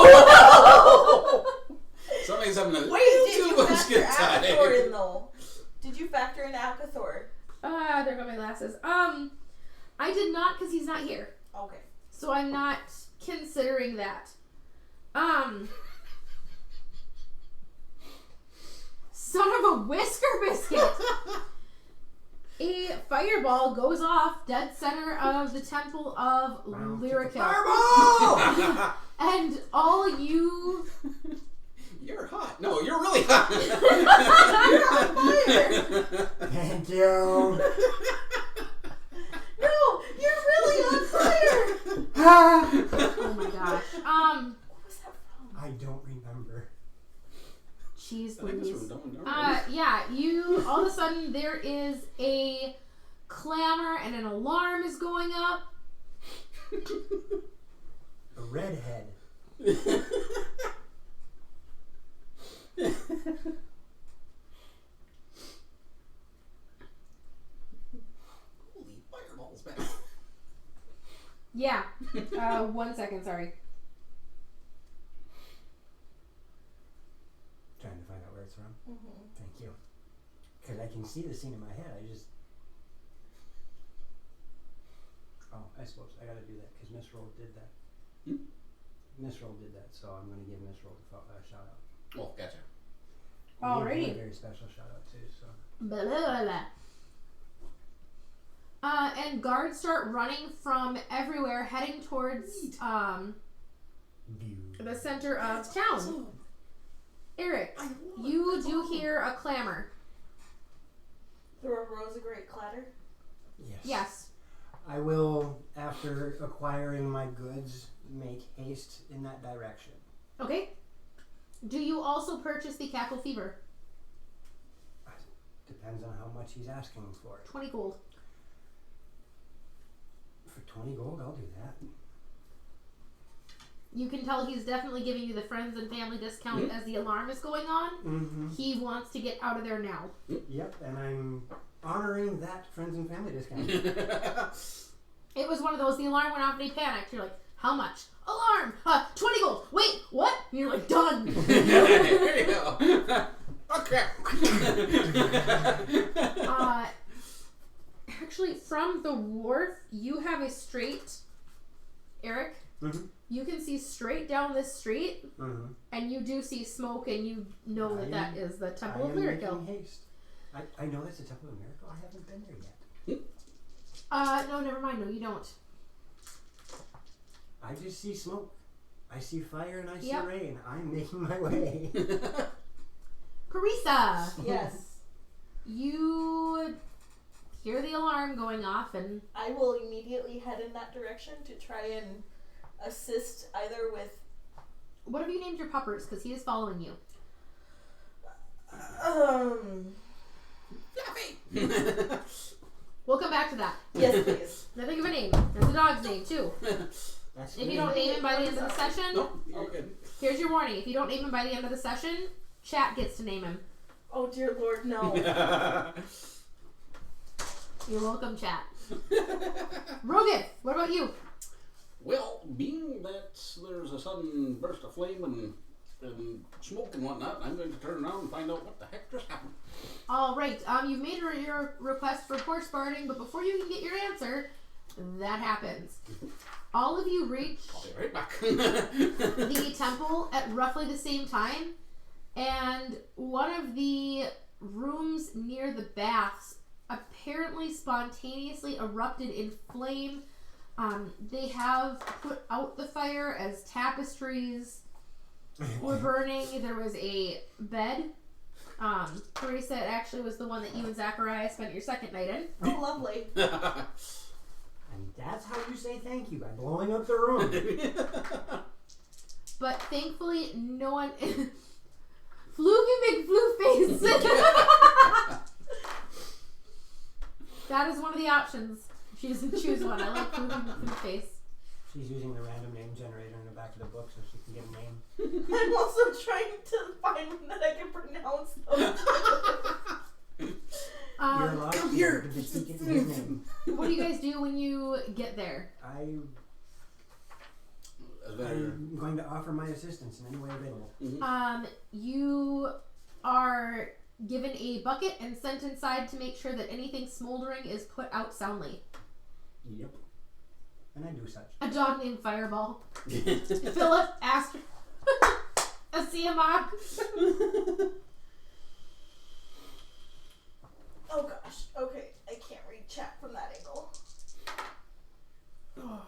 Lyrical! Somebody's having a Wait, did too you much factor good time. Alcathor in though? Did you factor in Alcathor? There go my glasses. I did not because he's not here. Okay. So I'm not considering that. Son of a whisker biscuit! A fireball goes off dead center of the Temple of Lyrical. Fireball! And all you... You're hot. No, you're really hot. Thank you. No, you're really on fire! Ah. Oh my gosh. What was that from? I don't remember. Cheese I think it's please. from Don't Yeah, you, all of a sudden there is a clamor and an alarm is going up. A redhead. Holy fireballs, man. Yeah. 1 second, sorry. Trying to find out where it's from. Mm-hmm. Thank you. Because I can see the scene in my head. Oh, I suppose I gotta do that because Miss Roll did that. Miss Roll did that, so I'm gonna give Miss Roll a shout out. Oh, gotcha. Alrighty. A very special shout out too. So. Blah, blah, blah. And guards start running from everywhere, heading towards the center of town. Eric, you do hear a clamor. There arose a great clatter. Yes. Yes. I will, after acquiring my goods, make haste in that direction. Okay. Do you also purchase the Cackle Fever? Depends on how much he's asking for it. 20 gold. For 20 gold, I'll do that. You can tell he's definitely giving you the friends and family discount as the alarm is going on. Mm-hmm. He wants to get out of there now. Yep, and I'm honoring that friends and family discount. It was one of those, the alarm went off and he panicked. You're like, how much? Alarm! 20 gold! Wait, what? And you're like, done! There you go. Okay. Actually, from the wharf, you have a straight, Eric, you can see straight down this street, and you do see smoke, and you know that is the Temple of Miracle. Haste. I know that's the Temple of Miracle. I haven't been there yet. No, never mind. No, you don't. I just see smoke. I see fire and I see Yep. rain. I'm making my way. Carissa! Yes. You hear the alarm going off, and I will immediately head in that direction to try and assist either with... what have you named your puppers? Because he is following you. Fluffy. We'll come back to that. Yes, please. Now think of a name. There's a dog's name, too. That's If you don't name him by the end of the session, Nope, you're good. here's your warning. If you don't name him by the end of the session, chat gets to name him. Oh, dear Lord, no. You're welcome, chat. Rogan, what about you? Well, being that there's a sudden burst of flame and smoke and whatnot, I'm going to turn around and find out what the heck just happened. All right. You've made your request for horse barding, but before you can get your answer, that happens. All of you reach I'll be right back. the temple at roughly the same time, and one of the rooms near the baths apparently spontaneously erupted in flame. They have put out the fire as tapestries were burning. There was a bed. Teresa actually was the one that you and Zachariah spent your second night in. Oh, lovely. And that's how you say thank you, by blowing up the room. But thankfully, no one... Fluky McFlooface! That is one of the options. She doesn't choose one. I like Fluky McFlooface. She's using the random name generator in the back of the book so she can get a name. I'm also trying to find one that I can pronounce. You're allowed come to, here. but just keep getting his name. What do you guys do when you get there? I'm going to offer my assistance in any way available. You are given a bucket and sent inside to make sure that anything smoldering is put out soundly. Yep. And I do such. A dog named Fireball. Philip asked a CMR. Oh gosh. Okay, I can't read chat from that angle. Oh,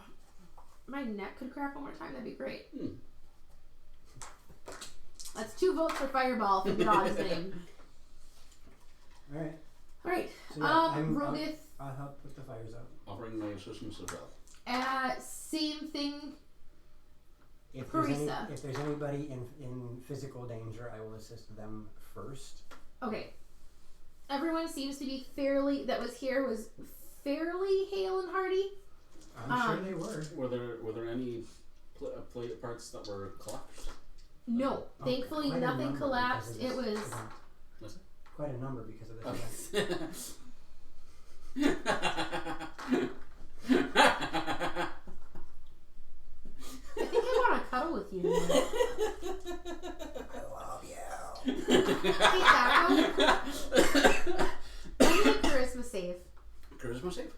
my neck could crack one more time. That'd be great. That's 2 votes for Fireball for the dog's name. All right. All right. So yeah, Roguth. I'll help put the fires out. Offering my assistance as well. Same thing. If Carissa. there's anybody in physical danger, I will assist them first. Okay. Everyone seems to be fairly hale and hearty. I'm sure they were. Were there any plate parts that were collapsed? No. Thankfully, quite a nothing number collapsed. because It of this was... event. Quite a number because of this event. you anymore. I love you. Hey, Taco. I need a charisma save. Charisma save?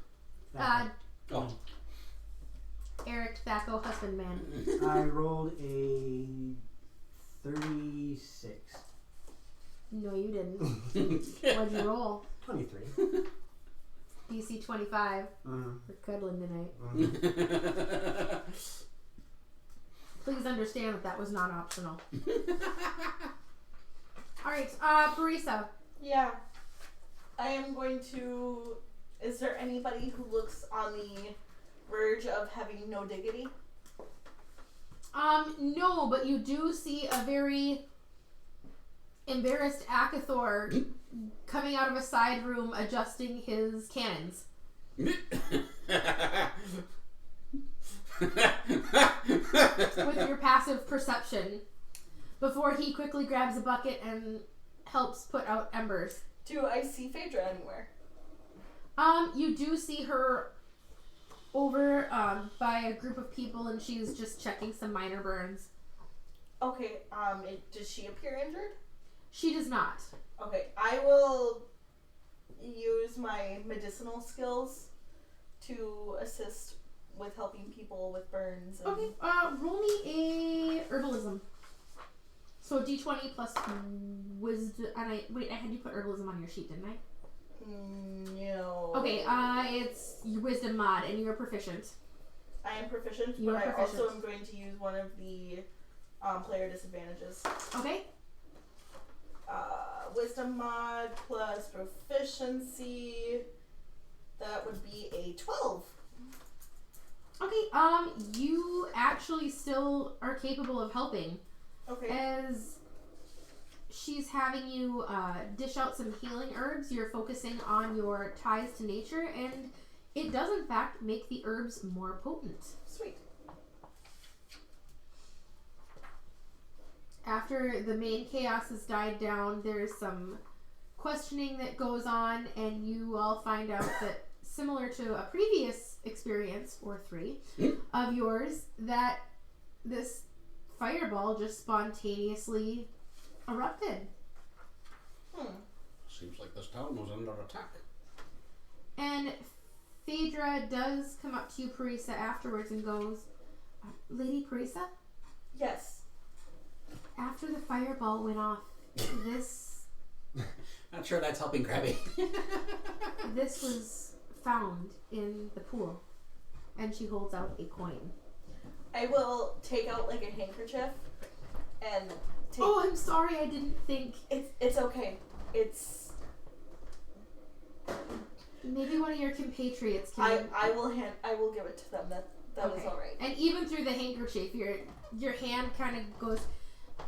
Oh. Eric Thaco, husbandman. I rolled a 36. No, you didn't. What'd you roll? 23. DC 25. Mm-hmm. We're cuddling tonight. Mm-hmm. Please understand that was not optional. Alright, Barisa. Yeah. I am going to... Is there anybody who looks on the verge of having no diggity? No, but you do see a very embarrassed Akathor coming out of a side room adjusting his cannons. With your passive perception. Before he quickly grabs a bucket and helps put out embers. Do I see Phaedra anywhere? You do see her over by a group of people, and she's just checking some minor burns. Okay, does she appear injured? She does not. Okay, I will use my medicinal skills to assist with helping people with burns. And Okay, roll me a herbalism. So D20 plus wisdom, and I had you put herbalism on your sheet, didn't I? No. Okay, it's your wisdom mod, and you're proficient. I am proficient, You but are I proficient. also am going to use one of the player disadvantages. Okay. Wisdom mod plus proficiency. That would be a 12. Okay, you actually still are capable of helping. Okay. As she's having you dish out some healing herbs, you're focusing on your ties to nature, and it does in fact make the herbs more potent. Sweet. After the main chaos has died down, there's some questioning that goes on, and you all find out that, similar to a previous experience, or 3, of yours, that this fireball just spontaneously erupted. Seems like this town was under attack. And Phaedra does come up to you, Parisa, afterwards and goes, Lady Parisa, Yes. after the fireball went off, this Not sure that's helping Krabby. this was found in the pool. And she holds out a coin. I will take out like a handkerchief and take. Oh, I'm sorry, I didn't think. It's okay. It's. Maybe one of your compatriots can. I will give it to them. That Okay. is all right. And even through the handkerchief, your hand kind of goes,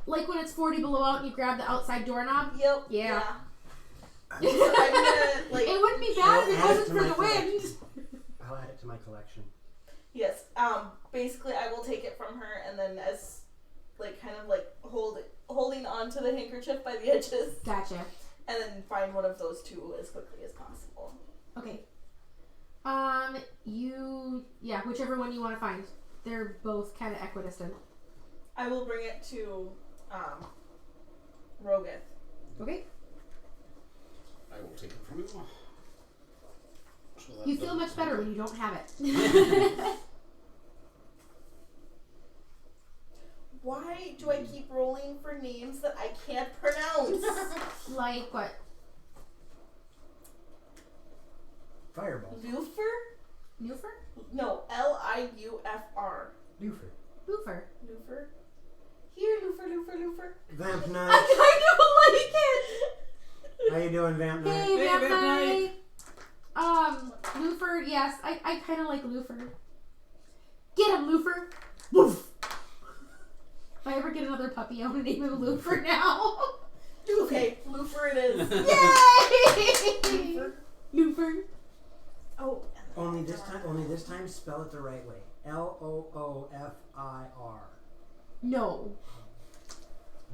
like when it's 40 below out and you grab the outside doorknob. Yep. Yeah. So I'm gonna like. It wouldn't be bad if it I'll add wasn't to for my the wind. collection. I'll add it to my collection. Yes. Basically, I will take it from her, and then as, like, kind of like holding on to the handkerchief by the edges, Gotcha. and then find one of those two as quickly as possible. Okay. Whichever one you want to find. They're both kind of equidistant. I will bring it to, Rogath. Okay. I will take it from you. So that You feel doesn't- much better when you don't have it. Why do I keep rolling for names that I can't pronounce? Like what? Fireball. Lufer? Newfer? No, Liufr. Doofer. Boofer. Lufer? Here, Lufer. Vamp I Knight. kind of like it! How you doing, Vamp Knight? Hey, Vamp Vamp Knight. Lufer, yes, I kind of like Lufer. Get him, Lufer. Woof. If I ever get another puppy, I'm gonna name him Lufer now. Okay, Lufer it is. Yay! Lufer. Oh. Only this time, spell it the right way. Loofir. No.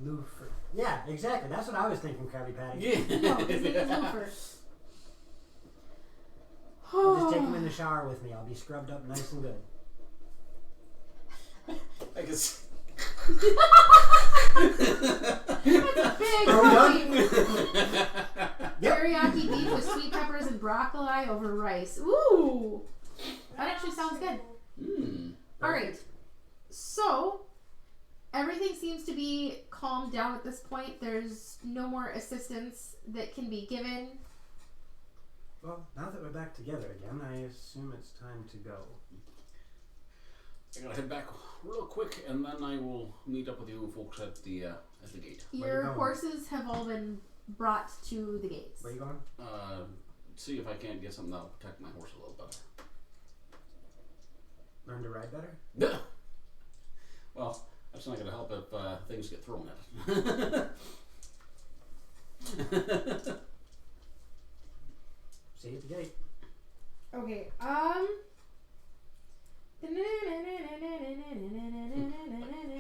Loofer. Yeah, exactly. That's what I was thinking, Krabby Patty. Yeah. No, his name is Lufer. Just take him in the shower with me. I'll be scrubbed up nice and good. I guess It's a big teriyaki beef with sweet peppers and broccoli over rice. Ooh, that actually sounds good. All right, so everything seems to be calmed down at this point. There's no more assistance that can be given. Well, now that we're back together again, I assume it's time to go. I gotta head back real quick, and then I will meet up with you folks at the gate. Your horses have all been brought to the gates. Where you going? See if I can't get something that'll protect my horse a little better. Learn to ride better? Well, that's not gonna help if things get thrown at it. See you at the gate. Okay,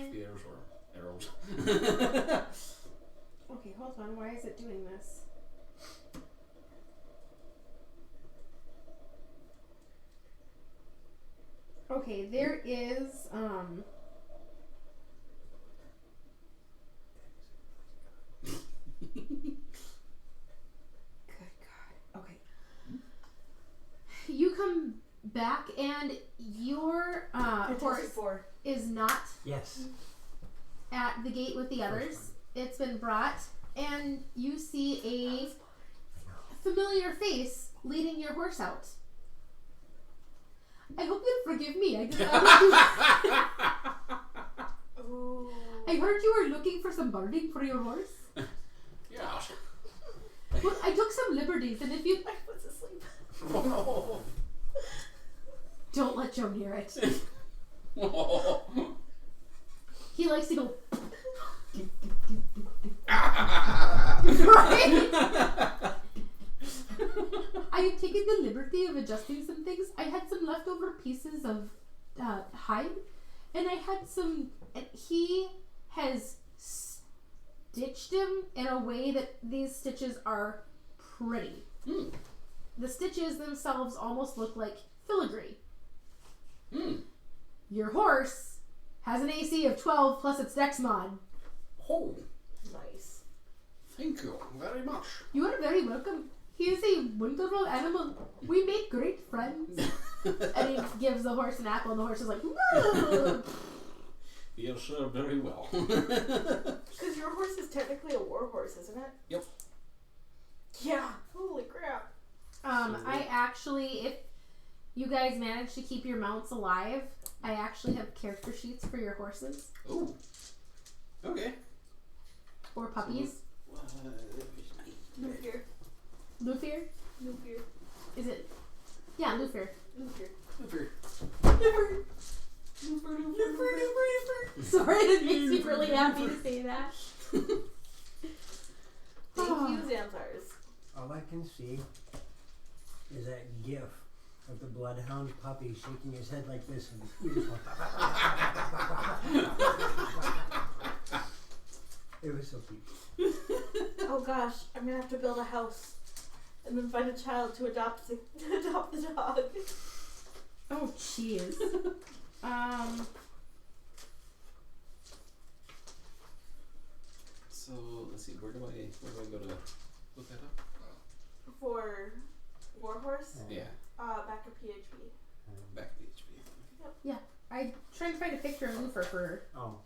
Spears or arrows. Okay, hold on. Why is it doing this? Okay, there is Good God. Okay. You come back and your horse is not Yes. at the gate with the others. It's been brought, and you see a familiar face leading your horse out. I hope you'll forgive me. I heard you were looking for some barding for your horse. Yeah. Well, I took some liberties, and if you I was asleep. Oh no. don't let Joan hear it. He likes to go. Right? I have taken the liberty of adjusting some things. I had some leftover pieces of hide, and I had some. And he has stitched him in a way that these stitches are pretty. The stitches themselves almost look like filigree. Your horse has an AC of 12 plus its dex mod. Oh, Nice. thank you very much. You are very welcome. He is a wonderful animal. We make great friends. And he gives the horse an apple, and the horse is like, whoa. Yes, sir, very well. Because your horse is technically a war horse, isn't it? Yep. Yeah. Holy crap. I actually, if you guys manage to keep your mounts alive, I actually have character sheets for your horses. Oh. Okay. Or puppies. Lufir. Lufir? Lufir. Is it? Yeah, Lufir. Lufir. Sorry, that makes me really happy to say that. Thank you, Xanthars. All I can see is that gif of the bloodhound puppy shaking his head like this and his ears going. It was so cute. Oh gosh, I'm gonna have to build a house and then find a child to adopt the dog. Oh, jeez. So let's see. Where do I go to look that up? For Warhorse, Yeah. back to PHP. Back to HP. I tried to find a picture of Lufer for her. Oh.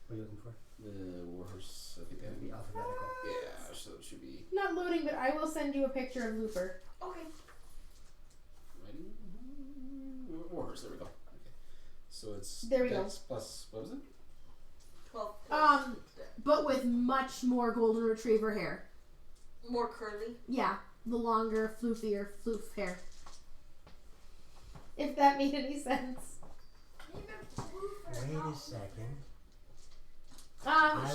What are you looking for? The Warhorse. I think It'd be alphabetical. Yeah. So it should be Not loading, but I will send you a picture of Lufer. Okay. writing. Warhorse. There we go. Okay. So it's There we go. Dex plus what was it? 12. But with much more golden retriever hair. More curly. Yeah, the longer, floofier floof hair. If that made any sense. Wait a second.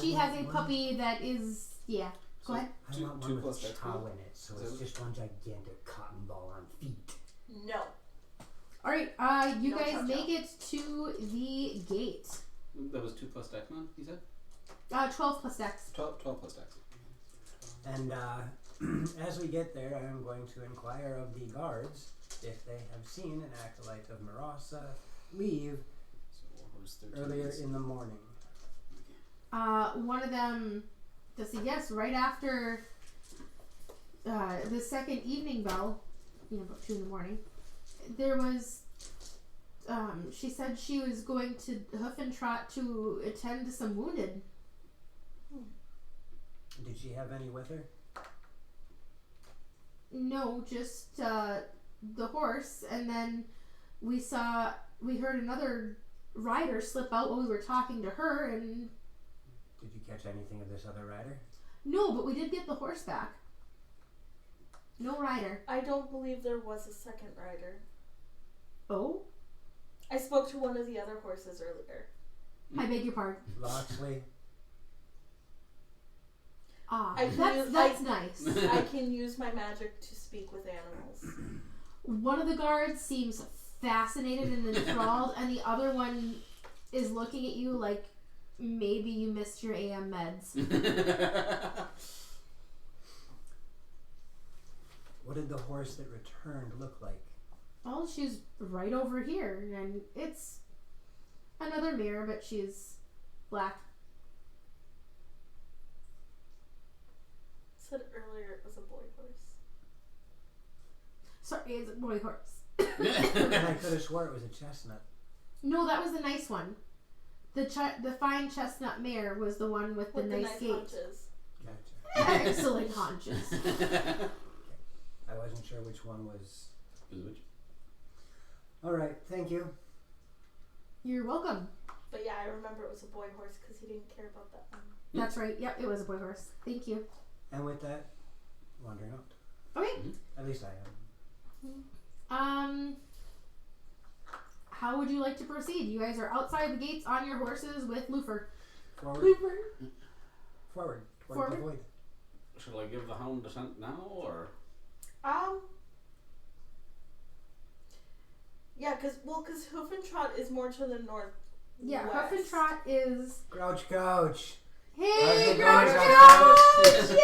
She has a want one. puppy that is, yeah. Go ahead. I Two- want two one plus with dex chow roll? in it, so Is it's that- just one gigantic cotton ball on feet. No. Alright, you No guys chow-chow. make it to the gate. That was 2 plus Dex, man. You said 12 plus dex. 12 plus Dex. And As we get there, I am going to inquire of the guards if they have seen an acolyte of Marasa leave earlier in the morning. One of them does say yes, right after the second evening bell, about 2 in the morning, there was, she said she was going to hoof and trot to attend to some wounded. Did she have any with her? No, just the horse, and then we heard another rider slip out while we were talking to her, and... Did you catch anything of this other rider? No, but we did get the horse back. No rider. I don't believe there was a second rider. Oh? I spoke to one of the other horses earlier. I beg your pardon. Loxley. That's nice. I can use my magic to speak with animals. One of the guards seems fascinated and enthralled, and the other one is looking at you like maybe you missed your AM meds. What did the horse that returned look like? Well, she's right over here, and it's another mirror, but she's black. Said earlier it was a boy horse. Sorry, it's a boy horse. And I could have swore it was a chestnut. No, that was the nice one. The fine chestnut mare was the one with the nice gait. Haunches. Gotcha. Excellent haunches. I wasn't sure which one was. Which? Alright, thank you. You're welcome. But yeah, I remember it was a boy horse because he didn't care about that one. That's right. Yep, it was a boy horse. Thank you. And with that, wandering out. Okay. At least I am. How would you like to proceed? You guys are outside the gates on your horses with Lufer. Forward. Lufer. Forward. Toward the void. Shall I give the hound descent now, or? Yeah, because Hoof and Trot is more to the north. Yeah, west. Hoof and Trot is... Grouch Coach. Hey, Grouch Grouch Coach! Yay!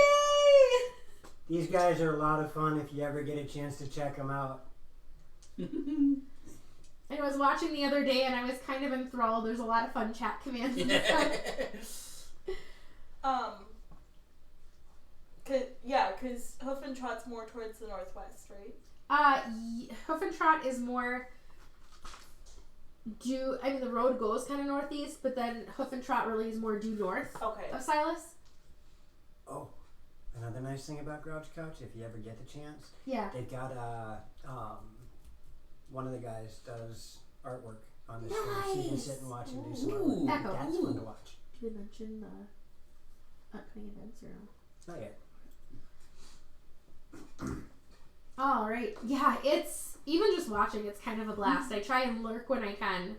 These guys are a lot of fun if you ever get a chance to check them out. I was watching the other day and I was kind of enthralled. There's a lot of fun chat commands and stuff. Because Hoof and Trot's more towards the northwest, right? Hoof and Trot is more... the road goes kind of northeast, but then Hoof and Trot really is more due north of Silas. Oh, another nice thing about Grouch Couch, if you ever get the chance, they've got one of the guys does artwork on the screen, so you can sit and watch him do some artwork. That's fun to watch. Did we mention the upcoming events or no? Not yet. All right, yeah, it's even just watching. It's kind of a blast. I try and lurk when I can.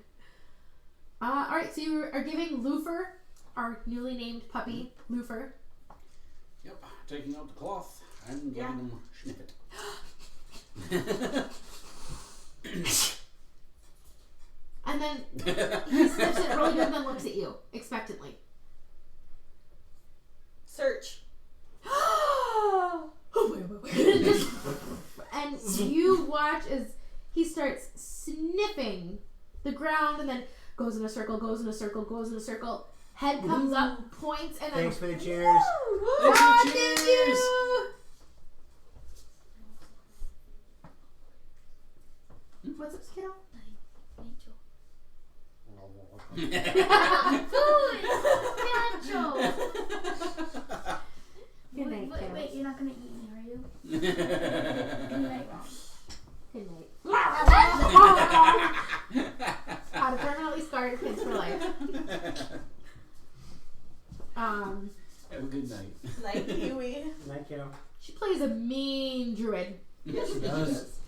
All right, so you are giving Lufer, our newly named puppy, Lufer. Yep, taking out the cloth and letting him sniff it. And then he sniffs it really good and then looks at you expectantly. Search. And you watch as he starts sniffing the ground and then goes in a circle, goes in a circle, goes in a circle. Head comes up, points, and then... Thanks for the cheers. Thank you! What's up, kiddo? Good night, kiddo. Wait, you're not gonna eat me, are you? Good night, Mom. Good night. How to permanently scar your kids for life. Have a good night. Night, Huey. Night, kiddo. She plays a mean druid. Yes, she does.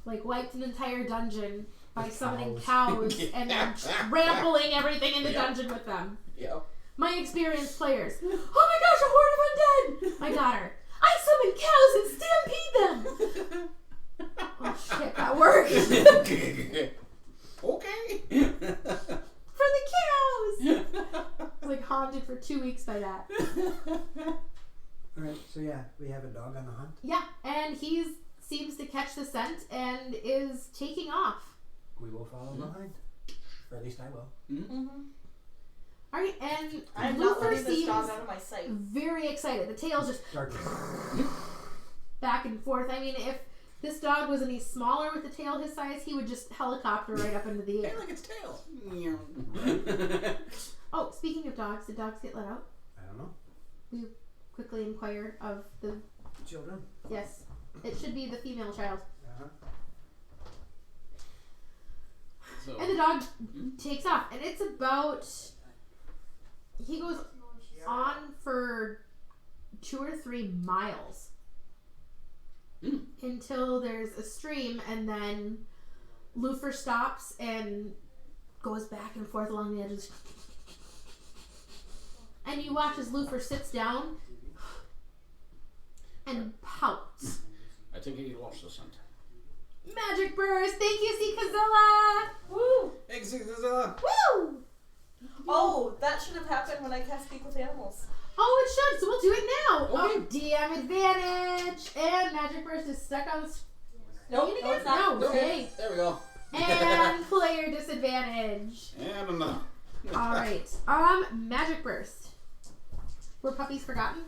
Like, wiped an entire dungeon by summoning cows and then trampling everything in the dungeon with them. Yep. My experienced players. Oh my gosh, a horde of undead! My daughter. I summon cows and stampede them! Oh shit, that worked! Okay. For the cows! I was like haunted for 2 weeks by that. Alright, so yeah, we have a dog on the hunt. Yeah, and he seems to catch the scent and is taking off. We will follow behind. Or at least I will. Alright, and I'm not Luther letting this seems dog out of my sight. very excited. The tail's just Darkness. back and forth. I mean, if this dog was any smaller with the tail his size, he would just helicopter right up into the air. Like its tail. Oh, speaking of dogs, did dogs get let out? I don't know. We quickly inquire of the... Children? Yes. It should be the female child. So, And the dog takes off. And it's about... He goes on for 2 or 3 miles. Until there's a stream, and then Luther stops and goes back and forth along the edges. And you watch as Luther sits down and pouts. I think he lost the scent. Magic burst! Thank you, Sikazilla! Woo! Woo! Oh, that should have happened when I cast Speak with Animals. Oh, it should, so we'll do it now. Okay. Oh, DM advantage. And Magic burst is stuck on the Nope, no, it's not. No, okay. There we go. And player disadvantage. And another. Alright. Magic burst. Were puppies forgotten?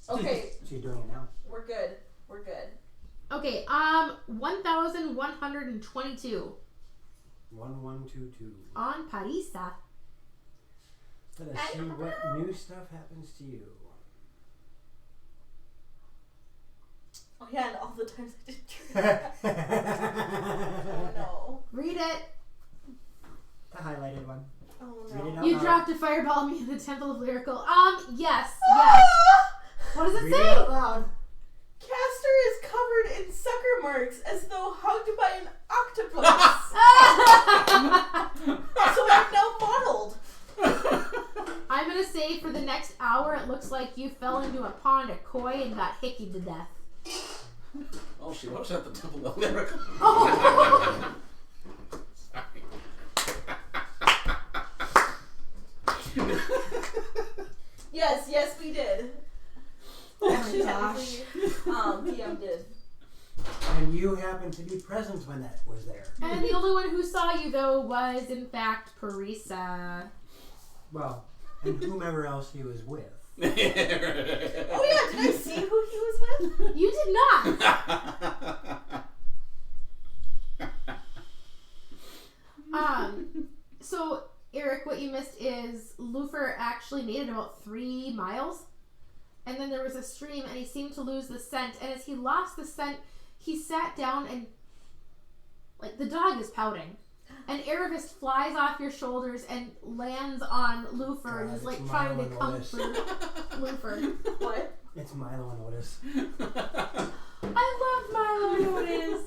Okay, So you're doing it now? we're good. We're good. Okay, 1,122 1122. on Parisa. Let us see what new stuff happens to you. Oh yeah, and all the times I did Oh no. Read it. The highlighted one. Oh Read it no. out You loud. dropped a fireball at me in the Temple of Lyrical. Yes. What does it Read it say? out loud. Caster is covered in sucker marks as though hugged by an octopus. So I'm now mottled. I'm gonna say for the next hour, it looks like you fell into a pond of koi and got hickeyed to death. Oh, she was at the Temple of Lyrical. Oh. Yes, we did. Oh my Actually, gosh. PM did. And you happened to be present when that was there. And the only one who saw you, though, was in fact Parisa. Well, and whomever else he was with. Oh yeah, did I see who he was with? You did not. So Eric, what you missed is Luther actually made it about 3 miles, and then there was a stream, and he seemed to lose the scent. And as he lost the scent, he sat down and, like, the dog is pouting, and Erebus flies off your shoulders and lands on Luther, and God, is like it's trying to Milo and Otis. comfort Luther. What? It's Milo and Otis. I love Milo and Otis.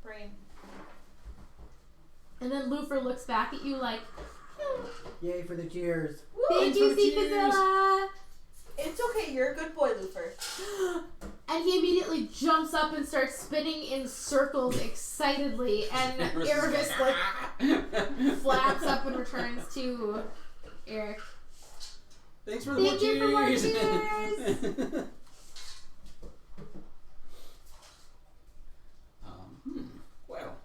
Brain. And then Luther looks back at you like, Yay for the cheers. thank you, Sikazilla. It's okay, you're a good boy, Luther. And he immediately jumps up and starts spinning in circles excitedly, and Erebus like flaps up and returns to Eric. Thanks for the Thank you for more cheers. cheers. Well,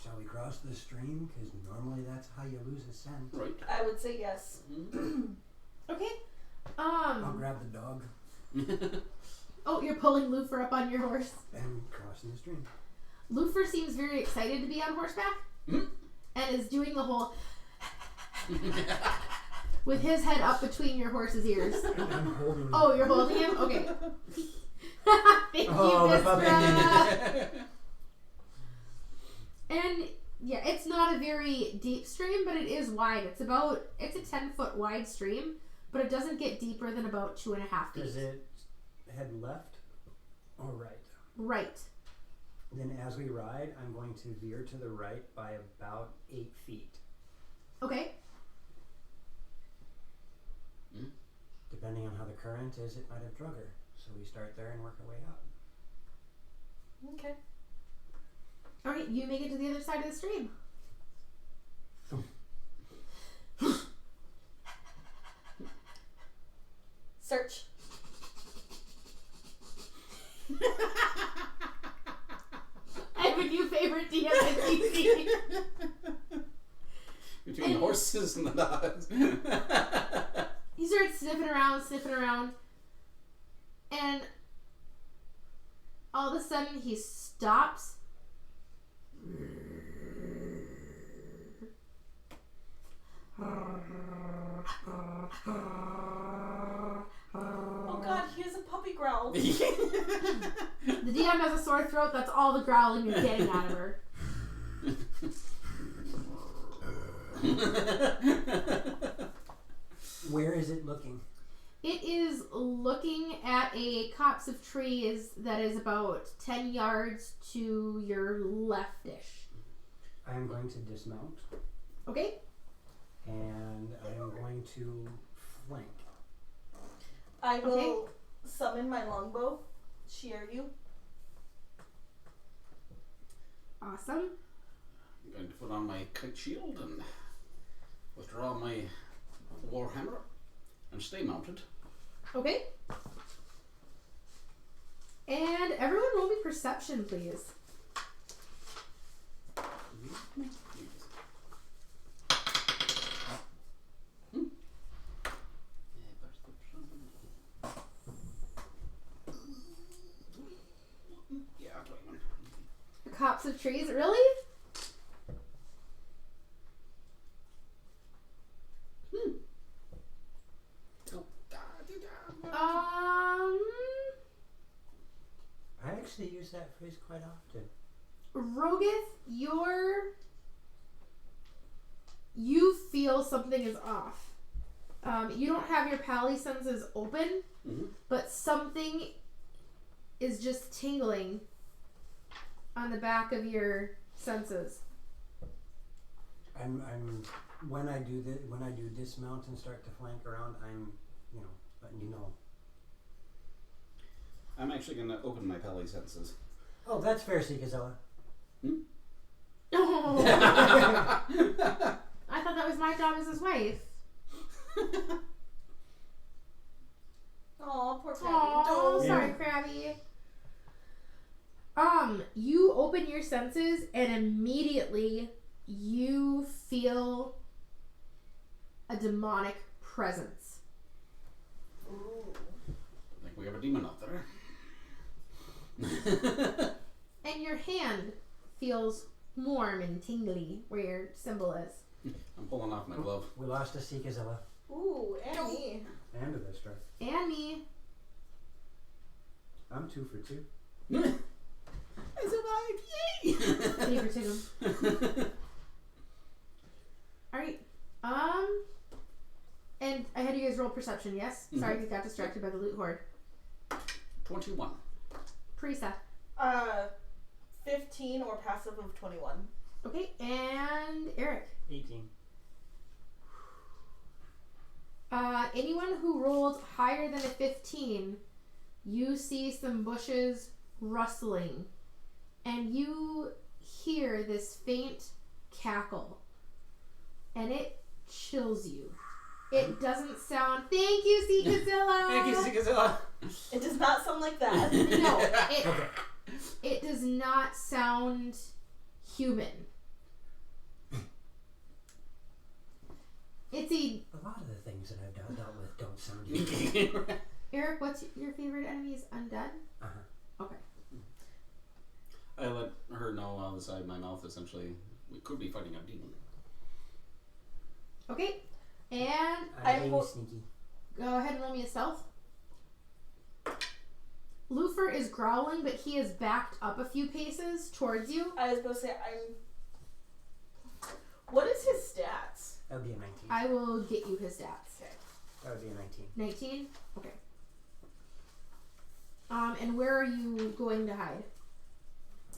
Shall we cross the stream? Because normally that's how you lose a scent. right. I would say yes. Okay. I'll grab the dog Oh, you're pulling Luther up on your horse. and crossing the stream. Luther seems very excited to be on horseback, and is doing the whole with his head up between your horse's ears. I'm holding Oh, you're holding him? Okay. Thank Oh, you, the puppy. Vistra. And yeah, it's not a very deep stream, but it is wide. It's a 10-foot wide stream, but it doesn't get deeper than about 2.5 feet. Does it head left or right? Right. Then as we ride, I'm going to veer to the right by about 8 feet. Okay. Depending on how the current is, it might have drug her. So we start there and work our way out. Okay. Alright, you make it to the other side of the stream. Search. I have a new favorite DM in DC. Between the horses and the dogs. He starts sniffing around, and all of a sudden he stops. Oh god, he has a puppy growl. The DM has a sore throat, that's all the growling you're getting out of her. Where is it looking? It is looking at a copse of trees that is about 10 yards to your leftish. I am going to dismount, Okay? and I am going to flank. I will summon my longbow, shear you. Awesome. I'm going to put on my kite shield and withdraw my warhammer and stay mounted. Okay. And everyone roll me perception, please. Yeah, 21. A copse of trees, really? I actually use that phrase quite often. Rogoth, you feel something is off. You don't have your pally senses open, but something is just tingling on the back of your senses. I'm when I do dismount and start to flank around, I'm letting you know. I'm actually going to open my pally senses. Oh, that's fair, Sikazella. Oh. I thought that was my job as his wife. Aw, poor Crabby. Oh, sorry, Crabby. You open your senses and immediately you feel a demonic presence. Ooh. I think we have a demon out there. And your hand feels warm and tingly where your symbol is. I'm pulling off my glove. We lost a Sikazella. Ooh, and me. And a Vistra. And me. I'm 2 for 2. I survived! Yay! Favorite to them. Alright. And I had you guys roll perception, yes? Sorry, I got distracted by the loot horde. 21. Prisa. 15 or passive of 21. Okay, and Eric. 18. Anyone who rolled higher than a 15, you see some bushes rustling, and you hear this faint cackle, and it chills you. It doesn't sound. Thank you, Sikazilla. Thank you, Sikazilla. It does not sound like that. No, it does not sound human. It's A lot of the things that I've dealt with don't sound human. Eric, what's your favorite enemy's undead? Okay. I let her know on the side of my mouth, essentially, we could be fighting a demon. Okay, and I'm being sneaky. Go ahead and roll me a stealth. Lufer is growling, but he is backed up a few paces towards you. I was supposed to say, what is his stats? That would be a 19. I will get you his stats. Okay. That would be a 19. 19? Okay. And where are you going to hide?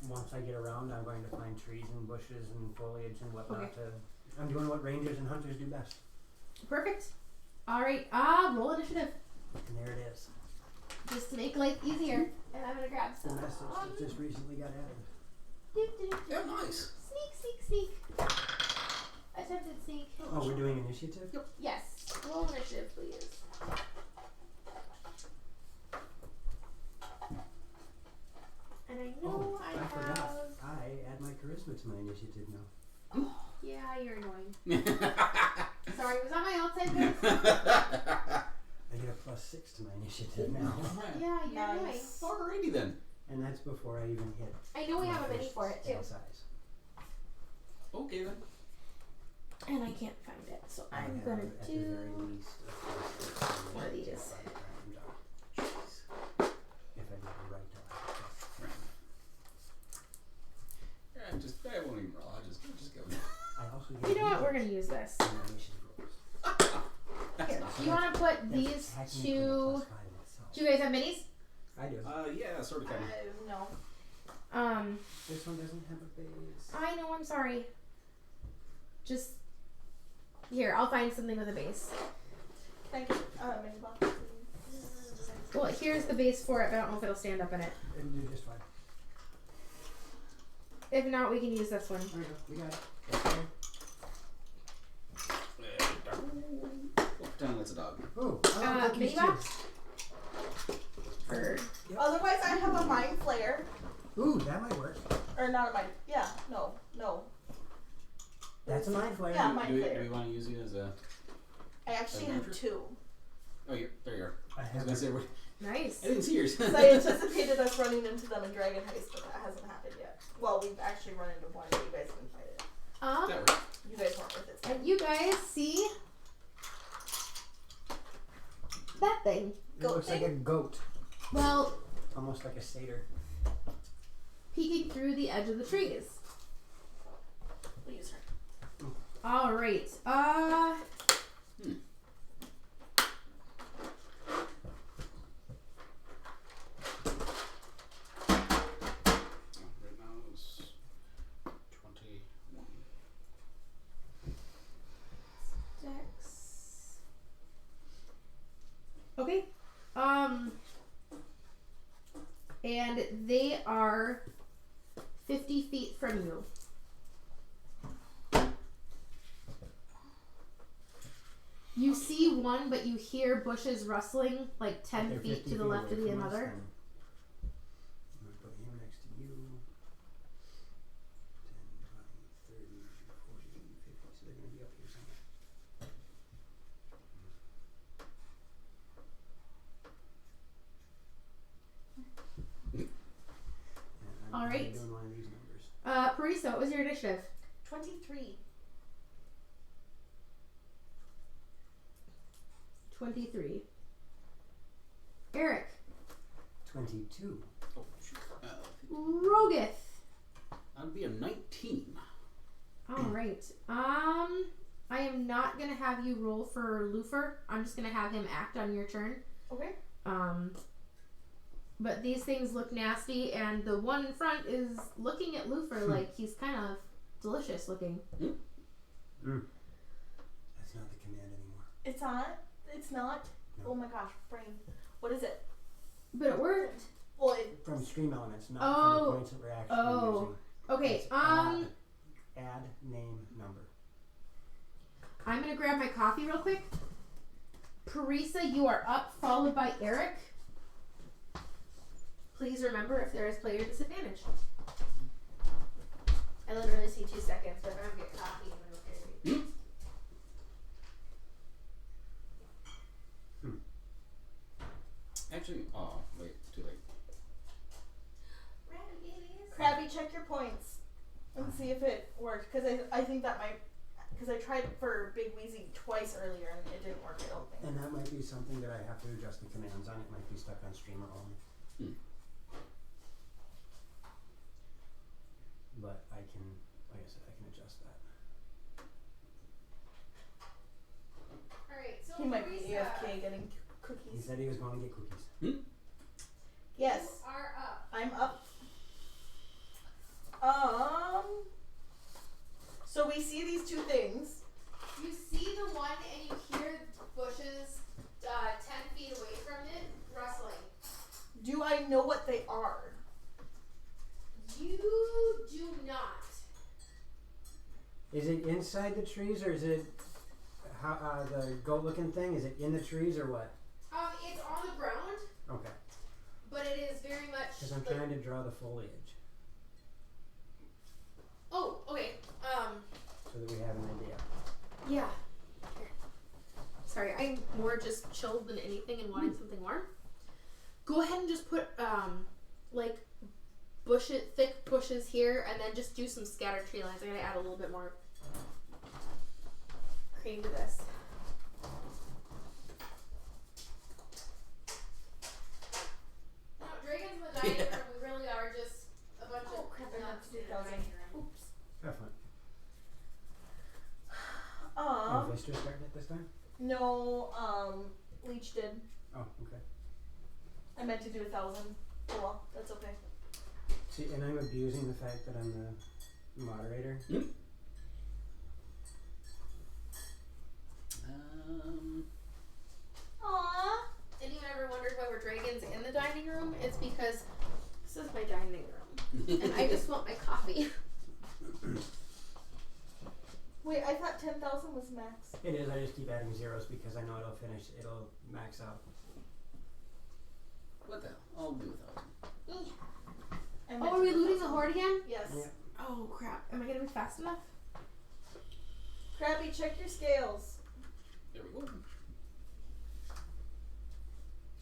Once I get around, I'm going to find trees and bushes and foliage and whatnot. Okay. I'm doing what rangers and hunters do best. Perfect. Alright, roll initiative. And there it is. just to make life easier. And I'm gonna grab The some. message that just recently got added. Yeah, nice. Sneak. Attempted sneak. Oh, we're doing initiative? Yep. Yes. Roll initiative, please. And I know I forgot. have. I add my charisma to my initiative now. Yeah, you're annoying. Sorry, was that my outside base? I get a +6 to my initiative now. Yeah, you're annoying. Nice. Alrighty then. And that's before I even hit. I know we have a my mini first for it too. scale size. Okay then. And I can't find it, so I I'm have, gonna at the very do least, one of these. If I get the right die. Yeah, I won't even roll. I'll just go. I also You know what? We're gonna use this. my initiative rolls. Here, you want to put That's these technically a two? +5 in itself. Do you guys have minis? I do. Yeah, sort of, kind of. No. This one doesn't have a base. I know. I'm sorry. Just here. I'll find something with a base. Can I get mini box? Well, here's the base for it, but I don't know if it'll stand up in it. It'll do just fine. If not, we can use this one. There we go. We got it. Okay. Pretend it's a dog. Ooh, Mini box. Or Otherwise, I have a mind flayer. Ooh, that might work. Or not a mind. Yeah, no. That's a mind flayer. Yeah, mind Do flayer. we want to use you as a... I actually have two. Oh, there you are. I I was have going to say, nice. I didn't see yours. Because I anticipated us running into them in Dragon Heist, but that hasn't happened yet. Well, we've actually run into one, but you guys didn't fight it. That works. You guys weren't with it. And you guys see that thing? It Goat looks like thing? a goat. Well, Almost like a satyr. peeking through the edge of the trees. We'll use her. All right. Right now it's 21. Dex. Okay. And they are 50 feet from you. You see one, but you hear bushes rustling like 10 They're feet 50 to the feet left of away the from us, another. then. I'm gonna put him next to you. 10, 20, 30, 40, 50. So they're gonna be up here somewhere. And I'm All right. doing one of these numbers. Parisa, what was your initiative? 23. 23. Eric. 22. Oh, shoot. Rogith. That'd be a 19. Alright. I am not gonna have you roll for Lufer. I'm just gonna have him act on your turn. Okay. But these things look nasty, and the one in front is looking at Lufer like he's kind of delicious looking. That's not the command anymore. It's not? It's not? No. Oh my gosh, brain. What is it? But it worked. Well, it, From stream elements, not Oh. from the points that we're actually Oh. using. Okay, It's add name number. I'm gonna grab my coffee real quick. Parisa, you are up, followed by Eric. Please remember if there is player disadvantage. I literally see 2 seconds, but if I don't get coffee, I'm gonna carry. Actually, oh, wait, too late. Krabby, check your points and see if it worked. Because I think that might. Because I tried for Big Wheezy twice earlier and it didn't work, I don't think. And that might be something that I have to adjust the commands on. It might be stuck on streamer only. But I can, like I said, I can adjust that. Alright, so He might be Parisa, AFK getting He cookies. said he was going to get cookies. Yes, you are up. I'm up. So we see these two things. You see the one and you hear bushes 10 feet away from it rustling. You do not. Is it inside the trees or is it the goat-looking thing? Is it in the trees or what? It's on the ground, Okay. but it is very much. Because I'm trying to draw the foliage Oh, okay. so that we have an idea. Yeah. Here. Sorry, I'm more just chilled than anything and wanting something warm. Go ahead and just put like thick bushes here, and then just do some scattered tree lines. I'm gonna add a little bit more cream to this. Now, dragons in the dining room, we really are just a bunch of crap, I nuts have to in do the those. dining room. Oops. Have fun. Um, Is Vister starting it this time? no, Leech did. Oh, okay. I meant to do 1,000. Oh well, that's okay. See, and I'm abusing the fact that I'm the moderator. Aww. Anyone ever wondered why we're dragons in the dining room? It's because this is my dining room, and I just want my coffee. Wait, I thought 10,000 was max. It is, I just keep adding zeros because I know it'll max out. What the hell? I'll do 1,000. I meant Oh, are to we do looting the 1,000. horde again? Yes. Yeah. Oh crap! Am I gonna be fast enough? Krabby, check your scales There we go.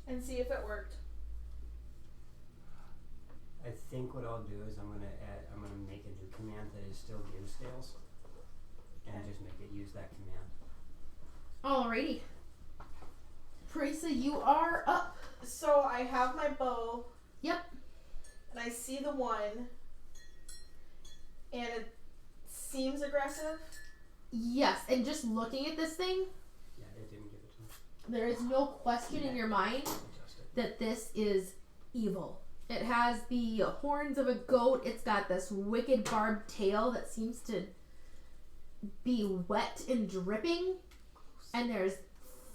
and see if it worked. I think what I'll do is I'm gonna make a new command that is still give scales. And just make it use that command. Alrighty. Parisa, you are up. So I have my bow. Yep. And I see the one. And it seems aggressive. Yes, and just looking at this thing, Yeah, it didn't give it to me. there is no question in your mind Adjust it. that this is evil. It has the horns of a goat. It's got this wicked barbed tail that seems to be wet and dripping. And there's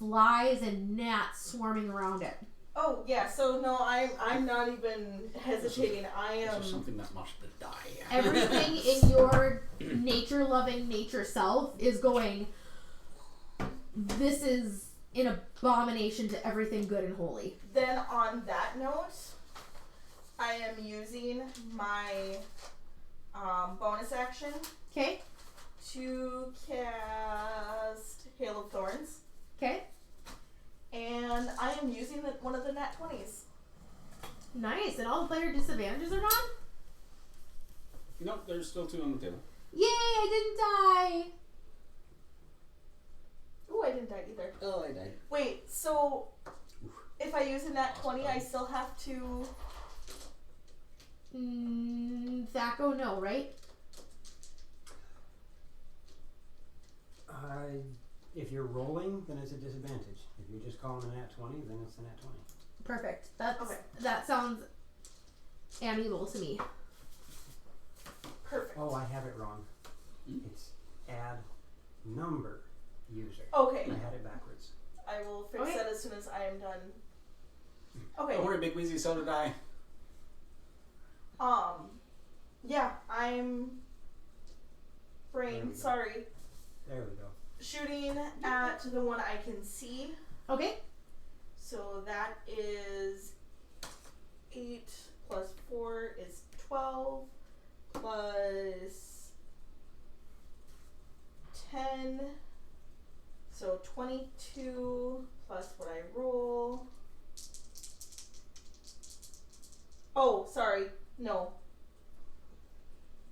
flies and gnats swarming around it. Oh yeah, so no, I'm not even hesitating. I This am. is something that must die. Everything in your nature-loving nature self is going, this is an abomination to everything good and holy. Then on that note, I am using my bonus action Okay? to cast Hail of Thorns, Okay? and I am using one of the nat 20s. Nice. And all the player disadvantages are gone? Nope, there's still 2 on the table. Yay, I didn't die! Ooh, I didn't die either. Oh, I died. Wait, so if I use a nat 20, I still have to. Thaco, no, right? If you're rolling, then it's a disadvantage. If you're just calling a nat 20, then it's a nat 20. Perfect. That's Okay. That sounds amiable to me. Perfect. Oh, I have it wrong. It's add number user. Okay, I had it backwards. I will fix Okay. that as soon as I am done. Okay. Don't worry, Big Wheezy, so did I. Yeah, I'm brain. Sorry. There we go. Shooting at the one I can see. Okay? So that is 8 plus 4 is 12 plus 10. So 22 plus what I roll. Oh, sorry. No.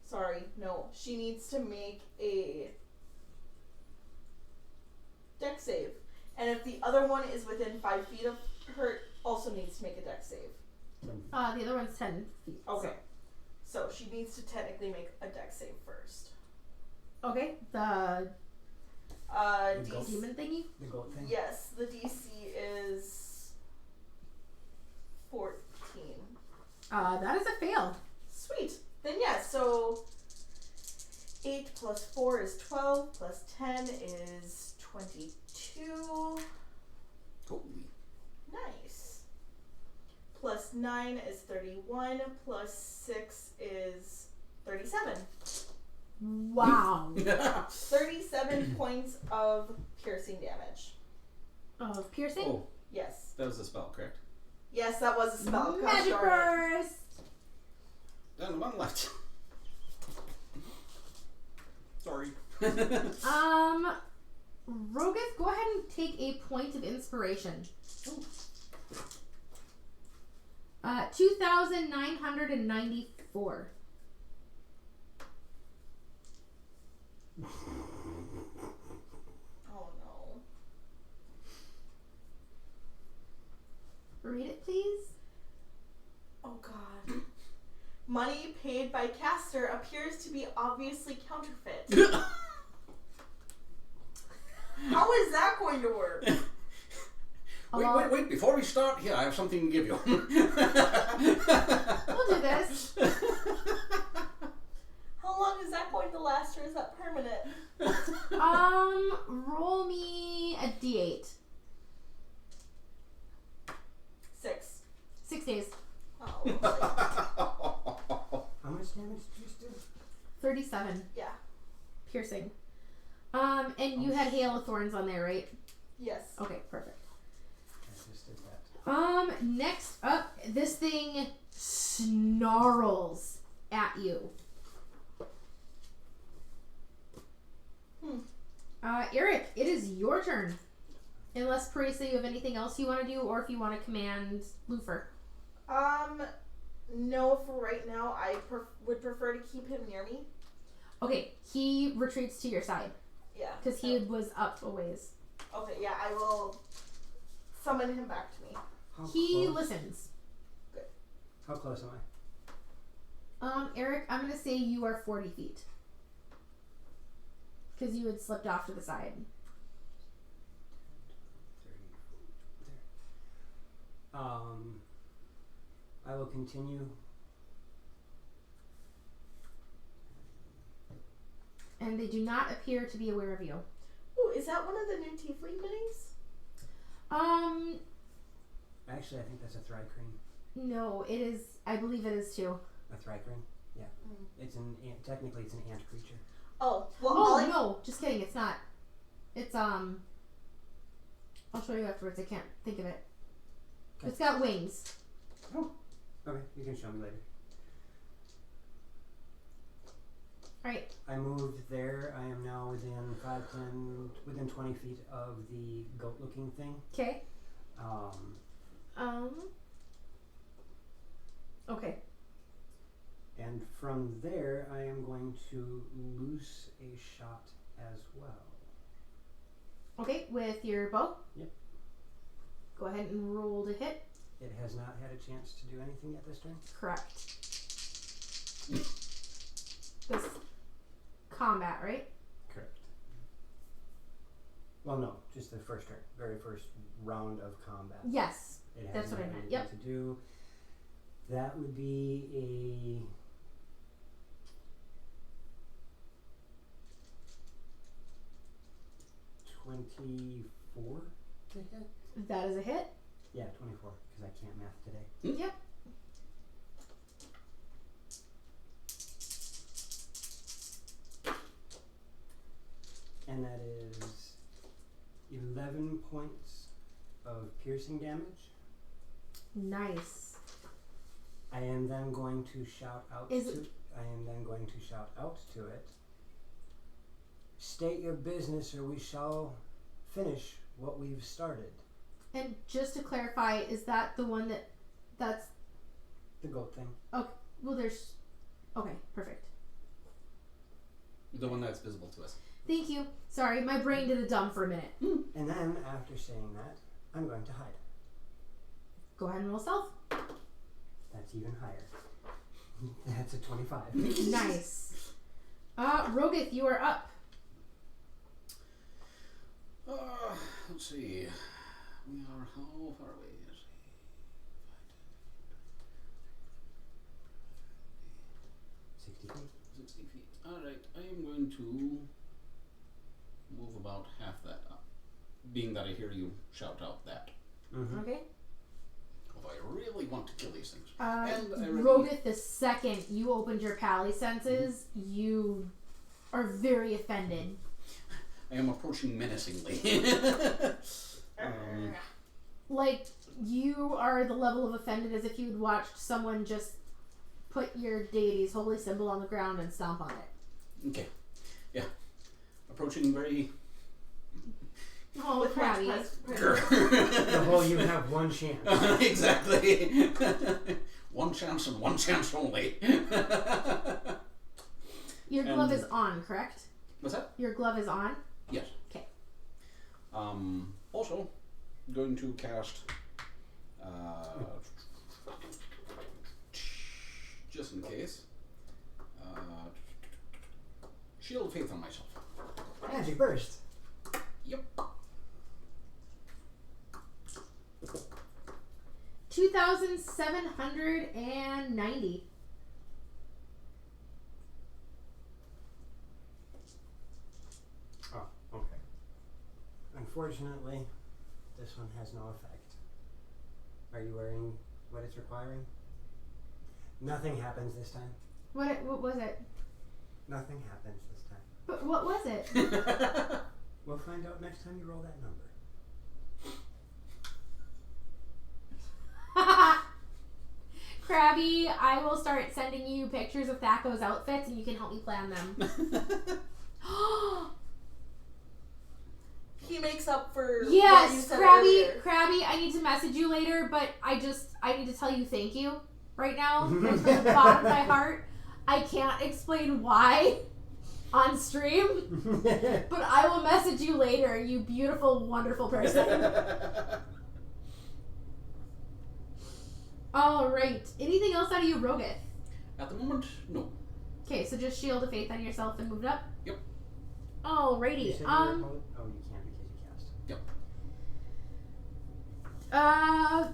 Sorry. No. She needs to make a dex save. And if the other one is within 5 feet of her, also needs to make a dex save. The other one's 10 feet. Okay. So she needs to technically make a dex save first. Okay, the The goat. demon thingy? The goat thing? Yes, the DC is 14. That is a fail. Sweet. Then yes, so 8 plus 4 is 12, plus 10 is 22. Holy. Nice. plus 9 is 31, plus 6 is 37. Wow. 37 points of piercing damage. Of piercing? Oh, Yes. that was a spell, correct? Yes, that was a spell. Gosh Magic darn it. burst. Then one left. Sorry. Rogus, go ahead and take a point of inspiration. 2,994. Oh no. Read it, please. Oh god. Money paid by caster appears to be obviously counterfeit. How is that going to work? Wait, before we start, here, I have something to give you. We'll do this. How long is that going to last, or is that permanent? Roll me a d8. 6. 6 days. Oh, lovely. How much damage did you just do? 37. Yeah. Piercing. And you had Hail of Thorns on there, right? Yes. Okay, perfect. I just did that. Next up, this thing snarls at you. Eric, it is your turn. Unless, Parisa, you have anything else you want to do, or if you want to command Lufer. No, for right now, I would prefer to keep him near me. Okay, he retreats to your side, Yeah. because he was up a ways. Okay, yeah, I will summon him back to me. How He close? listens. How close am I? Eric, I'm going to say you are 40 feet. Because you had slipped off to the side. 30 there. I will continue. And they do not appear to be aware of you. Ooh, is that one of the new tiefling minis? Actually, I think that's a thrycreen. No, it is, I believe it is too. A thrycreen? Yeah. It's an ant, technically it's an ant creature. Oh, well, Oh, no, just kidding, it's not. It's, I'll show you afterwards, I can't think of it. Okay. It's got wings. Okay, you can show me later. Alright, I moved there. I am now within within 20 feet of the goat-looking thing. okay. Okay. And from there, I am going to loose a shot as well. Okay, with your bow? Yep. Go ahead and roll to hit. It has not had a chance to do anything yet this turn. Correct. This combat, right? Correct. Well, no, just the first turn, very first round of combat. Yes. It That's hasn't what I had meant, anything yep. to do. That would be a 24 to hit. That is a hit. Yeah, 24, because I can't math today. Yep. And that is 11 points of piercing damage. Nice. I am then going to shout out Is to it- I am then going to shout out to it. State your business or we shall finish what we've started. And just to clarify, is that the one that's The goat thing. well there's okay, perfect. The one that's visible to us. Thank you. Sorry, my brain did a dumb for a minute. And then after saying that, I'm going to hide. Go ahead and roll stealth. That's even higher. That's a 25. Nice. Rogith, you are up. Let's see. We are how far away? Let's see. 60 feet. 60 feet. Alright, I am going to move about half that up. Being that I hear you shout out that. Mm-hmm. Okay. Well, I really want to kill these things. And I really- Rogath, the second you opened your pally senses, you are very offended. I am approaching menacingly. Like, you are the level of offended as if you'd watched someone just put your deity's holy symbol on the ground and stomp on it. Okay. Yeah. Approaching very... Oh, With crabby. The whole you have one chance. Exactly. One chance and one chance only. Your glove is on, correct? What's that? Your glove is on? Yes. Okay. Also, going to cast... just in case. Shield of Faith on myself. Magic burst. Yep. 2,790. Oh, okay. Unfortunately, this one has no effect. Are you wearing what it's requiring? Nothing happens this time. What was it? Nothing happens this time. But what was it? We'll find out next time you roll that number. Krabby, I will start sending you pictures of Thaco's outfits and you can help me plan them. He makes up for what you Yes, said Krabby, earlier. Krabby, I need to message you later, but I need to tell you thank you right now. From the bottom of my heart. I can't explain why on stream, but I will message you later, you beautiful, wonderful person. Alright, anything else out of you, Rogath? At the moment, no. Okay, so just Shield of Faith on yourself and move it up? Yep. You Alrighty, said you were oh, you can't because you cast.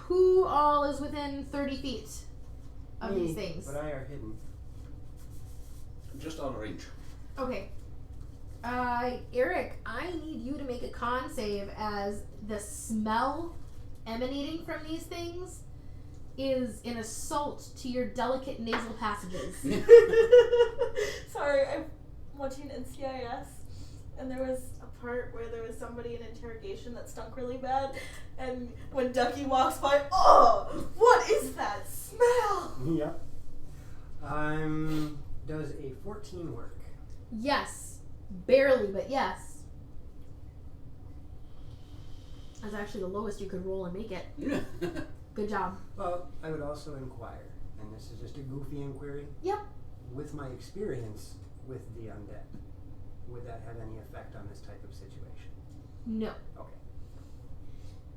who all is within 30 feet of Me, these things? But I are hidden. Just out of range. Okay. Eric, I need you to make a con save as the smell emanating from these things is an assault to your delicate nasal passages. Sorry, I'm watching NCIS, and there was a part where there was somebody in interrogation that stunk really bad, and when Ducky walks by, oh, what is that smell? Yep. Does a 14 work? Yes. Barely, but yes. That's actually the lowest you could roll and make it. Good job. Well, I would also inquire, and this is just a goofy inquiry. Yep. With my experience with the undead, would that have any effect on this type of situation? No. Okay.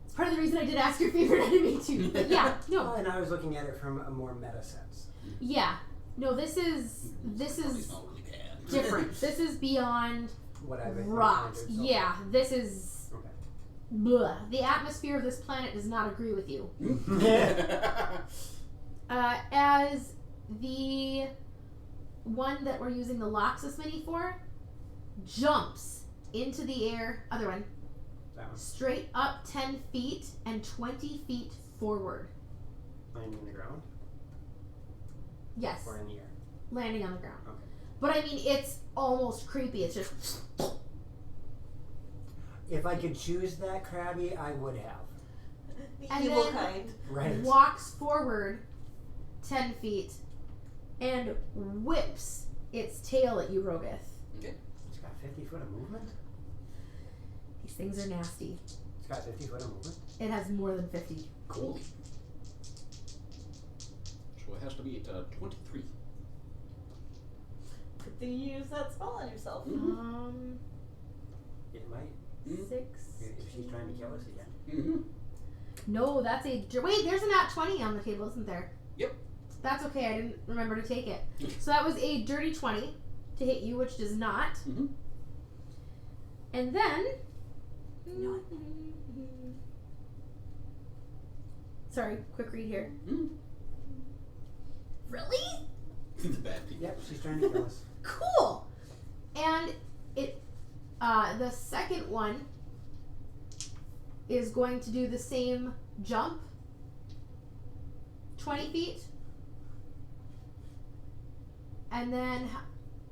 It's part of the reason I did ask your favorite enemy too. But yeah, no. And I was looking at it from a more meta sense. Yeah. No, this is Probably smell really bad. different. This is beyond What I've rot. encountered so Yeah, this is far. Okay. blah. The atmosphere of this planet does not agree with you. As the one that we're using the Loxlies mini for jumps into the air, other one, That one. straight up 10 feet and 20 feet forward. Landing on the ground Yes, or in the air? landing on the ground. Okay. But I mean, it's almost creepy. It's just If I could choose that, Krabby, I would have. The And evil then- kind. Right. walks forward 10 feet and whips its tail at you, Rogath. Okay. It's got 50 foot of movement? These things are nasty. It's got 50 foot of movement? It has more than 50. Cool. So it has to be at 23. Good thing you use that spell on yourself. It might. 6. If she's trying to kill us again. Mm-hmm. No, that's a. Wait, there's a nat 20 on the table, isn't there? Yep. That's okay, I didn't remember to take it. So that was a dirty 20 to hit you, which does not. Mm-hmm. And then. Sorry, quick read here. Mm. Really? The bad people. Yep, she's trying to kill us. Cool. And it, the second one is going to do the same jump 20 feet. And then,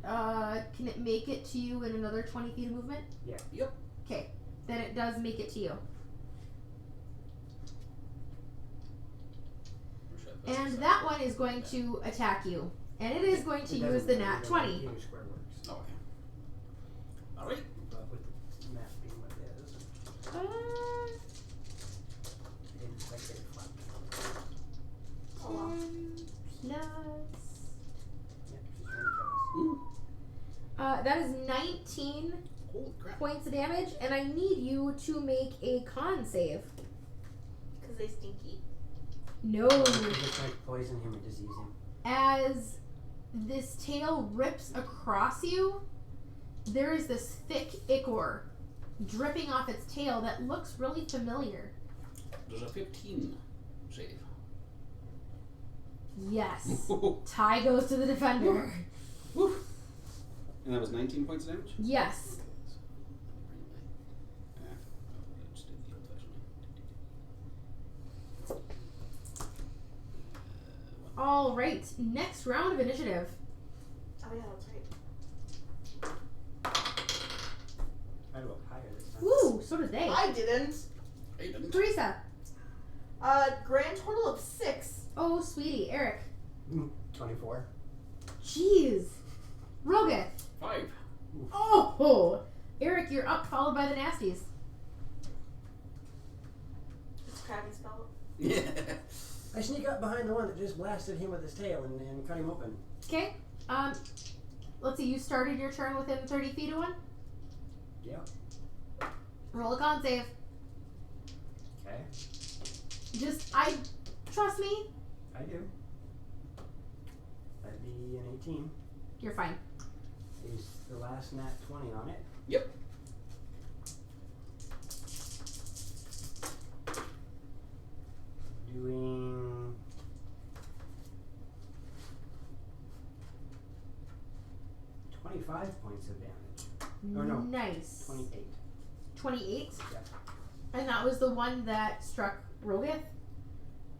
can it make it to you in another 20 feet of movement? Yeah. Yep. Okay, then it does make it to you. And that one is going to attack you. And it is going to It use doesn't the really nat know 20. how the square works. Okay. Alright. But with the map being what it is, it didn't quite get it flat. 10 plus... Yep, she's trying to kill us. that is 19 Holy crap. points of damage, and I need you to make a con save. Because they stinky. No. Just like poison him or disease him. As this tail rips across you, there is this thick ichor dripping off its tail that looks really familiar. There's a 15 save. Yes. Tie goes to the defender. Woo. And that was 19 points of damage? Yes. Just did the old-fashioned way. All right. Next round of initiative. Oh yeah, that's right. I rolled higher this time. Woo! So did they. I didn't. I didn't. Teresa. Grand total of 6. Oh, sweetie. Eric. 24. Jeez. Rogan. 5. Oh! Eric, you're up, followed by the nasties. It's Krabby spell. Yeah. I sneak up behind the one that just blasted him with his tail and cut him open. Okay. Let's see. You started your turn within 30 feet of one. Yeah. Roll a con save. Okay. Trust me. I do. That'd be an 18. You're fine. Is the last nat 20 on it? Yep. Doing 25 points of damage. Or no, Nice. 28. 28? Yeah. And that was the one that struck Rogith?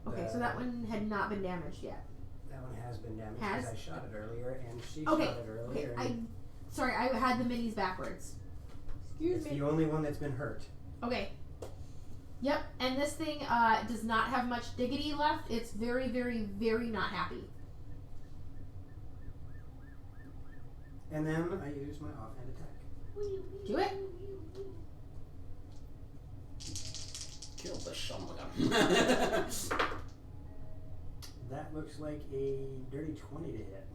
Okay, so that The- one had not been damaged yet. That one has been damaged Has? because I shot it earlier and she Okay, shot it earlier. Okay, sorry, I had the minis backwards. Excuse It's me. the only one that's been hurt. Okay. Yep, and this thing does not have much diggity left. It's very, very, very not happy. And then I use my offhand attack. Do it. Kill the son of a gun. That looks like a dirty 20 to hit.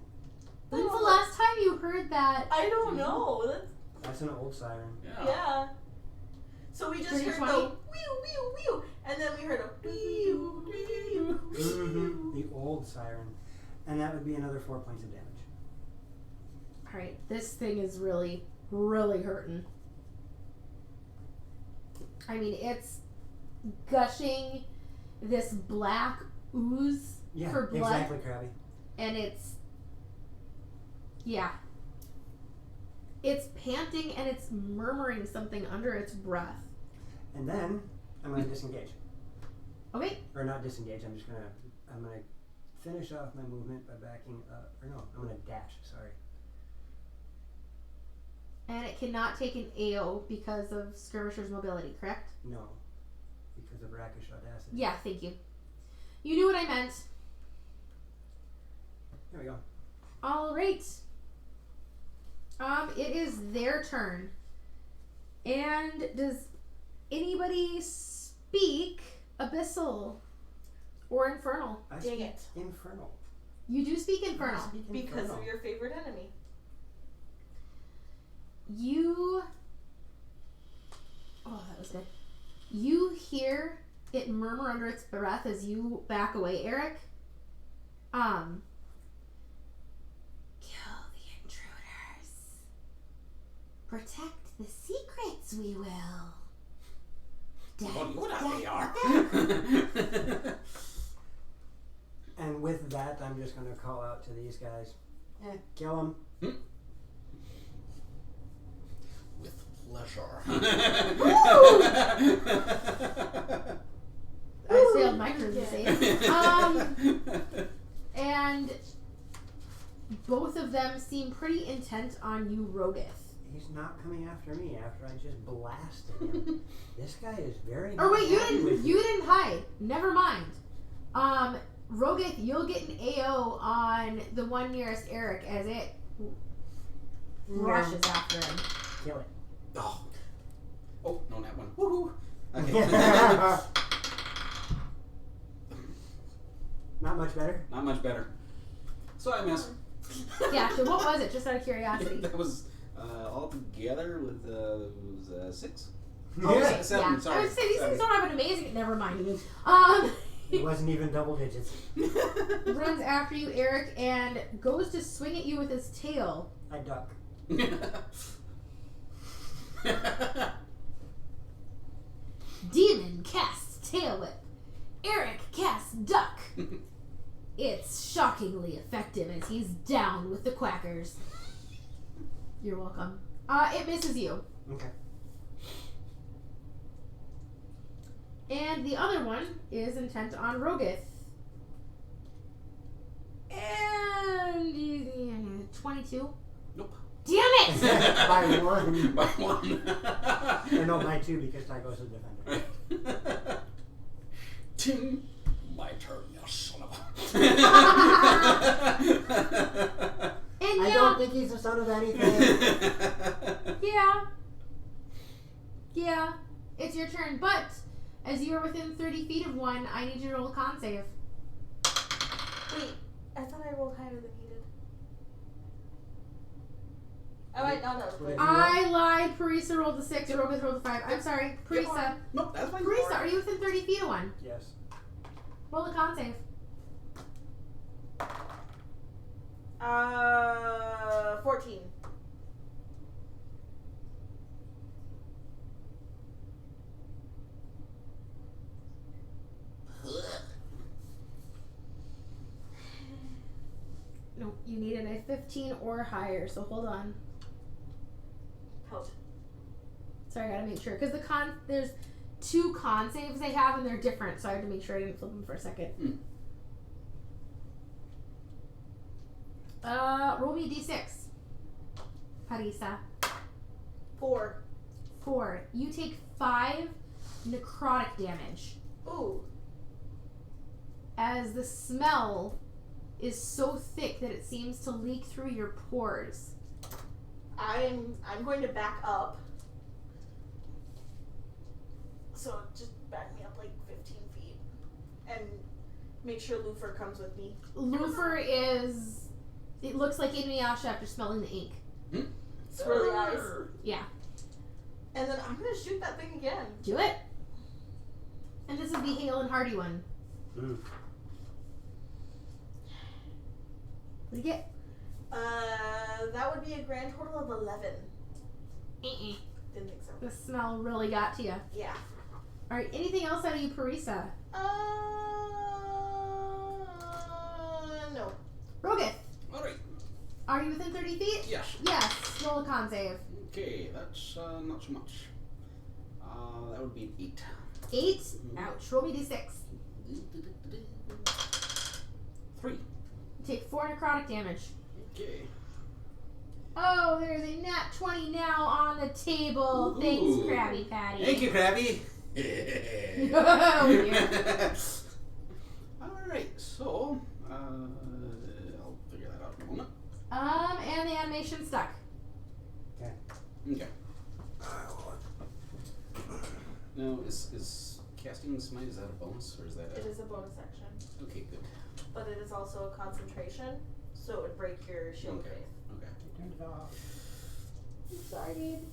When's the last time you heard that? I don't know. That's an old siren. Yeah. So we just Dirty heard 20? the whew, whew, whew, and then we heard a whew, whew, Mm-hmm. The old siren. And that would be another 4 points of damage. Alright, this thing is really, really hurting. I mean, it's gushing this black ooze Yeah, for blood. exactly, Krabby. And it's, yeah. It's panting and it's murmuring something under its breath. And then I'm going to disengage. Okay. Or not disengage, I'm going to finish off my movement by backing up. Or no, I'm going to dash, sorry. And it cannot take an AO because of Skirmisher's mobility, correct? No, because of Rakish Audacity. Yeah, thank you. You knew what I meant. There we go. Alright. It is their turn. And does anybody speak Abyssal or Infernal? I Dang speak it. Infernal. You do speak I Infernal. speak Because Infernal. of your favorite enemy. Oh, that was good. You hear it murmur under its breath as you back away, Eric. Kill the intruders. Protect the secrets, we will. Oh, you know what they are. And with that, I'm just going to call out to these guys. Kill them. With pleasure. Woo! Woo! failed my charisma save. And both of them seem pretty intent on you, Rogueth. He's not coming after me after I just blasted him. This guy is very. Or wait, happy with you didn't hide. Never mind. Rogueth, you'll get an AO on the one nearest Eric as it rushes after him. Kill it. Oh. Oh, no, that one. Woohoo. Okay. Not much better. Not much better. So I miss. Yeah, so what was it? Just out of curiosity. That was all together with was 6. Oh, Yeah. wait, 7. yeah. Sorry. I would say these Sorry. things don't have an amazing. Never mind. It wasn't even double digits. Runs after you, Eric, and goes to swing at you with his tail. I duck. Demon casts tail whip. Eric casts duck. It's shockingly effective as he's down with the quackers. You're welcome. It misses you. Okay. And the other one is intent on Rogueth. And 22. Nope. Damn it! By one. By 1. Or no, by 2 because Ty goes to the defender. Ting. My turn, you son of a. And I yeah, don't think he's the son of anything. yeah, it's your turn. But as you are within 30 feet of one, I need you to roll a con save. Wait, I thought I rolled higher than he did. Oh, wait, no. Wait. I lied. Parisa rolled a 6. Rogueth rolled a 5. I'm sorry. Parisa. Nope, that's fine. Parisa, are you within 30 feet of one? Yes. Roll a con save. 14. No, you needed a 15 or higher, so hold on. Out. Sorry, I gotta make sure. Because there's 2 con saves they have, and they're different, so I had to make sure I didn't flip them for a second. Roll me a d6. Parisa. 4. 4. You take 5 necrotic damage. Ooh. As the smell is so thick that it seems to leak through your pores. I'm going to back up. So just back me up like 15 feet. And make sure Lufer comes with me. Lufer is... It looks like Inuyasha after smelling the ink. Swirly eyes. Yeah. And then I'm going to shoot that thing again. Do it. And this is the Hale and Hardy one. Mm. What do you get? That would be a grand total of 11. Uh-uh. Didn't think so. The smell really got to you. Yeah. Alright, anything else out of you, Parisa? No. Rogueth, Alright. are you within 30 feet? Yes. Yes. Roll a con save. Okay, that's not so much. That would be an 8. 8? Ouch. Roll me d6. 3. You take 4 necrotic damage. Okay. Oh, there's a nat 20 now on the table. Ooh. Thanks, Krabby Patty. Thank you, Krabby. Oh, yeah. Alright, so I'll figure that out in a moment. And the animation stuck. Okay. Now, is casting smite, is that a bonus or is that It is a bonus action. Okay, good. But it is also a concentration, so it would break your shield of Okay. faith. Okay. Turned it off. Sorry, dude.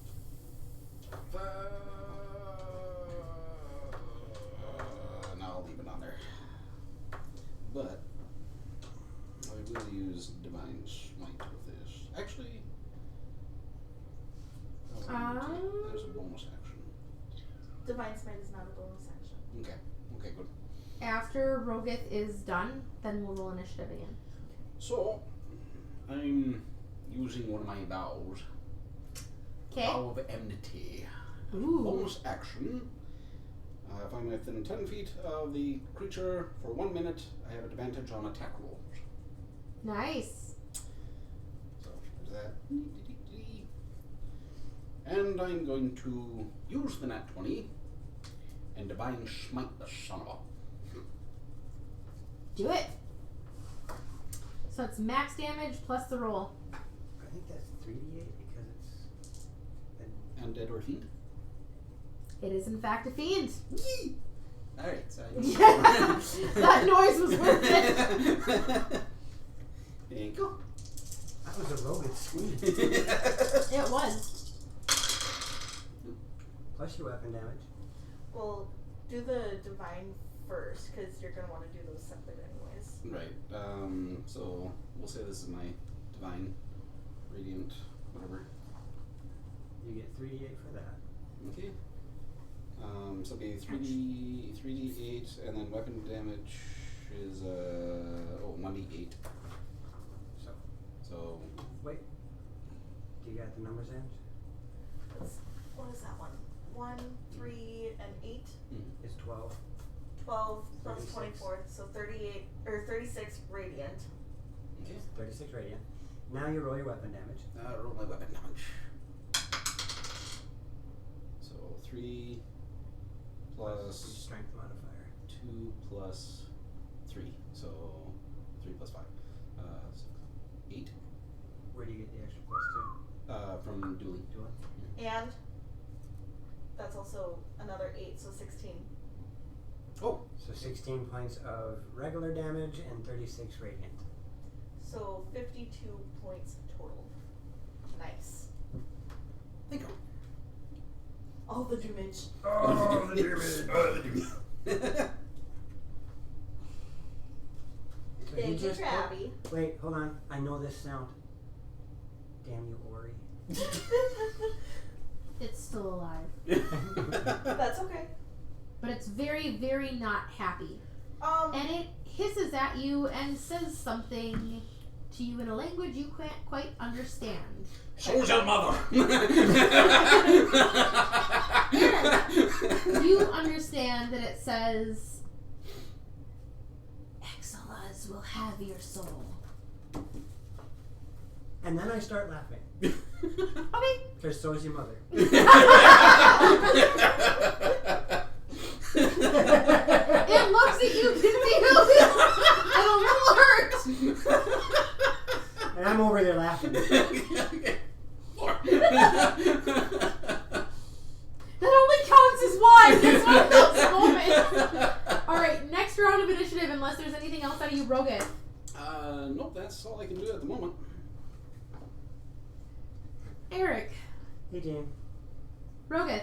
No, I'll leave it on there. But I will use Divine Smite with this. Actually, there's a bonus action. Divine Smite is not a bonus action. Okay. Okay, good. After Rogueth is done, then we'll roll initiative again. So, I'm using one of my vows. Okay. Vow of Enmity. Ooh. Bonus action. If I'm within 10 feet of the creature for 1 minute, I have advantage on attack rolls. Nice. So there's that. And I'm going to use the nat 20 and divine smite the son of a. Do it. So it's max damage plus the roll. I think that's 3d8 because it's Undead or fiend? It is in fact a fiend. Alright, so That noise was worth it. There you go. that was a rogue squeeze. It was. Plus your weapon damage. Well, do the divine first, because you're going to want to do those separate anyways. Right. So we'll say this is my divine, radiant, whatever. You get 3d8 for that. Okay. So it'll be 3d8, and then weapon damage is 1d8. So Wait. Do you got the numbers in? What is that one? 1, 3, and 8? It's 12. 12 plus 36. 24, so 38 or 36 radiant. okay. 36 radiant. Now you roll your weapon damage. Roll my weapon damage. So 3 Plus your plus strength modifier. 2 plus 3. So 3 plus 5. 8 Where do you get the extra plus from dueling. 2? And that's also another 8, so 16. Oh, So 16 points of regular damage and 36 radiant. So 52 points total. Nice. thank you. All the damage. Oh, the damage! So he Thank you, just Krabby. Wait, hold on. I know this sound. Damn you, Ori. It's still alive. That's okay. But it's very, very not happy. And it hisses at you and says something to you in a language you can't quite understand. So's your mother. You understand that it says, Exilas will have your soul. And then I start laughing. Okay. Because so is your mother. It looks at you confused and a little hurt. And I'm over there laughing. That only counts as one. It's one of those moments. Alright, next round of initiative, unless there's anything else out of you, Rogan. Nope, that's all I can do at the moment. Eric. Hey, Jane. Rogan.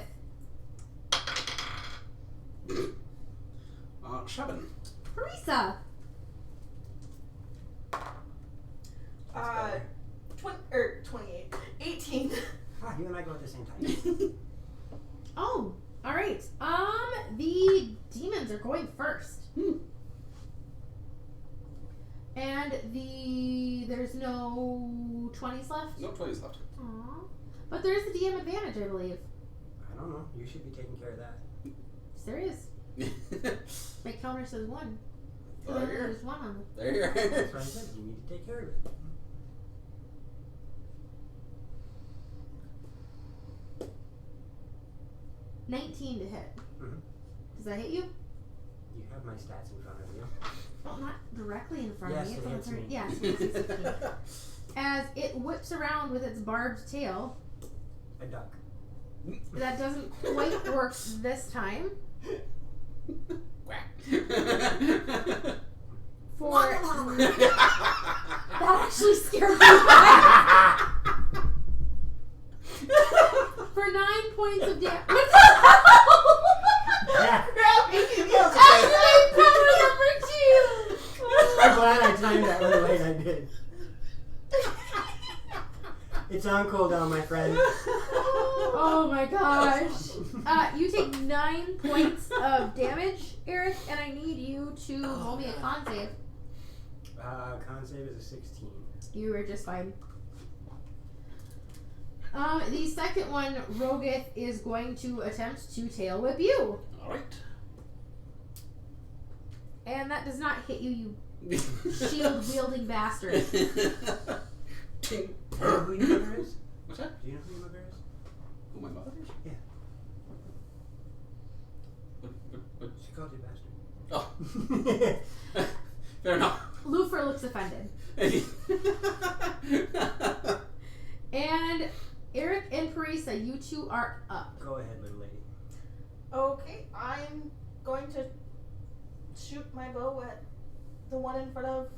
7. Parisa. 28. 18. Ah, you and I go at the same time. Oh, alright. The demons are going first. And there's no 20s left? No 20s left. Aww. But there's the DM advantage, I believe. I don't know. You should be taking care of that. Serious. My counter says 1. Well, there you There's 1 on it. There you are. That's what I said. You need to take care of it. $19 to hit. Mhm. Does that hit you? You have my stats in front of you. Well, not directly in front Yes, of me. it It's on hits the me. Yes, it hits 16. As it whips around with its barbed tail. A duck. That doesn't quite work this time. Whack. For that actually scared me back. For 9 points of damage. What the hell? Yeah. Activate power number 2. I'm glad I timed that one the way I did. It's on cooldown, my friend. Oh my gosh. You take 9 points of damage, Eric, and I need you to roll me a con save. Con save is a 16. You were just fine. The second one, Rogith, is going to attempt to tail whip you. Alright. And that does not hit you, you shield-wielding bastard. Ting. Do you know who your mother is? What's that? Do you know who your mother is? Who my mother is? Yeah. What? She called you bastard. Oh. Fair enough. Lufer looks offended. And Eric and Parisa, you two are up. Go ahead, little lady. Okay, I'm going to shoot my bow at the one in front of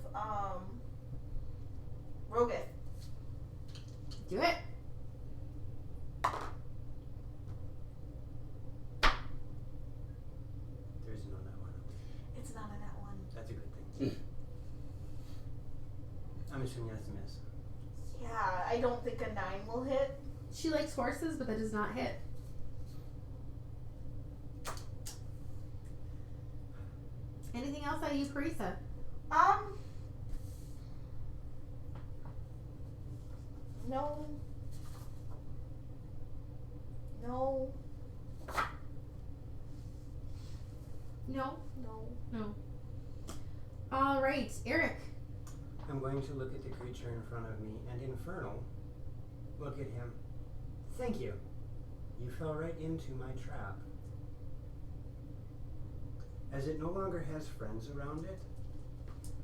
Rogath. Do it. There isn't on that one. It's not in that one. That's a good thing. I'm assuming that's a miss. Yeah, I don't think a 9 will hit. She likes horses, but that does not hit. Anything else out of you, Parisa? No. No. No? No. No. Alright, Eric. I'm going to look at the creature in front of me, and Infernal, look at him. Thank you. You fell right into my trap. As it no longer has friends around it,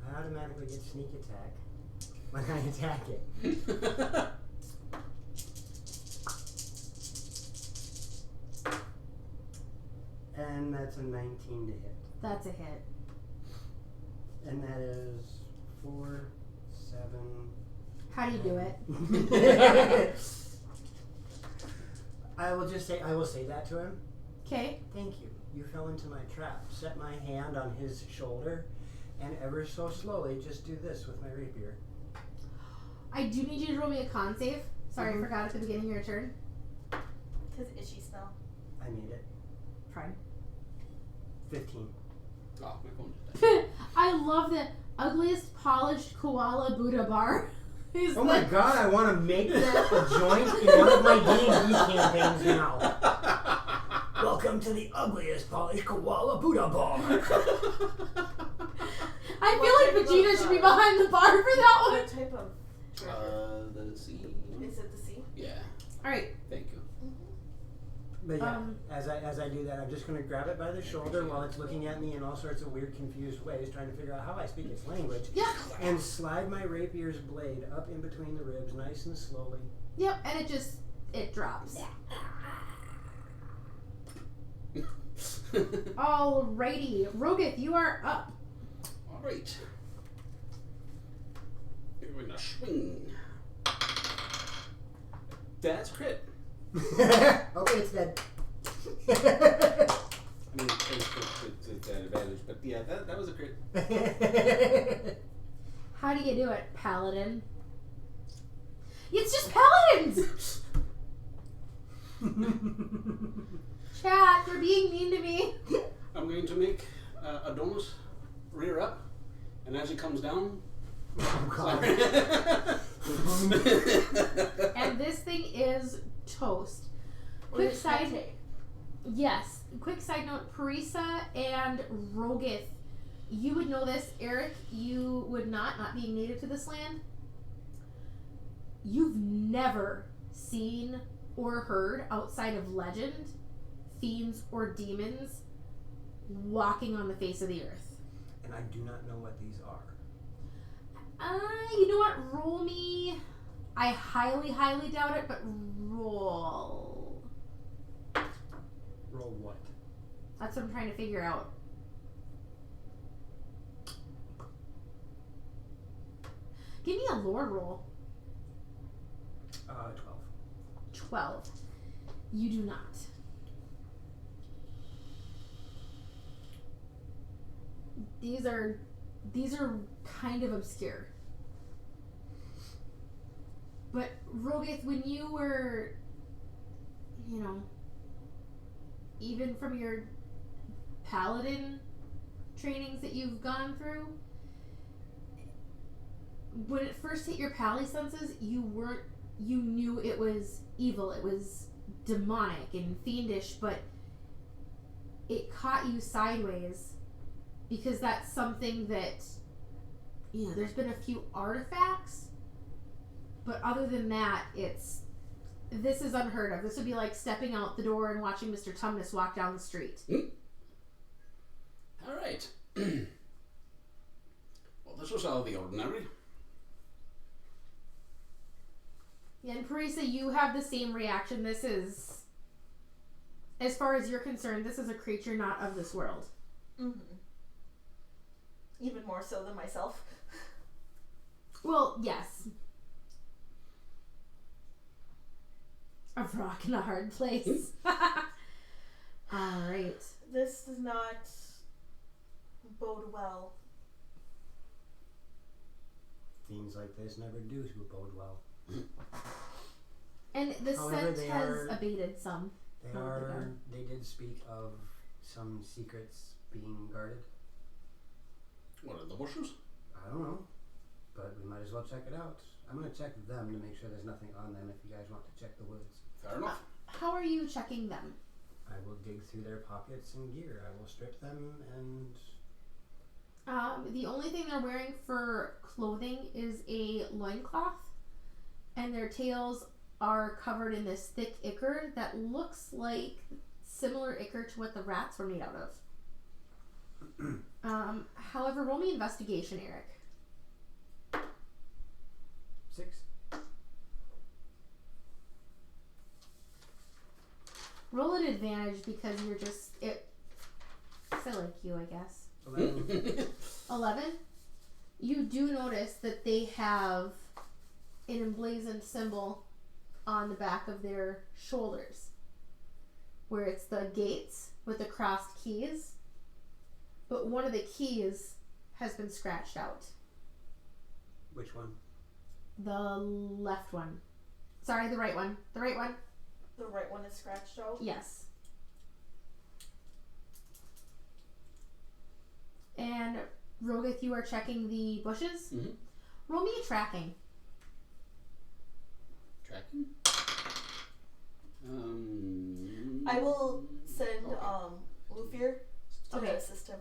I automatically get sneak attack when I attack it. And that's a 19 to hit. That's a hit. And that is 4, 7. How do you do it? I will say that to him. Okay. Thank you. You fell into my trap. Set my hand on his shoulder, and ever so slowly, just do this with my rapier. I do need you to roll me a con save. Sorry, I forgot at the beginning of your turn. Because itchy smell. I made it. Try. 15. Oh, my phone just died. I love the ugliest polished koala Buddha bar. Oh my god, I want to make that a joint in one of my D&D campaigns now. Welcome to the ugliest polished koala Buddha bar. I feel like Vegeta should be behind the bar for that one. What type of treasure? The C. Is it the sea? Yeah. Alright. Thank you. But yeah, as I do that, I'm just going to grab it by the shoulder while it's looking at me in all sorts of weird, confused ways, trying to figure out how I speak its language. Yep. And slide my rapier's blade up in between the ribs, nice and slowly. Yep, and it drops. Alrighty. Rogath, you are up. Alright. You're going to swing. That's crit. Okay, it's dead. I mean, it's an advantage, but yeah, that was a crit. How do you do it, Paladin? It's just Paladins! Chat, they're being mean to me. I'm going to make Adonis rear up, and as he comes down, Oh god. And this thing is toast. Or Quick is side, pate? yes. Quick side note: Parisa and Rogath, you would know this. Eric, you would not being native to this land. You've never seen or heard outside of legend, fiends or demons walking on the face of the earth. And I do not know what these are. You know what? Roll me. I highly, highly doubt it, but roll. Roll what? That's what I'm trying to figure out. Give me a lore roll. 12. 12. You do not. These are kind of obscure. But Rogath, when you were, even from your paladin trainings that you've gone through, when it first hit your pally senses, you knew it was evil, it was demonic and fiendish, but it caught you sideways because that's something that, you know, there's been a few artifacts, but other than that, this is unheard of. This would be like stepping out the door and watching Mr. Tumnus walk down the street. All right. Well, this was out of the ordinary. And Parisa, you have the same reaction. This is, as far as you're concerned, this is a creature not of this world. Mm-hmm. Even more so than myself. Well, yes. A rock in a hard place. Alright. This does not bode well. Things like this never do bode well. And the However, scent has abated some. They did speak of some secrets being guarded. What, are the bushes? I don't know, but we might as well check it out. I'm going to check them to make sure there's nothing on them if you guys want to check the woods. Fair enough. How are you checking them? I will dig through their pockets and gear. I will strip them and... The only thing they're wearing for clothing is a loincloth, and their tails are covered in this thick ichor that looks like similar ichor to what the rats were made out of. However, roll me investigation, Eric. 6. Roll at advantage because you're just I like you, I guess. 11. 11. You do notice that they have an emblazoned symbol on the back of their shoulders, where it's the gates with the crossed keys, but one of the keys has been scratched out. Which one? The left one. Sorry, the right one. The right one. The right one is scratched out? Yes. And Rogith, you are checking the bushes? Mm-hmm. Roll me a tracking. Tracking? I will send Lufir to Okay. assist him.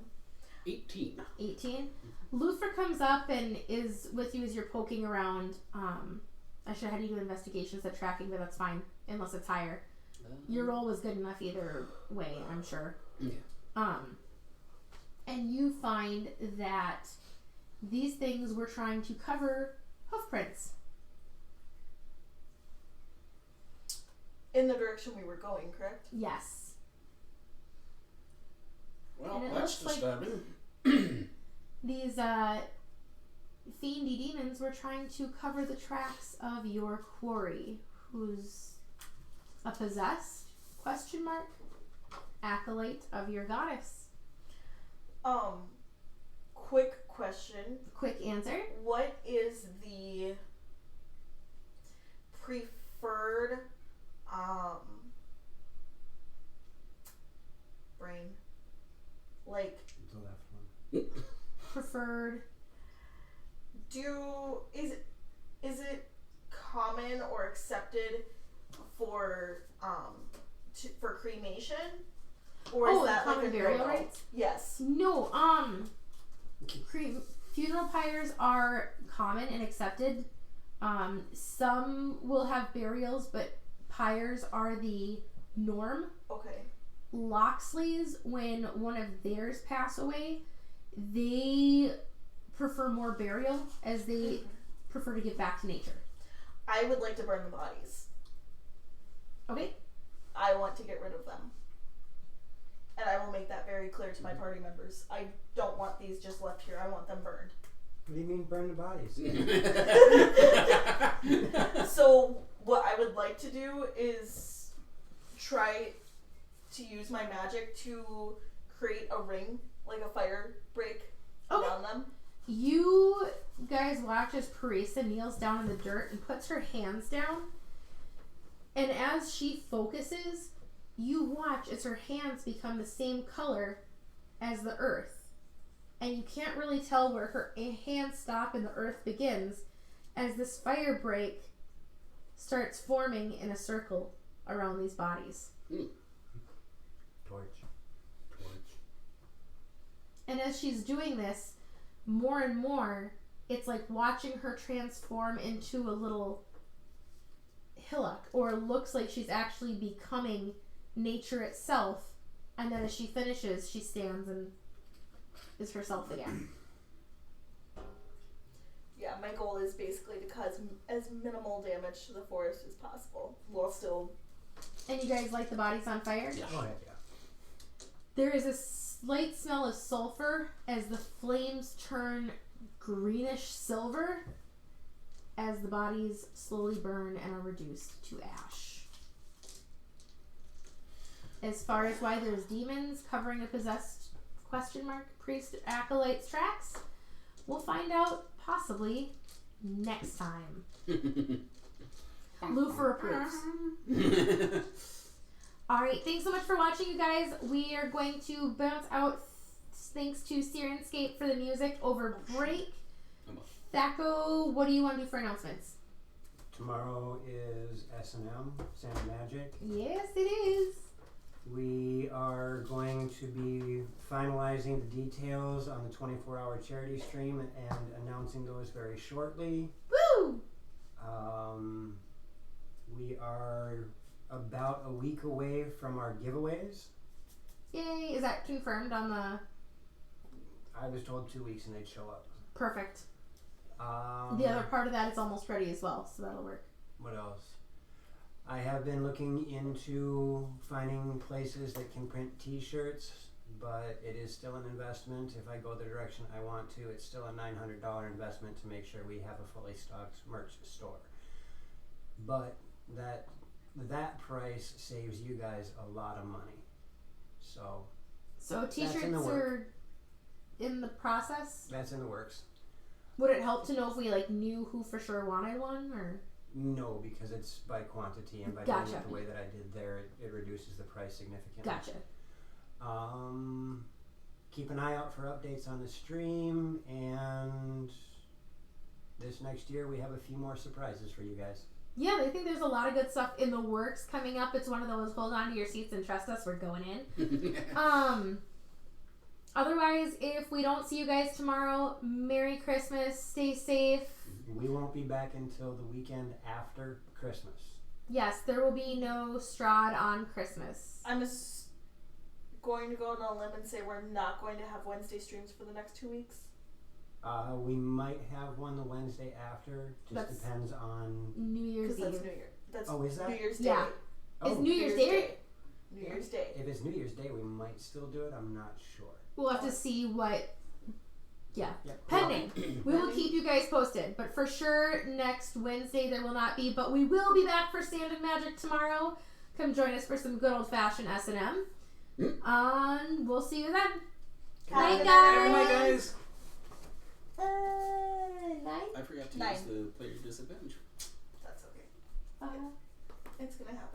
18. 18. Lufer comes up and is with you as you're poking around. I should have had you do investigations at tracking, but that's fine, unless it's higher. Your roll was good enough either way, I'm sure. Yeah. And you find that these things were trying to cover hoofprints. In the direction we were going, correct? Yes. Well, And it that's looks disturbing. These fiendy demons were trying to cover the tracks of your quarry, who's a possessed, ? Acolyte of your goddess. Quick question. Quick answer. What is the preferred brain? Like, The left one. Preferred. Is it common or accepted for for cremation? Or is that common like a burial no-no? rites? Yes. No, funeral pyres are common and accepted. Some will have burials, but pyres are the norm. Okay. Loxlies, when one of theirs pass away, they prefer more burial as they prefer to give back to nature. I would like to burn the bodies. Okay. I want to get rid of them. And I will make that very clear to my party members. I don't want these just left here. I want them burned. What do you mean burn the bodies? So what I would like to do is try to use my magic to create a ring, like a fire break around them. You guys watch as Parisa kneels down in the dirt and puts her hands down. And as she focuses, you watch as her hands become the same color as the earth. And you can't really tell where her hands stop and the earth begins as this fire break starts forming in a circle around these bodies. Torch. And as she's doing this, more and more, it's like watching her transform into a little hillock, or it looks like she's actually becoming nature itself. And then as she finishes, she stands and is herself again. Yeah, my goal is basically to cause as minimal damage to the forest as possible, while still. And you guys light the bodies on fire? Yeah. Oh, heck yeah. There is a slight smell of sulfur as the flames turn greenish silver as the bodies slowly burn and are reduced to ash. As far as why there's demons covering a possessed priest acolyte's tracks, we'll find out possibly next time. Lufer approves. Alright, thanks so much for watching, you guys. We are going to bounce out thanks to Syrinscape for the music over break. Thaco, what do you want to do for announcements? Tomorrow is S&M, Santa Magic. Yes, it is. We are going to be finalizing the details on the 24-hour charity stream and announcing those very shortly. Woo! We are about a week away from our giveaways. Yay! Is that confirmed on the... I was told 2 weeks and they'd show up. Perfect. The other part of that is almost ready as well, so that'll work. What else? I have been looking into finding places that can print t-shirts, but it is still an investment. If I go the direction I want to, it's still a $900 investment to make sure we have a fully stocked merch store. But that price saves you guys a lot of money. So T-shirts are in the process? That's in the works. Would it help to know if we knew who for sure wanted one, or? No, because it's by quantity, and by doing it the way that I did there, it reduces the price significantly. Gotcha. Keep an eye out for updates on the stream, and this next year we have a few more surprises for you guys. Yeah, I think there's a lot of good stuff in the works coming up. It's one of those hold on to your seats and trust us, we're going in. Otherwise, if we don't see you guys tomorrow, Merry Christmas, stay safe. We won't be back until the weekend after Christmas. Yes, there will be no Strahd on Christmas. I'm going to go on a limb and say we're not going to have Wednesday streams for the next 2 weeks. We might have one the Wednesday after. Just depends on New Year's Eve. That's New Year. That's is that? New Year's Day. Yeah. It's New Year's Day. New Year's Day. If it's New Year's Day, we might still do it. I'm not sure. We'll have to see what... Yeah. Yep. Pending. We will keep you guys posted. But for sure, next Wednesday there will not be. But we will be back for Stand of Magic tomorrow. Come join us for some good old-fashioned S&M. And we'll see you then. Night, guys. Night, guys. Night. I forgot to use the player disadvantage. That's okay. It's gonna happen.